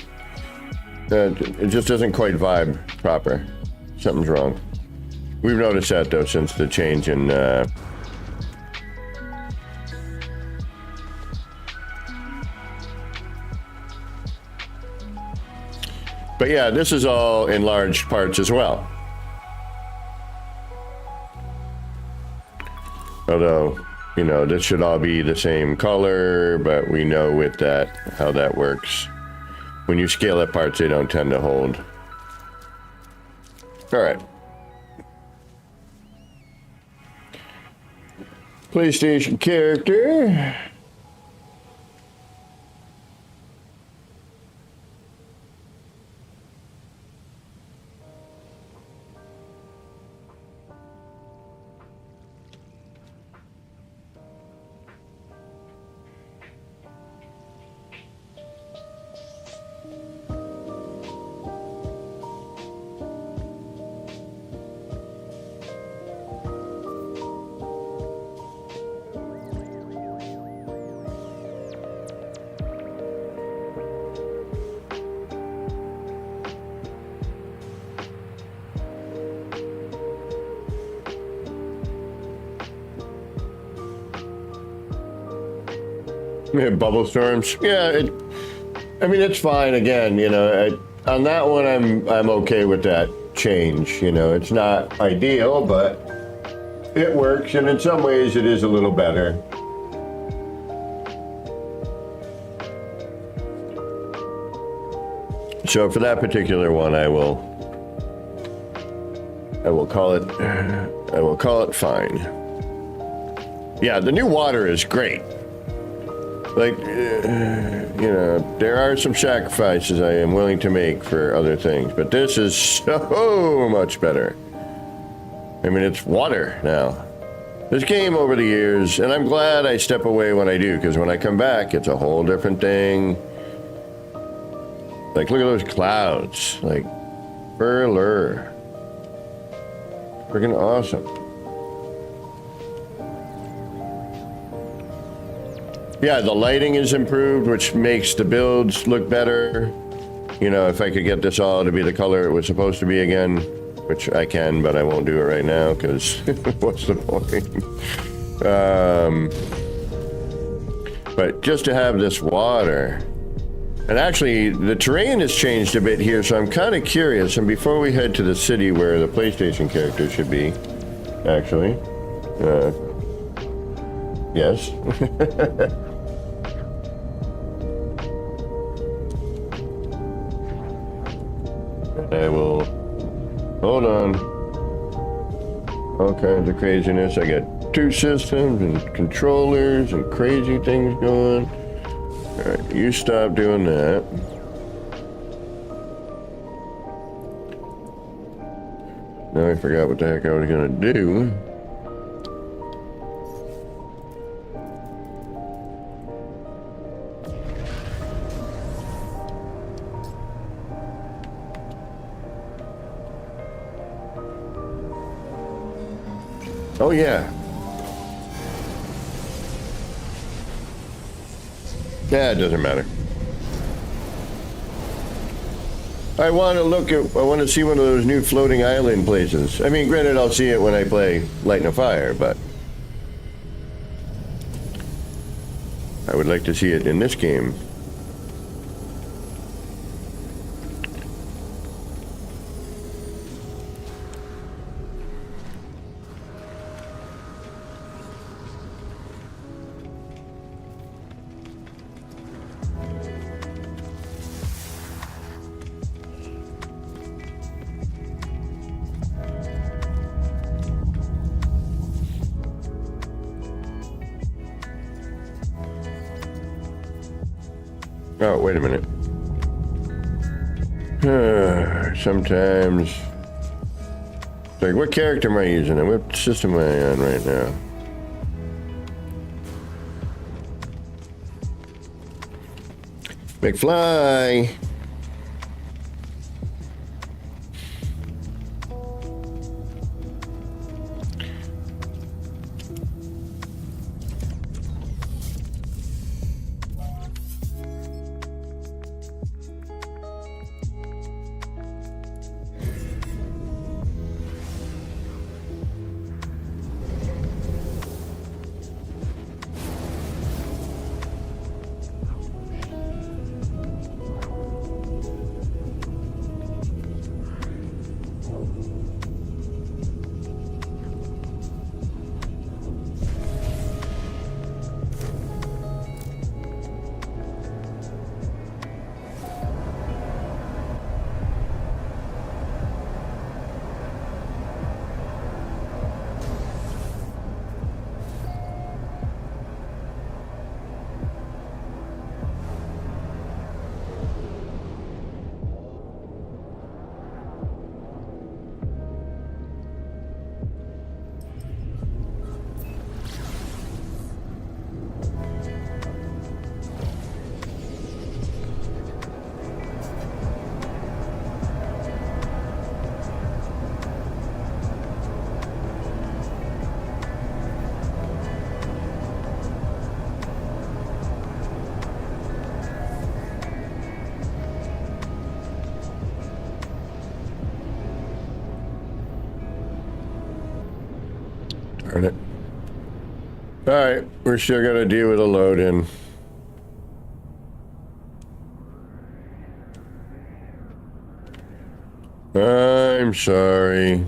quite vibe proper. Something's wrong. We've noticed that though since the change in. But yeah, this is all in large parts as well. Although, you know, this should all be the same color, but we know with that how that works. When you scale up parts, they don't tend to hold. All right. PlayStation character. Yeah, bubble storms. Yeah, I mean, it's fine. Again, you know, on that one, I'm okay with that change. You know, it's not ideal, but it works, and in some ways, it is a little better. So for that particular one, I will call it fine. Yeah, the new water is great. Like, you know, there are some sacrifices I am willing to make for other things, but this is so much better. I mean, it's water now. This game over the years, and I'm glad I step away when I do, because when I come back, it's a whole different thing. Like, look at those clouds. Like, burler. Freaking awesome. Yeah, the lighting is improved, which makes the builds look better. You know, if I could get this all to be the color it was supposed to be again, which I can, but I won't do it right now, because what's the point? But just to have this water. And actually, the terrain has changed a bit here, so I'm kind of curious. And before we head to the city where the PlayStation characters should be, actually. Yes. I will... Hold on. All kinds of craziness. I got 2 systems and controllers and crazy things going. Alright, you stop doing that. Now I forgot what the heck I was gonna do. Oh yeah. Yeah, it doesn't matter. I want to see one of those new floating island places. I mean, granted, I'll see it when I play Light No Fire, but I would like to see it in this game. Oh, wait a minute. Sometimes... Like, what character am I using and what system am I on right now? McFly! Darn it. Alright, we're still gonna deal with a load in. I'm sorry.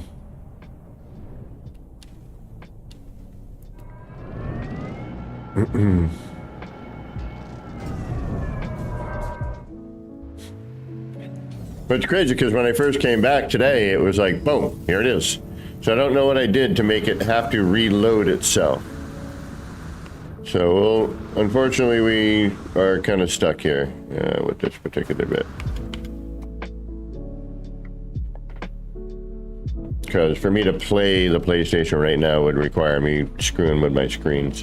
But it's crazy because when I first came back today, it was like, boom, here it is. So I don't know what I did to make it have to reload itself. So, well, unfortunately, we are kind of stuck here with this particular bit. Because for me to play the PlayStation right now would require me screwing with my screens.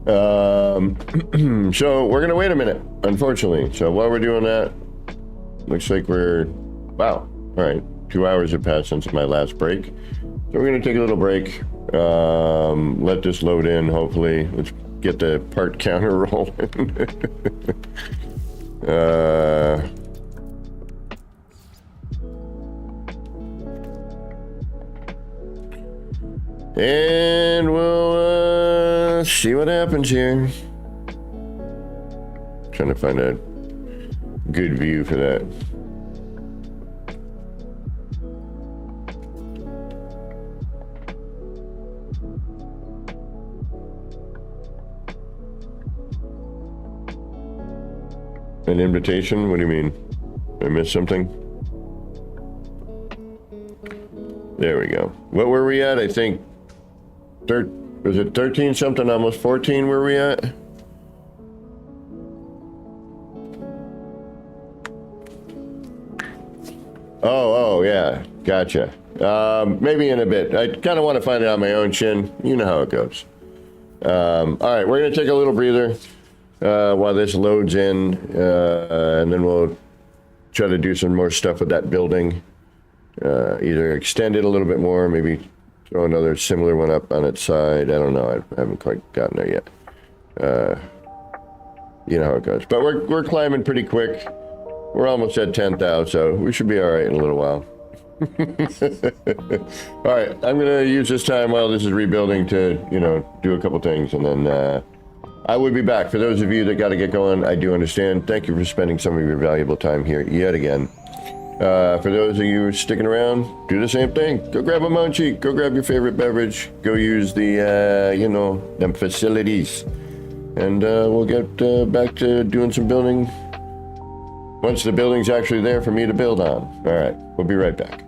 So we're going to wait a minute, unfortunately. So while we're doing that, looks like wow. All right. 2 hours have passed since my last break. So we're going to take a little break. Let this load in, hopefully. Let's get the part counter rolling. And we'll see what happens here. Trying to find a good view for that. An invitation? What do you mean? I missed something? There we go. What were we at? I think was it 13 something, almost 14 were we at? Oh, yeah. Gotcha. Maybe in a bit. I kind of want to find it on my own chin. You know how it goes. All right, we're going to take a little breather while this loads in, and then we'll try to do some more stuff with that building. Either extend it a little bit more, maybe throw another similar one up on its side. I don't know. I haven't quite gotten there yet. You know how it goes. But we're climbing pretty quick. We're almost at 10,000, so we should be all right in a little while. All right, I'm going to use this time while this is rebuilding to, do a couple things, and then I will be back. For those of you that got to get going, I do understand. Thank you for spending some of your valuable time here yet again. For those of you sticking around, do the same thing. Go grab a munchie. Go grab your favorite beverage. Go use the, them facilities. And we'll get back to doing some building once the building's actually there for me to build on. All right, we'll be right back.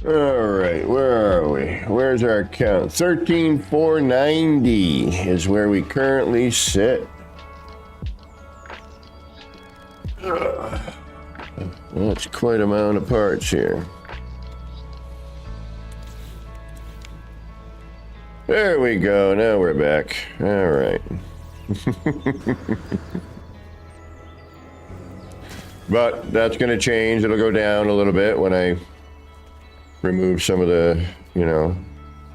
All right, where are we? Where's our count? 13,490 is where we currently sit. That's quite a amount of parts here. There we go. Now we're back. All right. But that's going to change. It'll go down a little bit when I remove some of the, you know,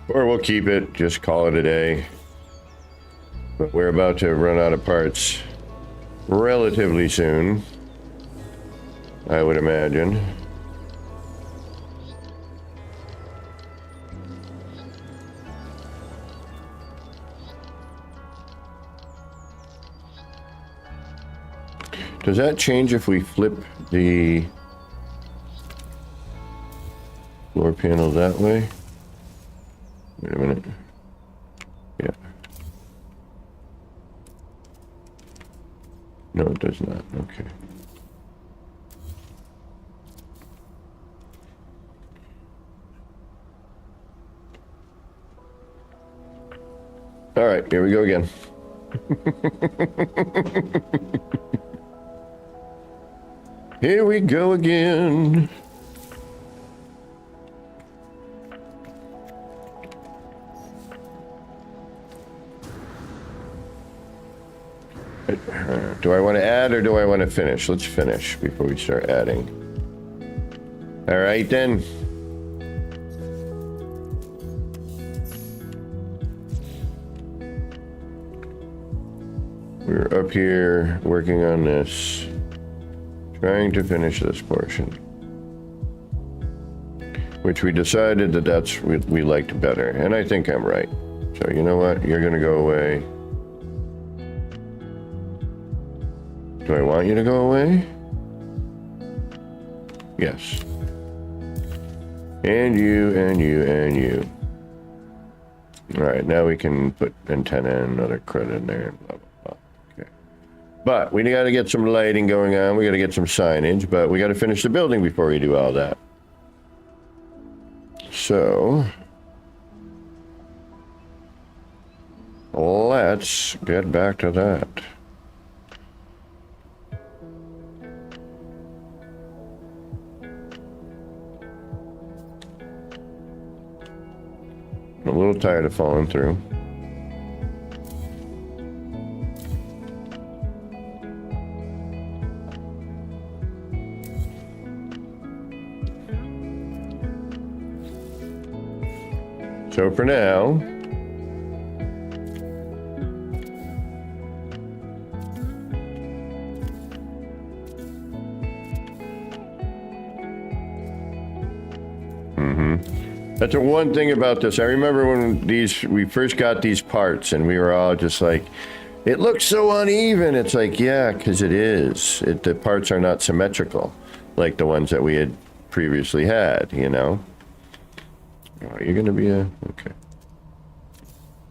or we'll keep it, just call it a day. But we're about to run out of parts relatively soon, I would imagine. Does that change if we flip the floor panel that way? Wait a minute. Yeah. No, it does not. Okay. All right, here we go again. Here we go again. Do I want to add or do I want to finish? Let's finish before we start adding. All right, then. We're up here working on this. Trying to finish this portion, which we decided that that's what we liked better, and I think I'm right. So you know what? You're gonna go away. Do I want you to go away? Yes. And you, and you, and you. All right, now we can put antenna and another credit in there. Blah, blah, blah. Okay. But we got to get some lighting going on. We got to get some signage, but we got to finish the building before we do all that. So let's get back to that. I'm a little tired of falling through. So for now, that's the one thing about this. I remember when we first got these parts and we were all just like, it looks so uneven. It's like, yeah, because it is. The parts are not symmetrical like the ones that we had previously had, you know? Oh, you're going to be okay.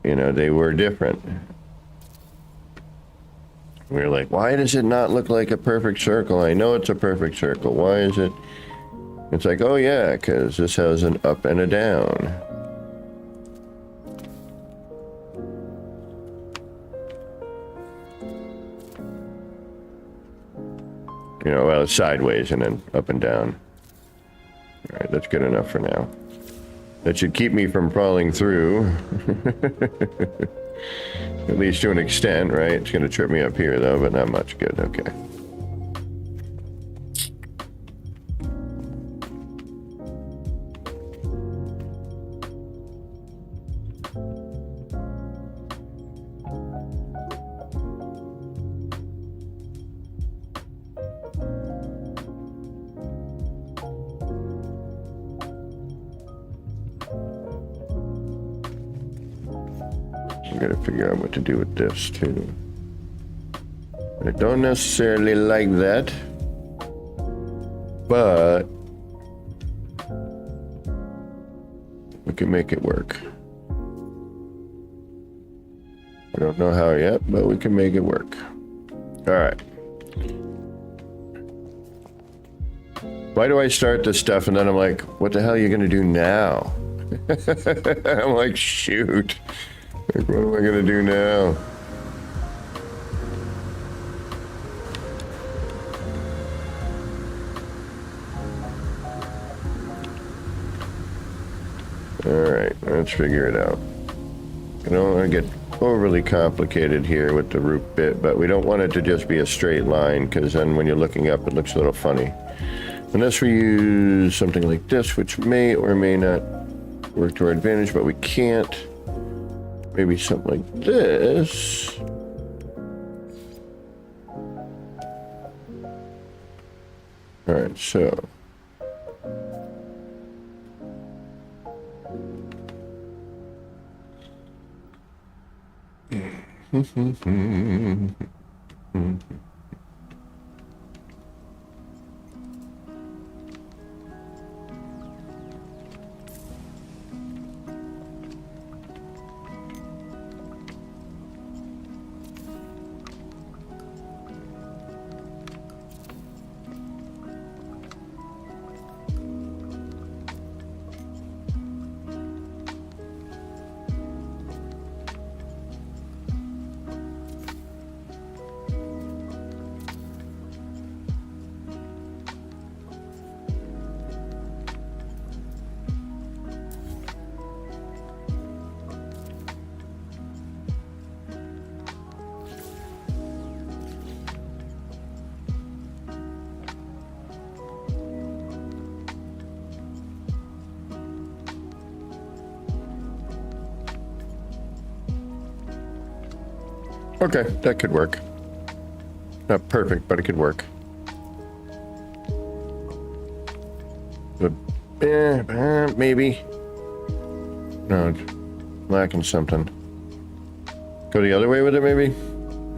You know, they were different. We were like, why does it not look like a perfect circle? I know it's a perfect circle. Why is it? It's like, oh yeah, because this has an up and a down. You know, well, it's sideways and then up and down. All right, that's good enough for now. That should keep me from falling through. At least to an extent, right? It's going to trip me up here, though, but not much. Good, okay. I gotta figure out what to do with this too. I don't necessarily like that, but we can make it work. I don't know how yet, but we can make it work. All right. Why do I start this stuff and then I'm like, what the hell are you gonna do now? I'm like, shoot. Like, what am I gonna do now? Alright, let's figure it out. I don't want to get overly complicated here with the root bit, but we don't want it to just be a straight line, because then when you're looking up, it looks a little funny. Unless we use something like this, which may or may not work to our advantage, but we can't. Maybe something like this. Alright, so. Okay, that could work. Not perfect, but it could work. But, maybe. No, it's lacking something. Go the other way with it, maybe?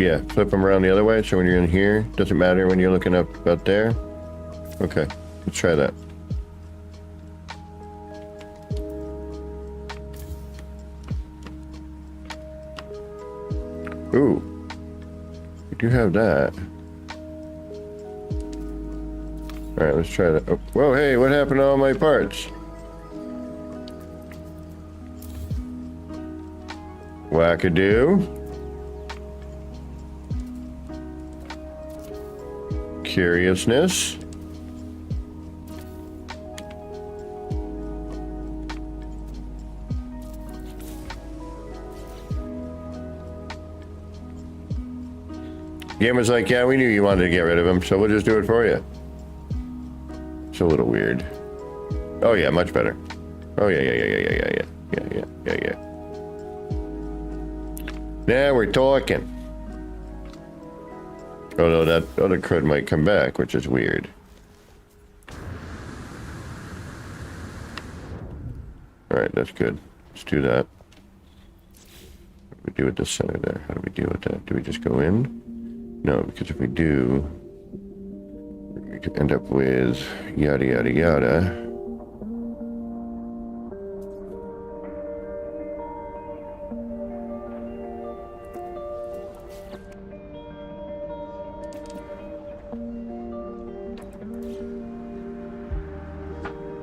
Yeah, flip them around the other way, so when you're in here, doesn't matter when you're looking up out there. Okay, let's try that. Ooh, we do have that. All right, let's try that. Oh, whoa, hey, what happened to all my parts? Wackadoo. Curiousness. Game was like, yeah, we knew you wanted to get rid of him, so we'll just do it for you. It's a little weird. Oh yeah, much better. Oh yeah. Now we're talking. Although that other crud might come back, which is weird. Alright, that's good. Let's do that. What do we do with the center there? How do we deal with that? Do we just go in? No, because if we do, we could end up with yada yada yada.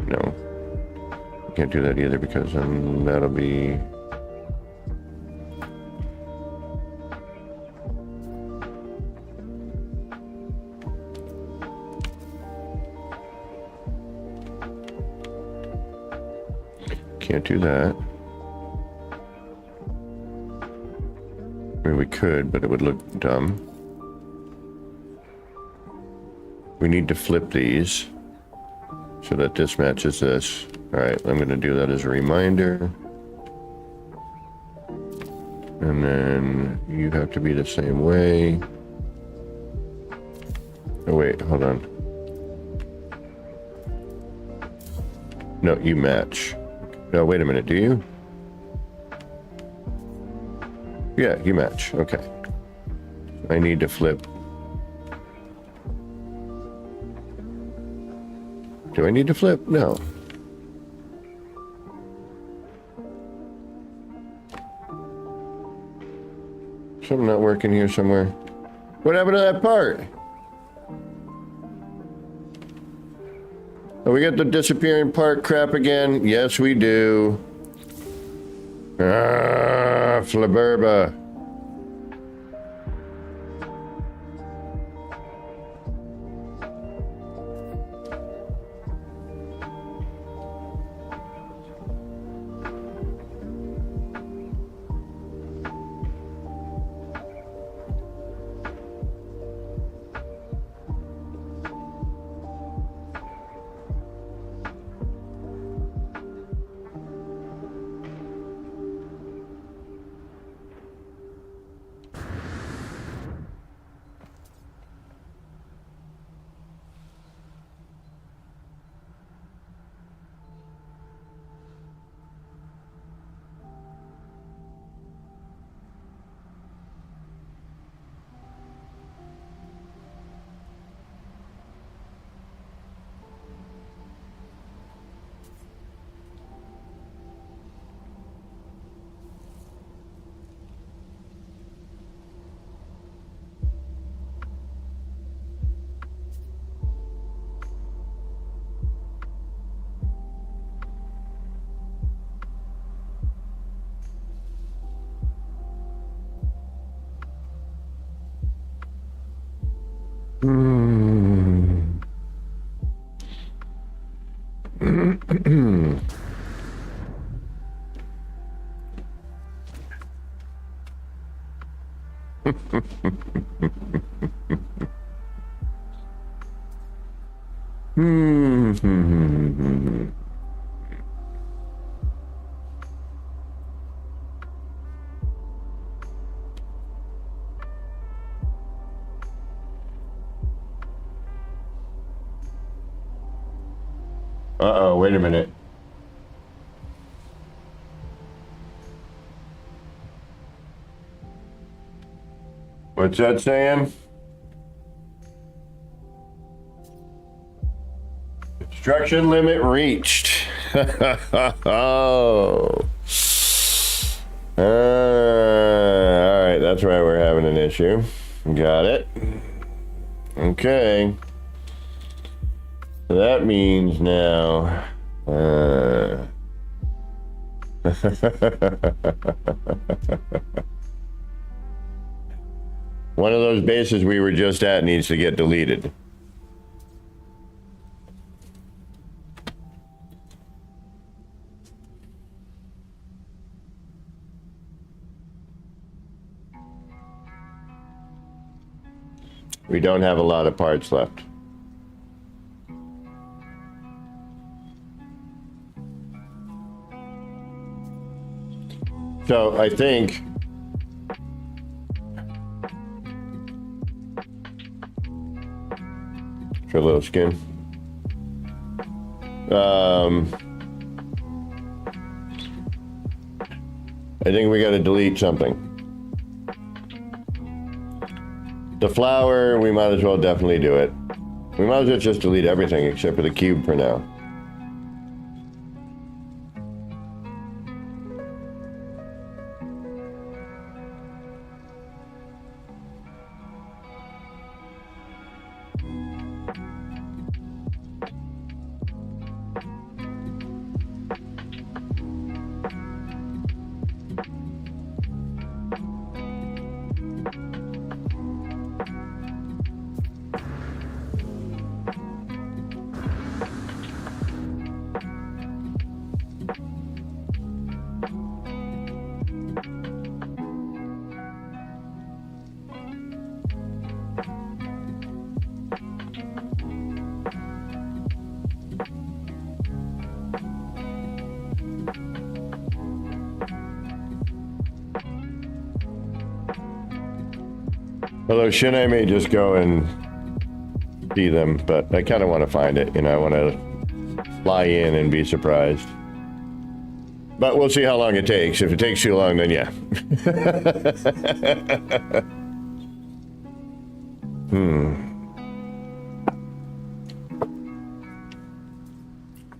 No, can't do that either because then that'll be. Can't do that. I mean, we could, but it would look dumb. We need to flip these so that this matches this. All right, I'm going to do that as a reminder. And then you have to be the same way. Oh, wait, hold on. No, you match. No, wait a minute, do you? Yeah, you match. Okay. I need to flip. Do I need to flip? No. Something not working here somewhere. What happened to that part? Oh, we got the disappearing part crap again? Yes, we do. Ah, Flaberba. Uh-oh, wait a minute. What's that saying? Construction limit reached. Oh. All right, that's why we're having an issue. Got it. Okay. So that means now... one of those bases we were just at needs to get deleted. We don't have a lot of parts left. So I think for a little skin. I think we got to delete something. The flower, we might as well definitely do it. We might as well just delete everything except for the cube for now. Although Shinai may just go and see them, but I kind of want to find it. You know, I want to fly in and be surprised. But we'll see how long it takes. If it takes too long, then yeah.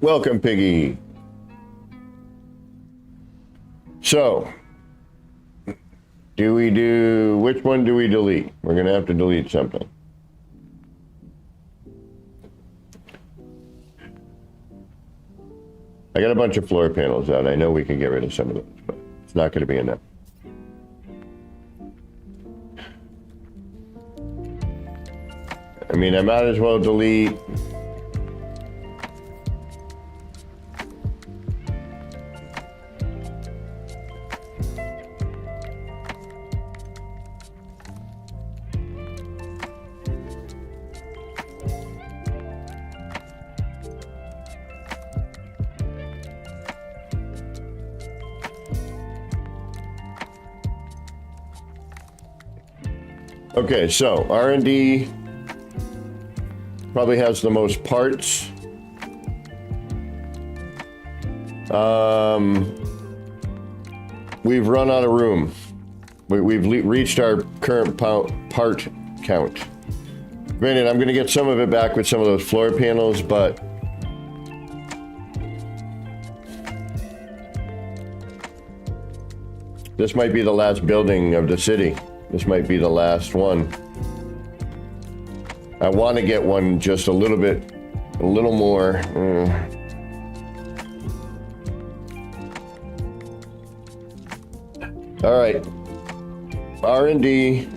Welcome, Piggy. So, which one do we delete? We're going to have to delete something. I got a bunch of floor panels out. I know we can get rid of some of those, but it's not going to be enough. I mean, I might as well delete. Okay, so R&D probably has the most parts. We've run out of room. We've reached our current part count. Granted, I'm going to get some of it back with some of those floor panels, but this might be the last building of the city. This might be the last one. I want to get one just a little more. All right, R&D.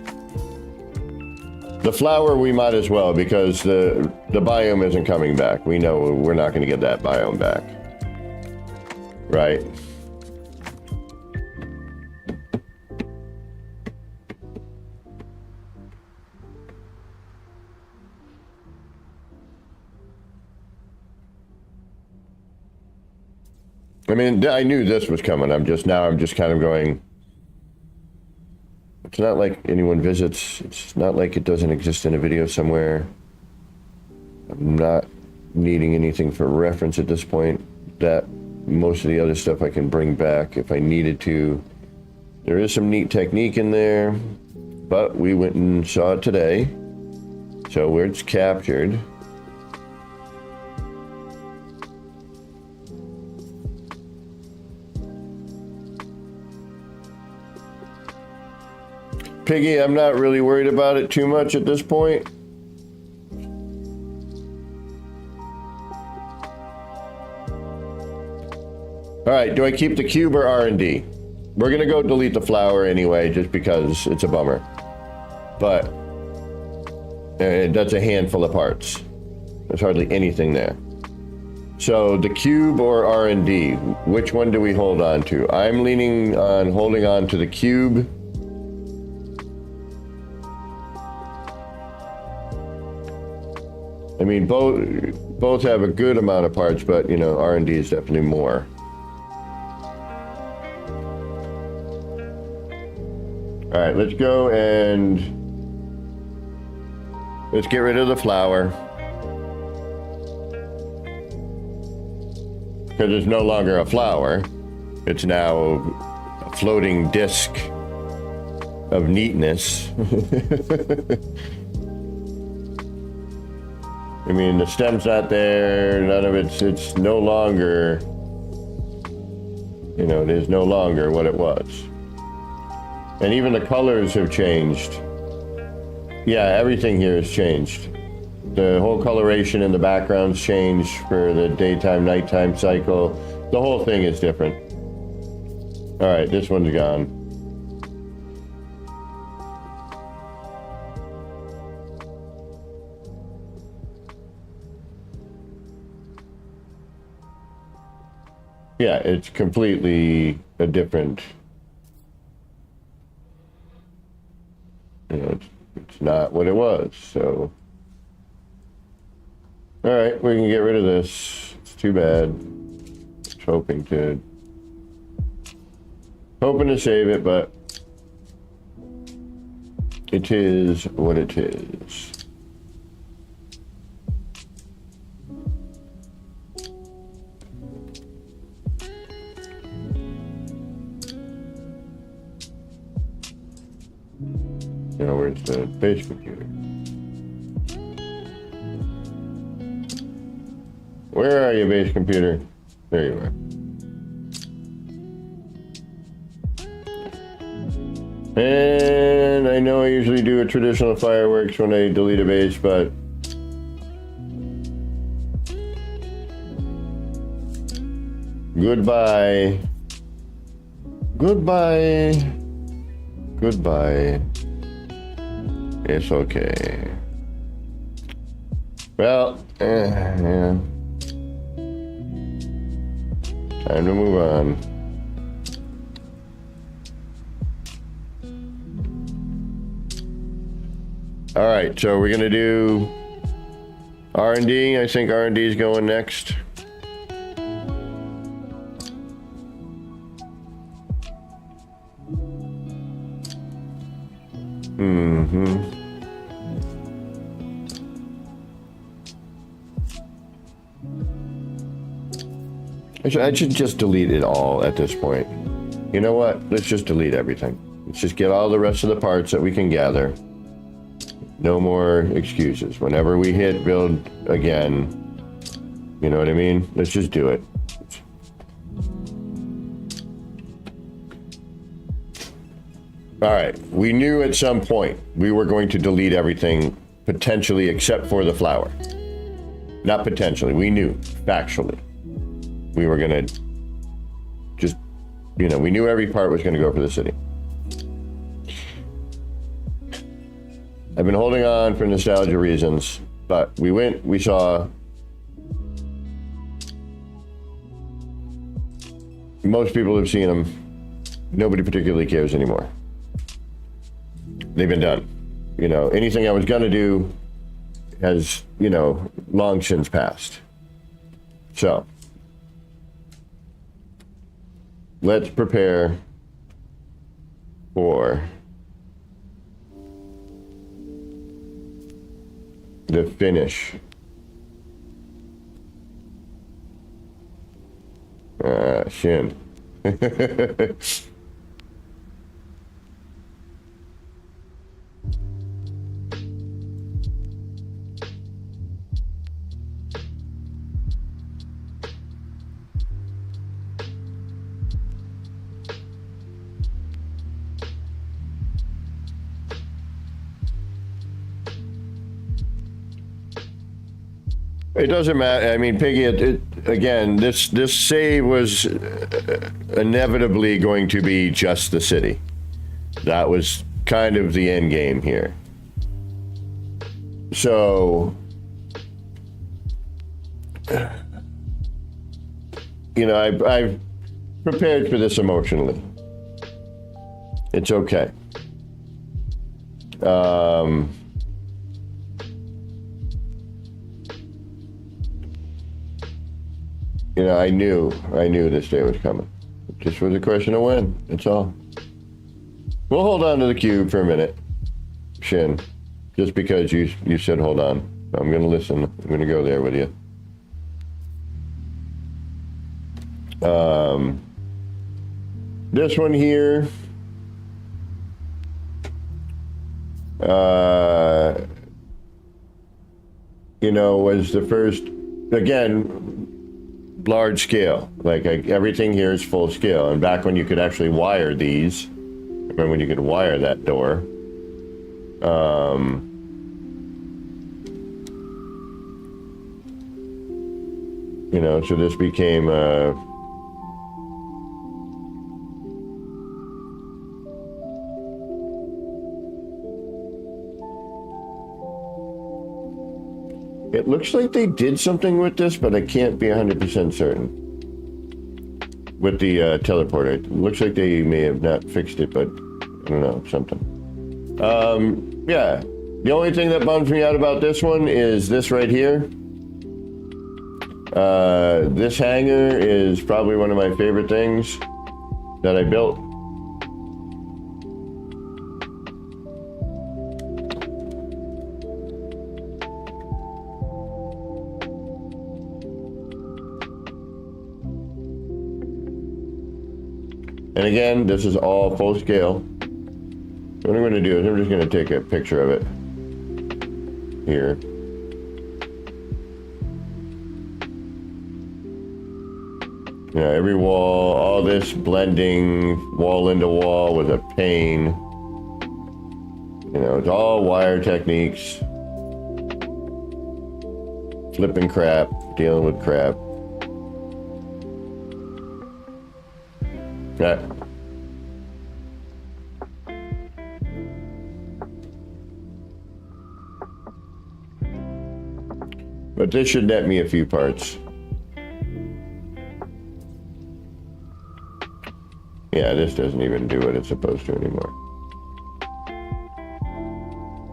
The flower we might as well, because the biome isn't coming back. We know we're not going to get that biome back, right? I mean, I knew this was coming. I'm just kind of going, it's not like anyone visits. It's not like it doesn't exist in a video somewhere. I'm not needing anything for reference at this point. That most of the other stuff I can bring back if I needed to. There is some neat technique in there, but we went and saw it today. So where it's captured. Piggy, I'm not really worried about it too much at this point. All right, do I keep the cube or R&D? We're gonna go delete the flower anyway, just because it's a bummer. But that's a handful of parts. There's hardly anything there. So the cube or R&D, which one do we hold on to? I'm leaning on holding on to the cube. I mean, both have a good amount of parts, but, you know, R&D is definitely more. All right, let's go and let's get rid of the flower. Because it's no longer a flower. It's now a floating disc of neatness. I mean, the stem's not there, none of it's no longer, you know, it is no longer what it was. And even the colors have changed. Yeah, everything here has changed. The whole coloration in the background's changed for the daytime, nighttime cycle. The whole thing is different. All right, this one's gone. Yeah, it's completely a different, you know, it's not what it was, so. All right, we can get rid of this. It's too bad. Just hoping to save it, but it is what it is. Now where's the base computer? Where are you, base computer? There you are. And I know I usually do a traditional fireworks when I delete a base, but Goodbye. Goodbye. Goodbye. It's okay. Well, yeah. Time to move on. All right, so we're gonna do R&D. I think R&D is going next. I should just delete it all at this point. You know what? Let's just delete everything. Let's just get all the rest of the parts that we can gather. No more excuses. Whenever we hit build again, you know what I mean? Let's just do it. All right. We knew at some point we were going to delete everything, potentially except for the flower. Not potentially. We knew, factually. We were going to just, you know, we knew every part was going to go for the city. I've been holding on for nostalgia reasons, but we went, we saw. Most people have seen them. Nobody particularly cares anymore. They've been done. You know, anything I was going to do has, you know, long since passed. So, let's prepare for the finish. Shin. It doesn't matter. I mean, Piggy, again, this save was inevitably going to be just the city. That was kind of the end game here. So, you know, I've prepared for this emotionally. It's okay. You know, I knew this day was coming. It just was a question of when. That's all. We'll hold on to the cube for a minute, Shin, just because you said hold on. I'm going to listen. I'm going to go there with you. This one here, you know, was the first, again, large scale. Like everything here is full scale. And back when you could actually wire these, remember when you could wire that door? You know, so this became it looks like they did something with this, but I can't be 100% certain. With the teleporter. It looks like they may have not fixed it, but I don't know, something. Yeah. The only thing that bums me out about this one is this right here. This hanger is probably one of my favorite things that I built. And again, this is all full scale. What I'm going to do is I'm just going to take a picture of it here. Yeah, every wall, all this blending wall into wall was a pain. You know, it's all wire techniques. Flipping crap, dealing with crap. Yeah. But this should net me a few parts. Yeah, this doesn't even do what it's supposed to anymore.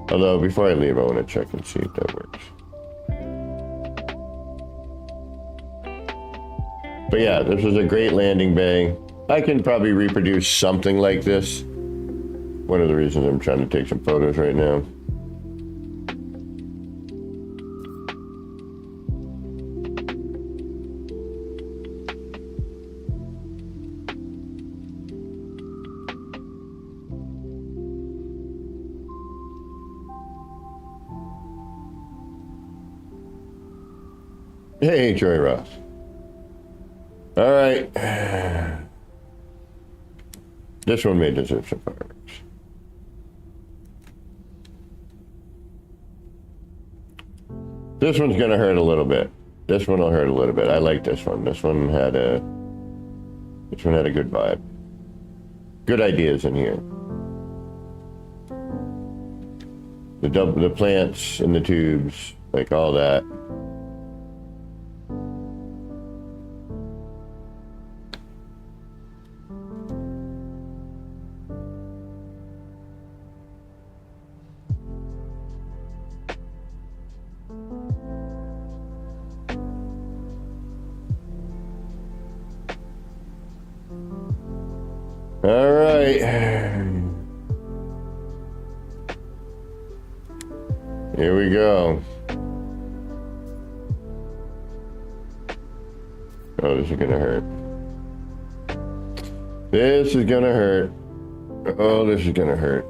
Although, before I leave, I want to check and see if that works. But yeah, this was a great landing bay. I can probably reproduce something like this. One of the reasons I'm trying to take some photos right now. Hey, Joey Ross. All right. This one may deserve some fireworks. This one's gonna hurt a little bit. This one will hurt a little bit. I like this one. This one had a good vibe. Good ideas in here. The plants and the tubes, like all that. All right. Here we go. Oh, this is gonna hurt. This is gonna hurt. Oh, this is gonna hurt.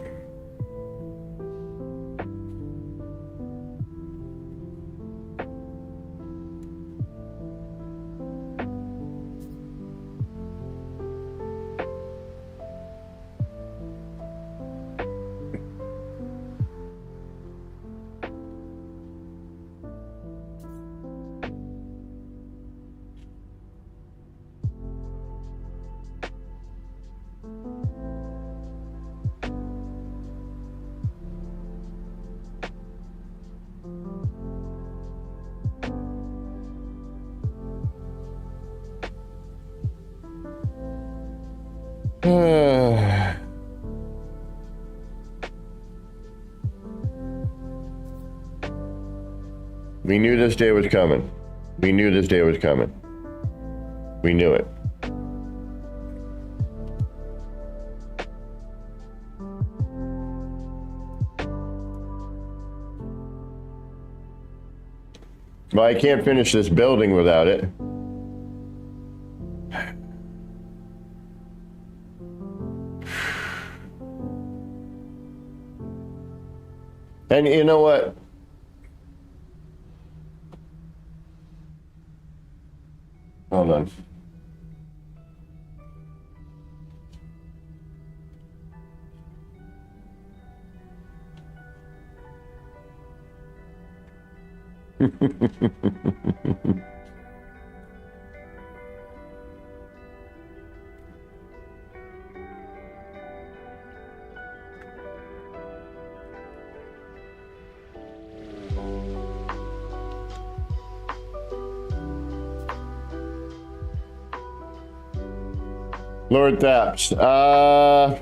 We knew this day was coming. We knew this day was coming. We knew it. Well, I can't finish this building without it. And you know what? Hold on. Lord Thaps. I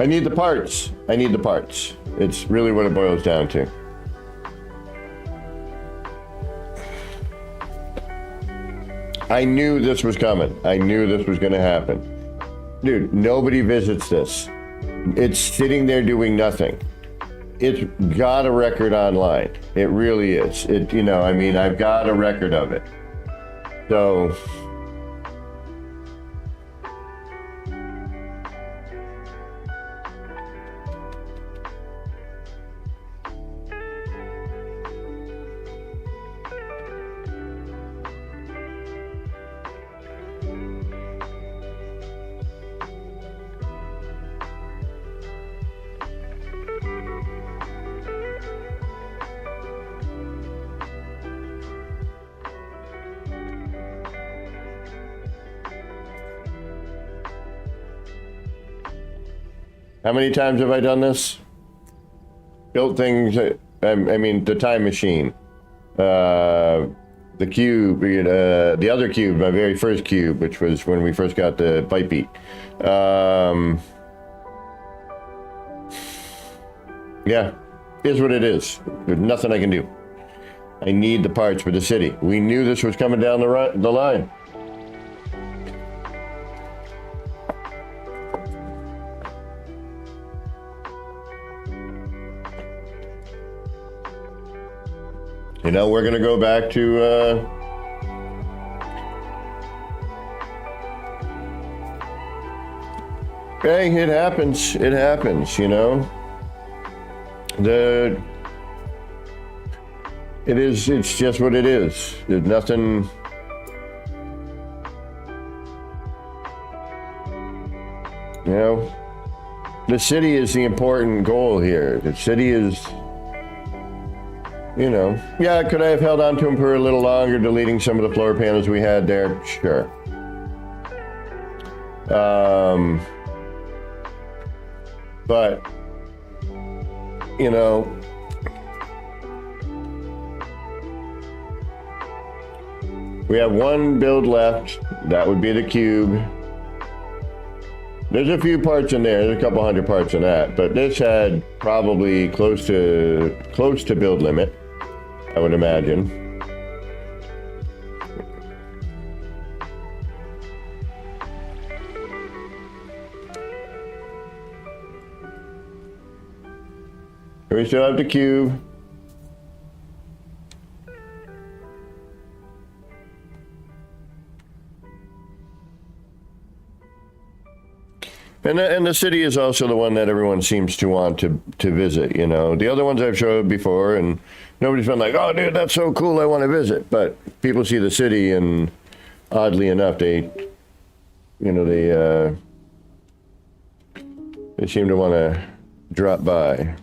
need the parts. I need the parts. It's really what it boils down to. I knew this was coming. I knew this was going to happen. Dude, nobody visits this. It's sitting there doing nothing. It's got a record online. It really is. It, you know, I mean, I've got a record of it. So... How many times have I done this? Built things, I mean, the time machine. The cube, the other cube, my very first cube, which was when we first got the Bite Beat. Yeah, here's what it is. There's nothing I can do. I need the parts for the city. We knew this was coming down the line. You know, we're gonna go back to hey, it happens, you know. It's just what it is. There's nothing. You know, the city is the important goal here. The city is, you know, yeah, could I have held on to him for a little longer, deleting some of the floor panels we had there? Sure. But, you know, we have one build left. That would be the cube. There's a few parts in there. There's a couple hundred parts in that, but this had probably close to build limit, I would imagine. We still have the cube. And the city is also the one that everyone seems to want to visit, you know. The other ones I've showed before, and nobody's been like, oh, dude, that's so cool, I want to visit. But people see the city, and oddly enough, they seem to want to drop by.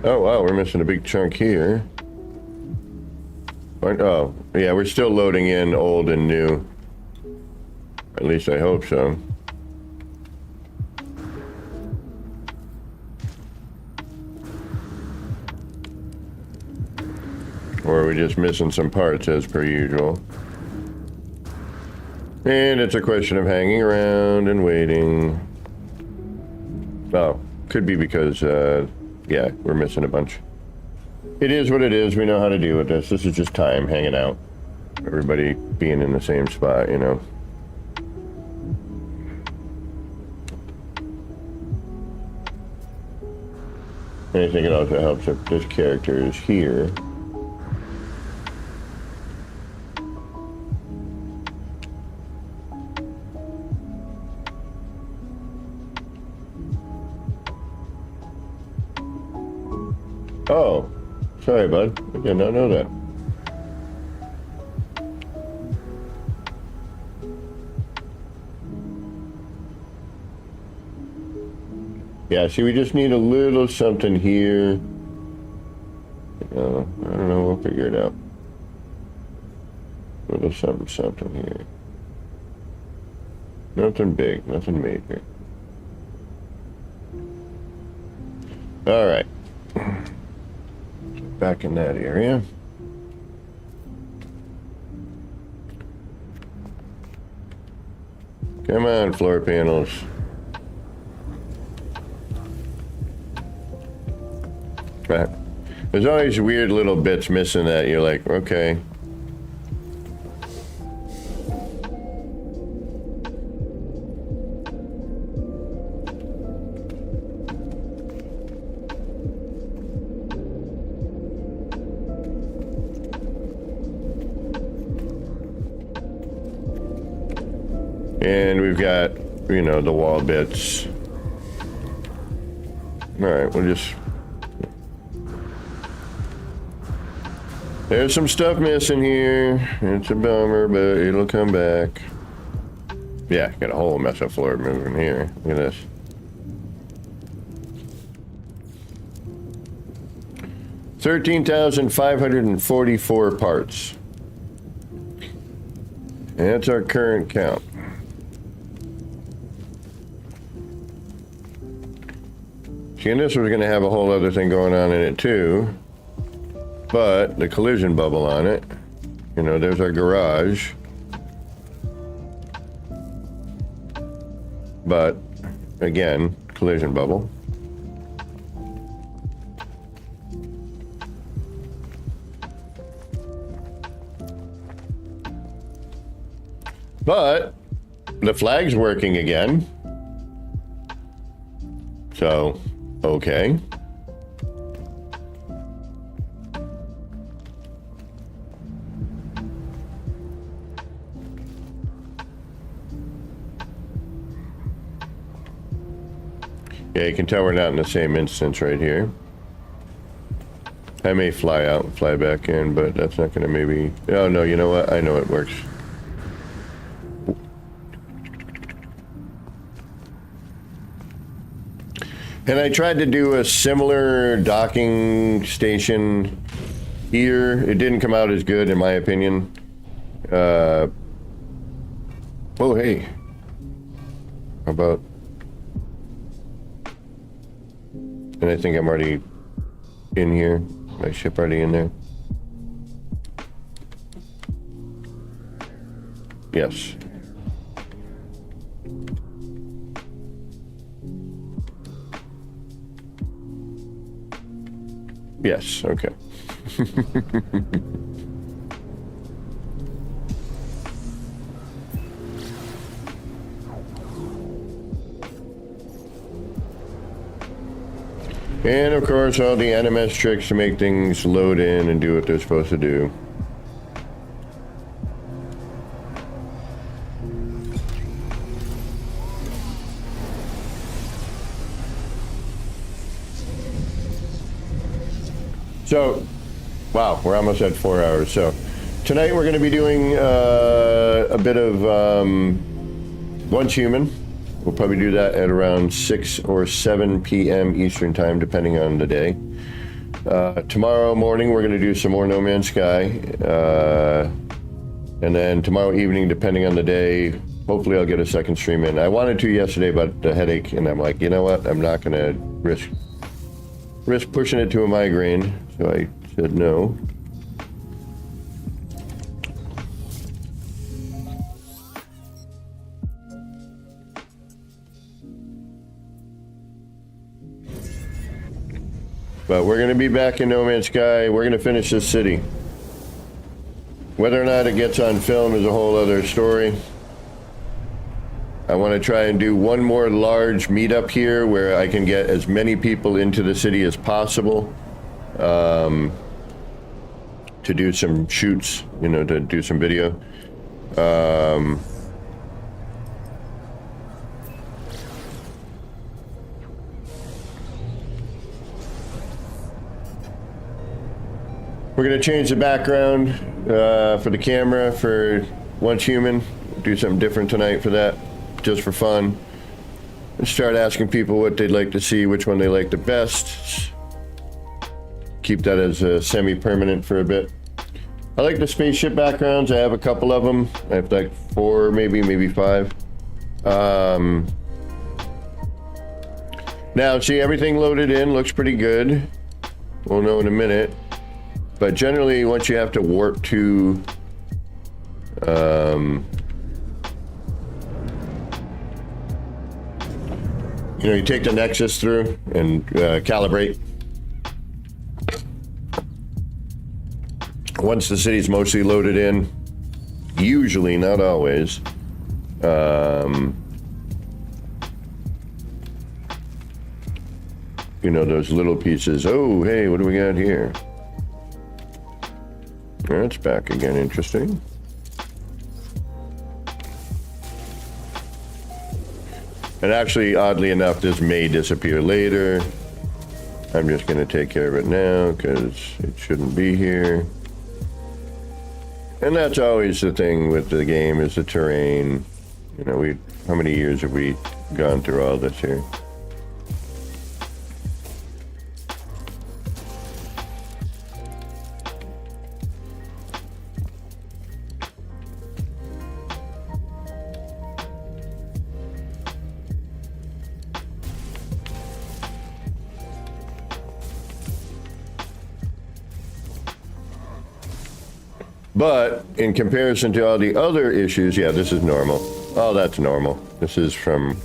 Oh, wow, we're missing a big chunk here. Oh, yeah, we're still loading in old and new. At least I hope so. Or are we just missing some parts as per usual? And it's a question of hanging around and waiting. Oh, could be because, yeah, we're missing a bunch. It is what it is. We know how to deal with this. This is just time hanging out. Everybody being in the same spot, you know. And I think it also helps if this character is here. Oh, sorry, bud. I did not know that. Yeah, see, we just need a little something here. I don't know, we'll figure it out. A little something here. Nothing big, nothing major. All right. Back in that area. Come on, floor panels. Right. There's always weird little bits missing that you're like, okay. And we've got, you know, the wall bits. All right, we'll just... There's some stuff missing here. It's a bummer, but it'll come back. Yeah, got a whole mess of floor moving here. Look at this. $13,544 parts. And that's our current count. See, and this was going to have a whole other thing going on in it too. But the collision bubble on it, you know, there's our garage. But again, collision bubble. But the flag's working again. So, okay. Yeah, you can tell we're not in the same instance right here. I may fly out and fly back in, but that's not going to maybe... Oh, no, you know what? I know it works. And I tried to do a similar docking station here. It didn't come out as good, in my opinion. Oh, hey. How about... And I think I'm already in here. My ship already in there. Yes. Yes, okay. And of course, all the NMS tricks to make things load in and do what they're supposed to do. So, wow, we're almost at 4 hours. So, tonight we're going to be doing a bit of Once Human. We'll probably do that at around 6 or 7 p.m. Eastern time, depending on the day. Tomorrow morning, we're going to do some more No Man's Sky. And then tomorrow evening, depending on the day, hopefully I'll get a second stream in. I wanted to yesterday, but the headache, and I'm like, you know what? I'm not going to risk pushing it to a migraine. So I said no. But we're going to be back in No Man's Sky. We're going to finish this city. Whether or not it gets on film is a whole other story. I want to try and do one more large meetup here where I can get as many people into the city as possible to do some shoots, you know, to do some video. We're going to change the background for the camera for Once Human. Do something different tonight for that, just for fun. And start asking people what they'd like to see, which one they like the best. Keep that as a semi-permanent for a bit. I like the spaceship backgrounds. I have a couple of them. I have like 4, maybe 5. Now, see, everything loaded in looks pretty good. We'll know in a minute. But generally, once you have to warp to you know, you take the Nexus through and calibrate. Once the city's mostly loaded in, usually, not always, you know, those little pieces. Oh, hey, what do we got here? That's back again, interesting. And actually, oddly enough, this may disappear later. I'm just going to take care of it now because it shouldn't be here. And that's always the thing with the game, is the terrain. You know, how many years have we gone through all this here? But in comparison to all the other issues, yeah, this is normal. Oh, that's normal. This is from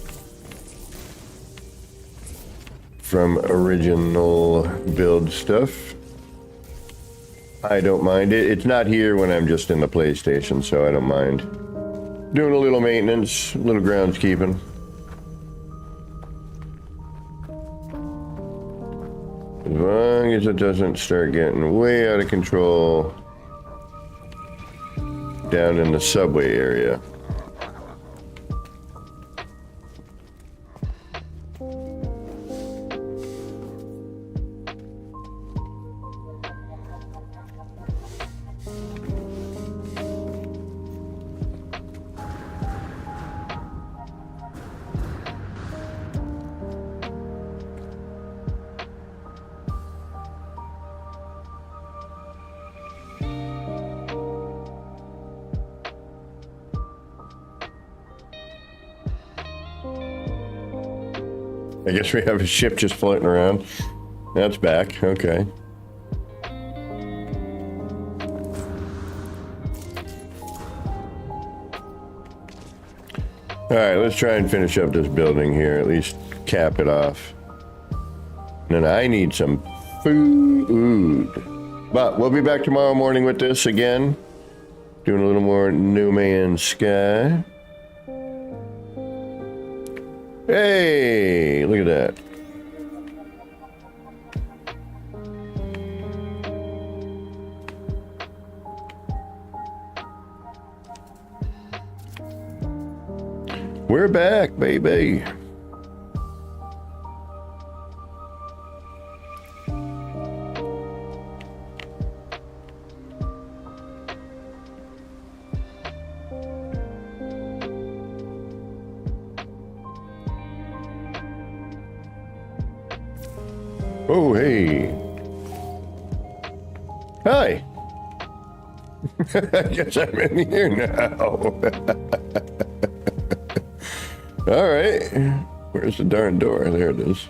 original build stuff. I don't mind it. It's not here when I'm just in the PlayStation, so I don't mind doing a little maintenance, a little groundskeeping. As long as it doesn't start getting way out of control down in the subway area. I guess we have a ship just floating around. That's back, okay. Alright, let's try and finish up this building here, at least cap it off. And then I need some food. But we'll be back tomorrow morning with this again. Doing a little more No Man's Sky. Hey, look at that. We're back, baby. Oh, hey. Hi. I guess I'm in here now. All right. Where's the darn door? There it is.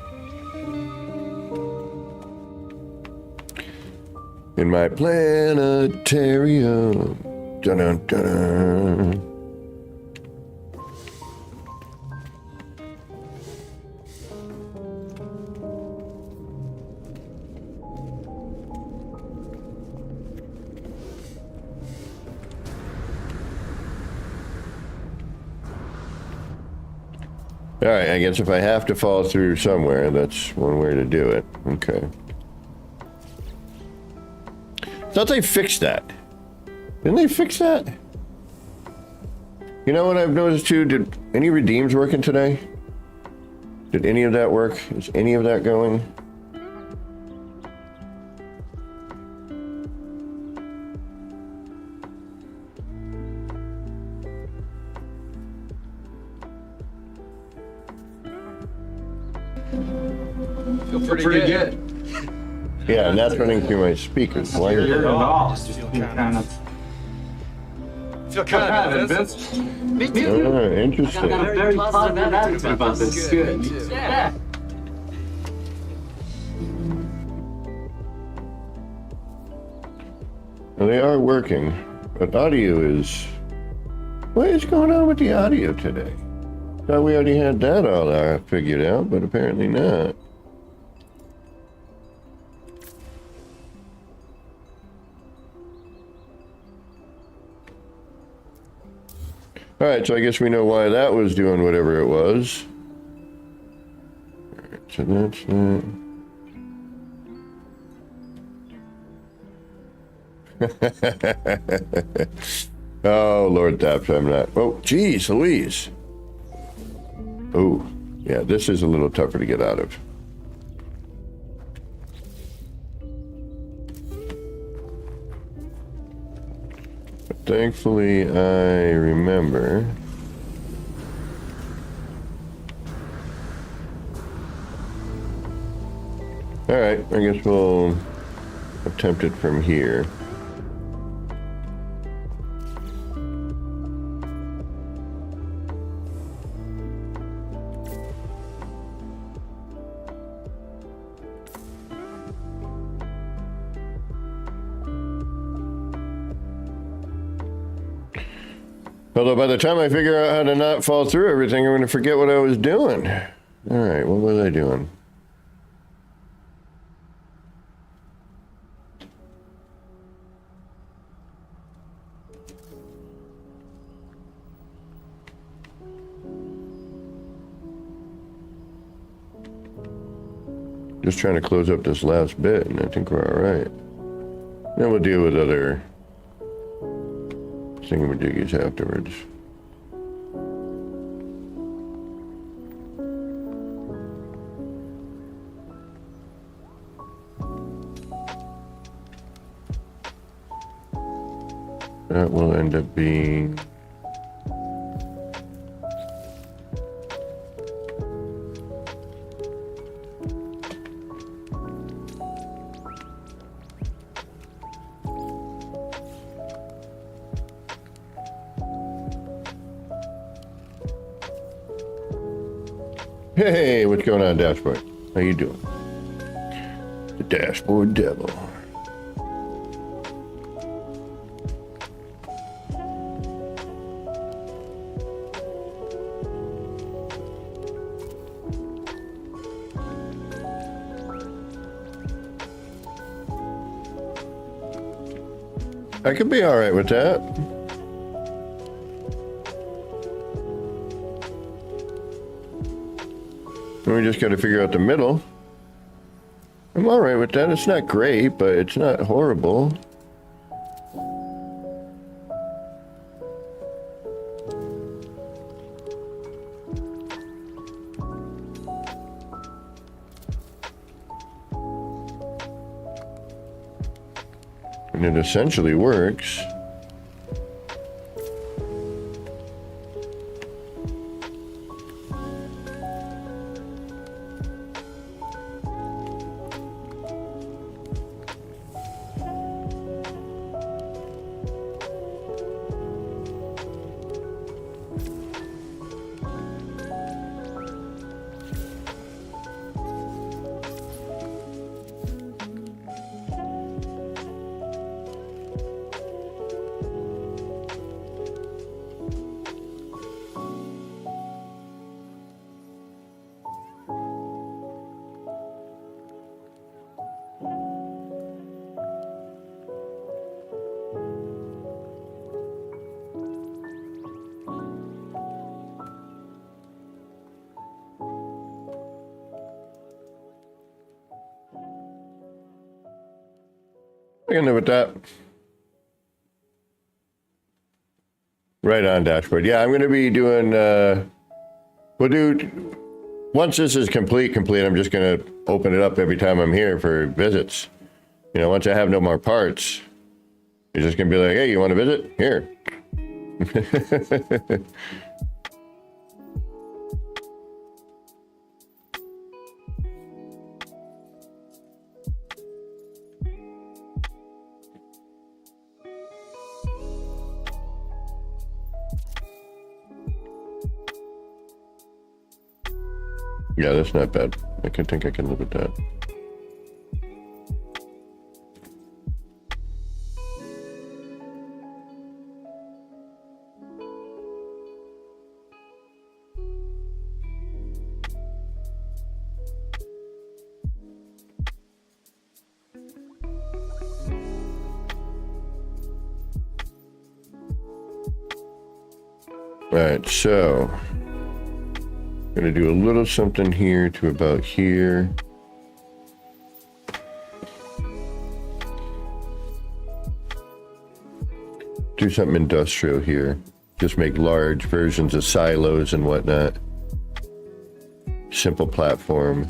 In my planetarium. Dun-dun-dun-dun. All right, I guess if I have to fall through somewhere, that's one way to do it. Okay. Thought they fixed that. Didn't they fix that? You know what I've noticed too? Did any redeems working today? Did any of that work? Is any of that going? Pretty good. Yeah, and that's running through my speakers. Why is it? Feel kind of invincible. Me too. Oh, interesting. Got a very positive attitude about this. Good. Yeah. Well, they are working, but audio is... What is going on with the audio today? Thought we already had that all figured out, but apparently not. All right, so I guess we know why that was doing whatever it was. All right, so that's that. Oh, Lord Daps, I'm not. Oh, geez, Louise. Oh, yeah, this is a little tougher to get out of. thankfully I remember. Alright, I guess we'll attempt it from here. Although by the time I figure out how to not fall through everything, I'm going to forget what I was doing. Alright, what was I doing? Just trying to close up this last bit, and I think we're alright. Then we'll deal with other thingamajiggies afterwards. That will end up being... Hey, what's going on, Dashboard? How you doing? The Dashboard Devil. I could be all right with that. We just got to figure out the middle. I'm all right with that. It's not great, but it's not horrible. And it essentially works. I can live with that. Right on, Dashboard. Yeah, I'm going to be doing, we'll do, once this is complete, I'm just going to open it up every time I'm here for visits. You know, once I have no more parts, you're just going to be like, hey, you want to visit? Here. Yeah, that's not bad. I think I can live with that. All right, so I'm going to do a little something here to about here. Do something industrial here. Just make large versions of silos and whatnot. Simple platform.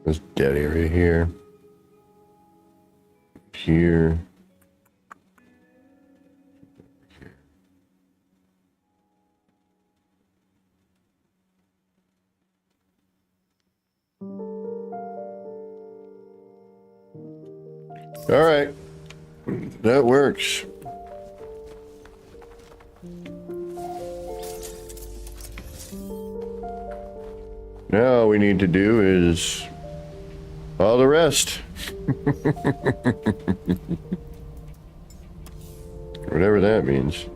This dead area here. Here. All right, that works. Now all we need to do is all the rest. Whatever that means.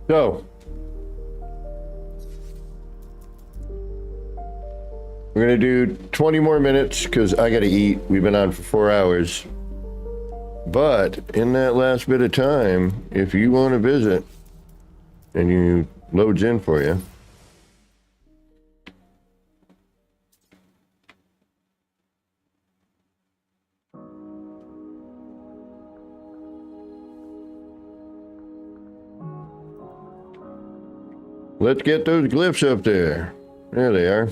So, we're gonna do 20 more minutes because I gotta eat. We've been on for 4 hours. But in that last bit of time, if you want to visit and you loads in for you. Let's get those glyphs up there. There they are.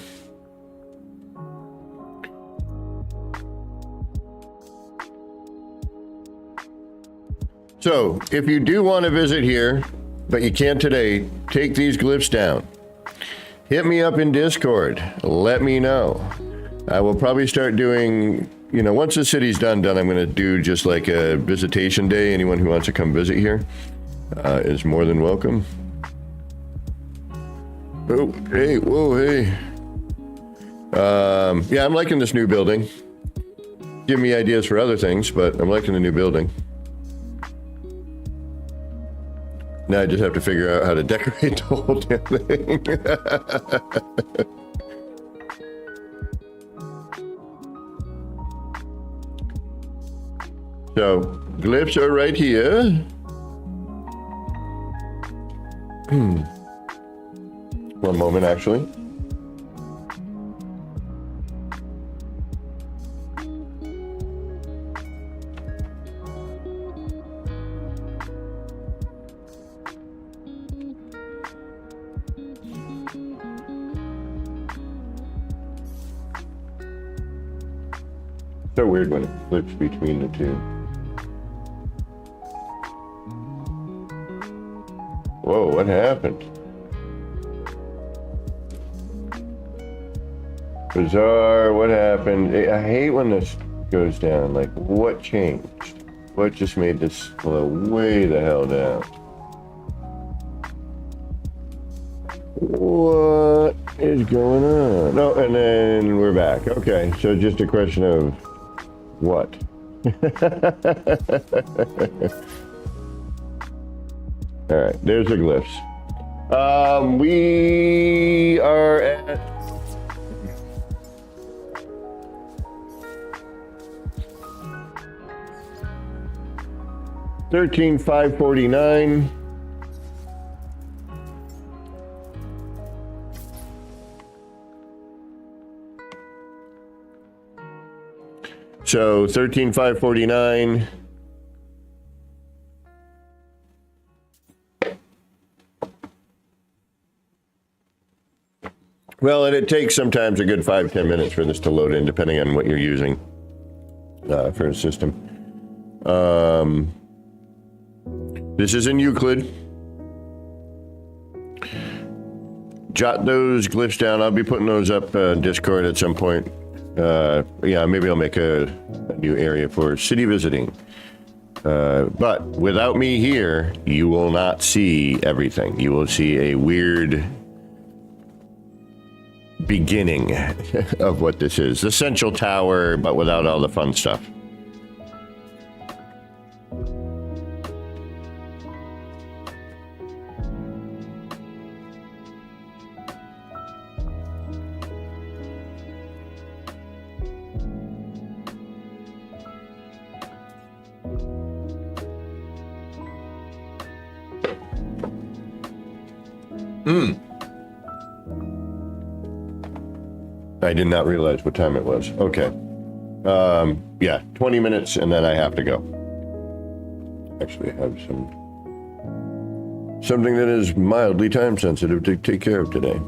So, if you do want to visit here, but you can't today, take these glyphs down. Hit me up in Discord. Let me know. I will probably start doing, you know, once the city's done, I'm going to do just like a visitation day. Anyone who wants to come visit here is more than welcome. Oh, hey, whoa, hey. Yeah, I'm liking this new building. Give me ideas for other things, but I'm liking the new building. Now I just have to figure out how to decorate the whole damn thing. So, glyphs are right here. One moment, actually. So weird when it flips between the two. Whoa, what happened? Bizarre, what happened? I hate when this goes down. Like, what changed? What just made this slow way the hell down? What is going on? Oh, and then we're back. Okay, so just a question of what? All right, there's the glyphs. We are at 13,549. So 13,549. Well, and it takes sometimes a good 5-10 minutes for this to load in, depending on what you're using for a system. This is in Euclid. Jot those glyphs down. I'll be putting those up Discord at some point. Yeah, maybe I'll make a new area for city visiting. But without me here, you will not see everything. You will see a weird beginning of what this is. The Central Tower, but without all the fun stuff. I did not realize what time it was. Okay. Yeah, 20 minutes and then I have to go. Actually, I have something that is mildly time sensitive to take care of today.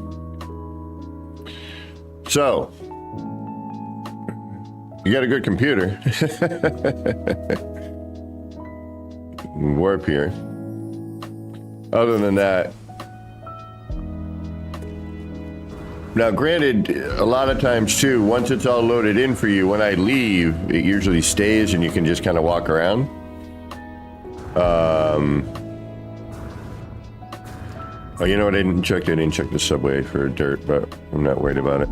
So, you got a good computer. Warp here. Other than that, now, granted, a lot of times, too, once it's all loaded in for you, when I leave, it usually stays and you can just kind of walk around. Oh, you know what? I didn't check the subway for dirt, but I'm not worried about it.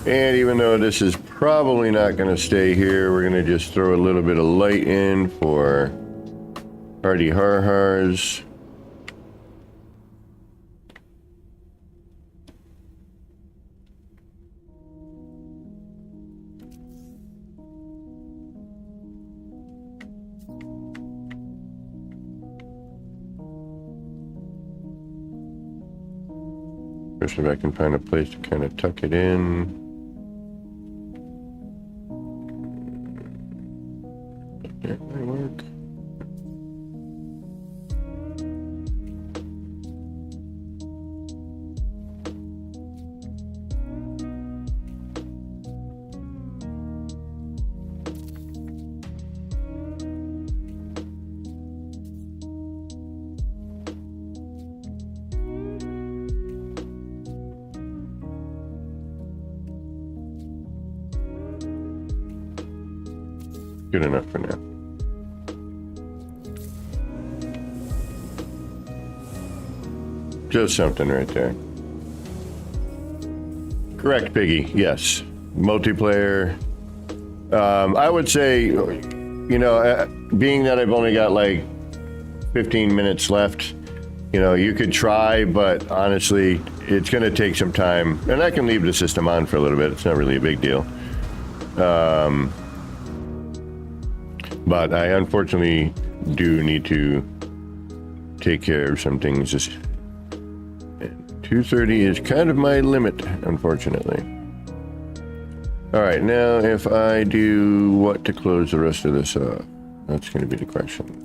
And even though this is probably not going to stay here, we're going to just throw a little bit of light in for Hardy Har-Hars. Especially if I can find a place to kind of tuck it in. That might work. Good enough for now. Just something right there. Correct, Piggy. Yes. Multiplayer. I would say, you know, being that I've only got like 15 minutes left, you know, you could try, but honestly, it's going to take some time. And I can leave the system on for a little bit. It's not really a big deal. But I unfortunately do need to take care of some things. 2:30 is kind of my limit, unfortunately. All right, now if I do what to close the rest of this up? That's going to be the question.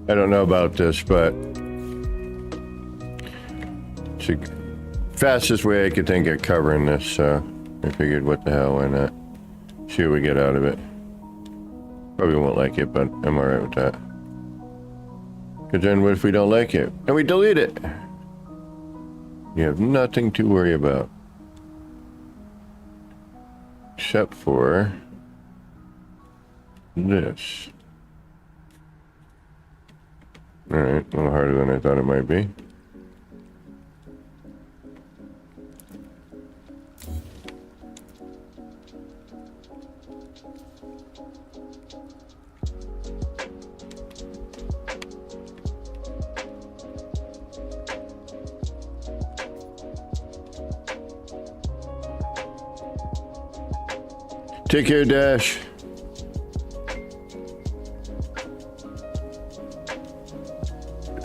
I don't know about this, but it's the fastest way I could think of covering this, so I figured, what the hell, why not? See what we get out of it. Probably won't like it, but I'm alright with that. Because then what if we don't like it? And we delete it. You have nothing to worry about. Except for this. Alright, a little harder than I thought it might be. Take care, Dash.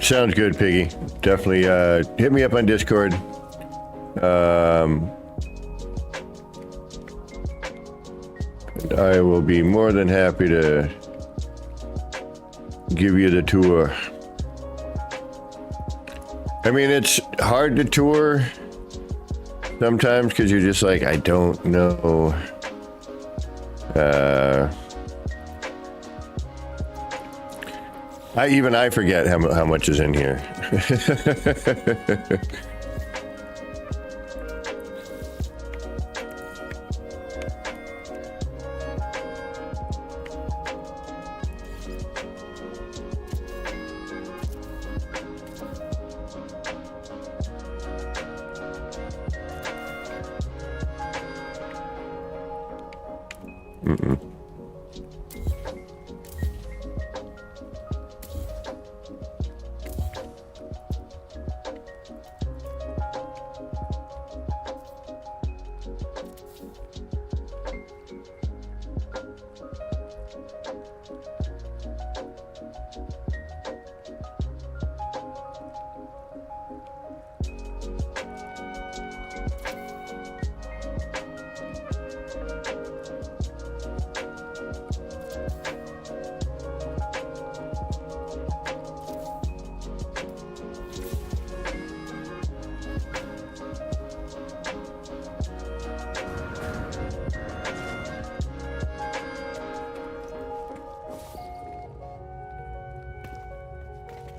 Sounds good, Piggy. Definitely hit me up on Discord. And I will be more than happy to give you the tour. I mean, it's hard to tour sometimes because you're just like, I don't know. I forget how much is in here.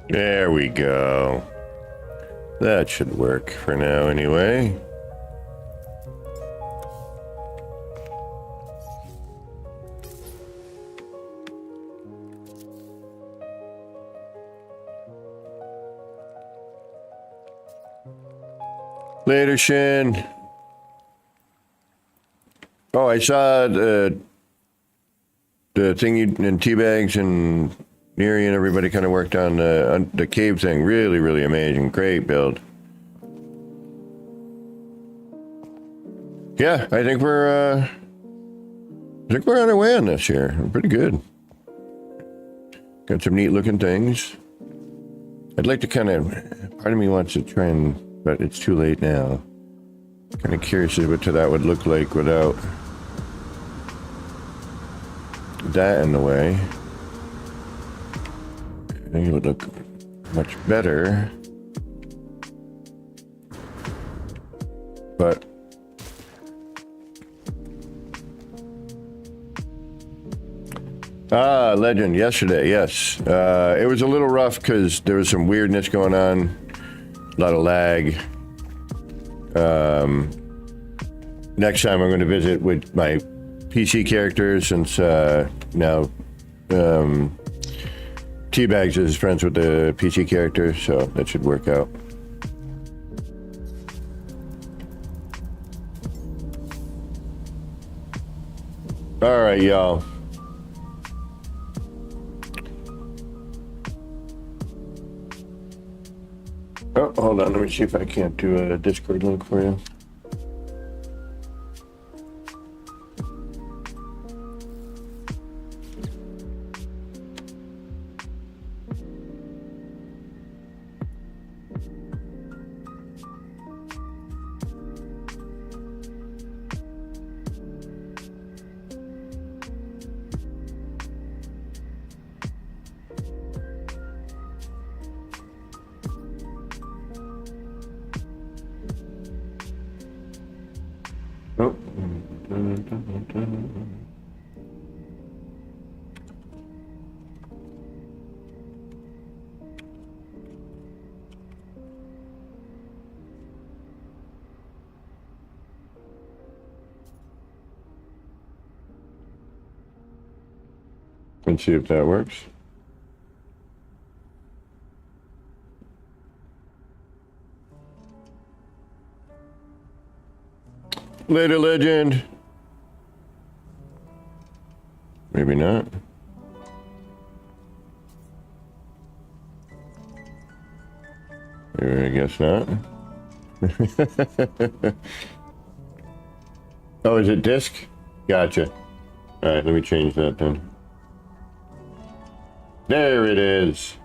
There we go. That should work for now anyway. Later, Shin. Oh, I saw the thing you and Teabags and Neri and everybody kind of worked on the cave thing. Really, really amazing. Great build. Yeah, I think we're on our way on this here. We're pretty good. Got some neat looking things. I'd like to kind of, part of me wants to try and, but it's too late now. Kind of curious as to what that would look like without that in the way. I think it would look much better. But Legend yesterday, yes. It was a little rough because there was some weirdness going on, a lot of lag. Next time I'm going to visit with my PC characters since now Teabags is friends with the PC character, so that should work out. All right, y'all. Oh, hold on. Let me see if I can't do a Discord link for you. and see if that works. Later, legend. Maybe not. I guess not. Oh, is it disc? Gotcha. All right, let me change that then. There it is.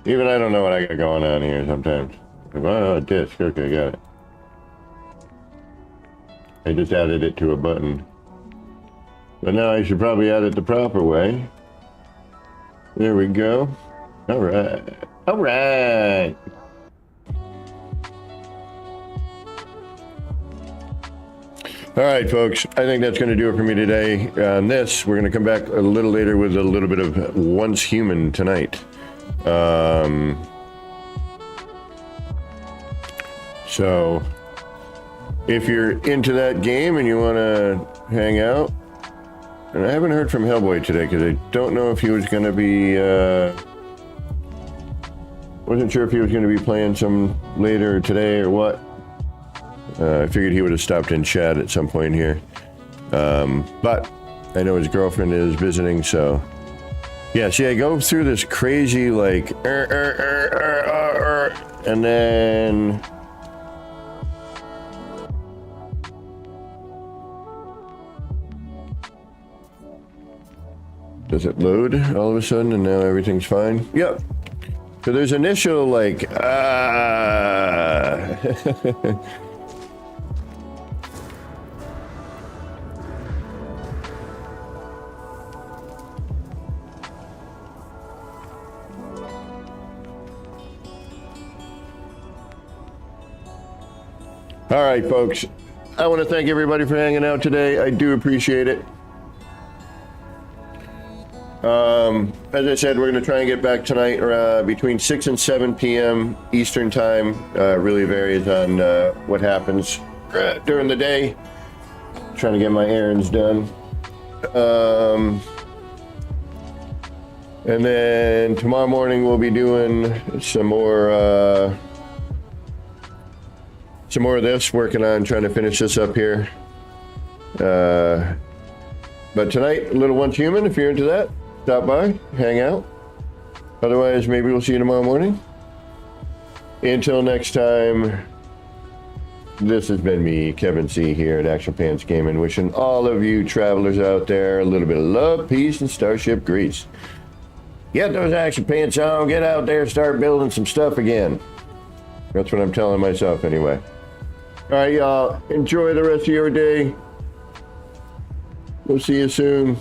Even I don't know what I got going on here sometimes. Oh, disc. Okay, got it. I just added it to a button. But now I should probably add it the proper way. There we go. All right. All right. All right, folks. I think that's going to do it for me today. On this, we're going to come back a little later with a little bit of Once Human tonight. So, if you're into that game and you want to hang out, and I haven't heard from Hellboy today because I don't know if he was going to be, wasn't sure if he was going to be playing some later today or what. I figured he would have stopped in chat at some point here. But I know his girlfriend is visiting, so. Yeah, see, I go through this crazy, like, and then. Does it load all of a sudden and now everything's fine? Yep. So there's initial like, All right, folks. I want to thank everybody for hanging out today. I do appreciate it. As I said, we're going to try and get back tonight between 6 and 7 p.m. Eastern time. Really varies on what happens during the day. Trying to get my errands done. And then tomorrow morning we'll be doing some more of this, working on trying to finish this up here. But tonight, a little Once Human, if you're into that. Stop by, hang out. Otherwise, maybe we'll see you tomorrow morning. Until next time, this has been me, Kevin C. here at Action Pants Gaming, wishing all of you travelers out there a little bit of love, peace, and Starship grease. Get those action pants on, get out there, start building some stuff again. That's what I'm telling myself anyway. All right, y'all, enjoy the rest of your day. We'll see you soon.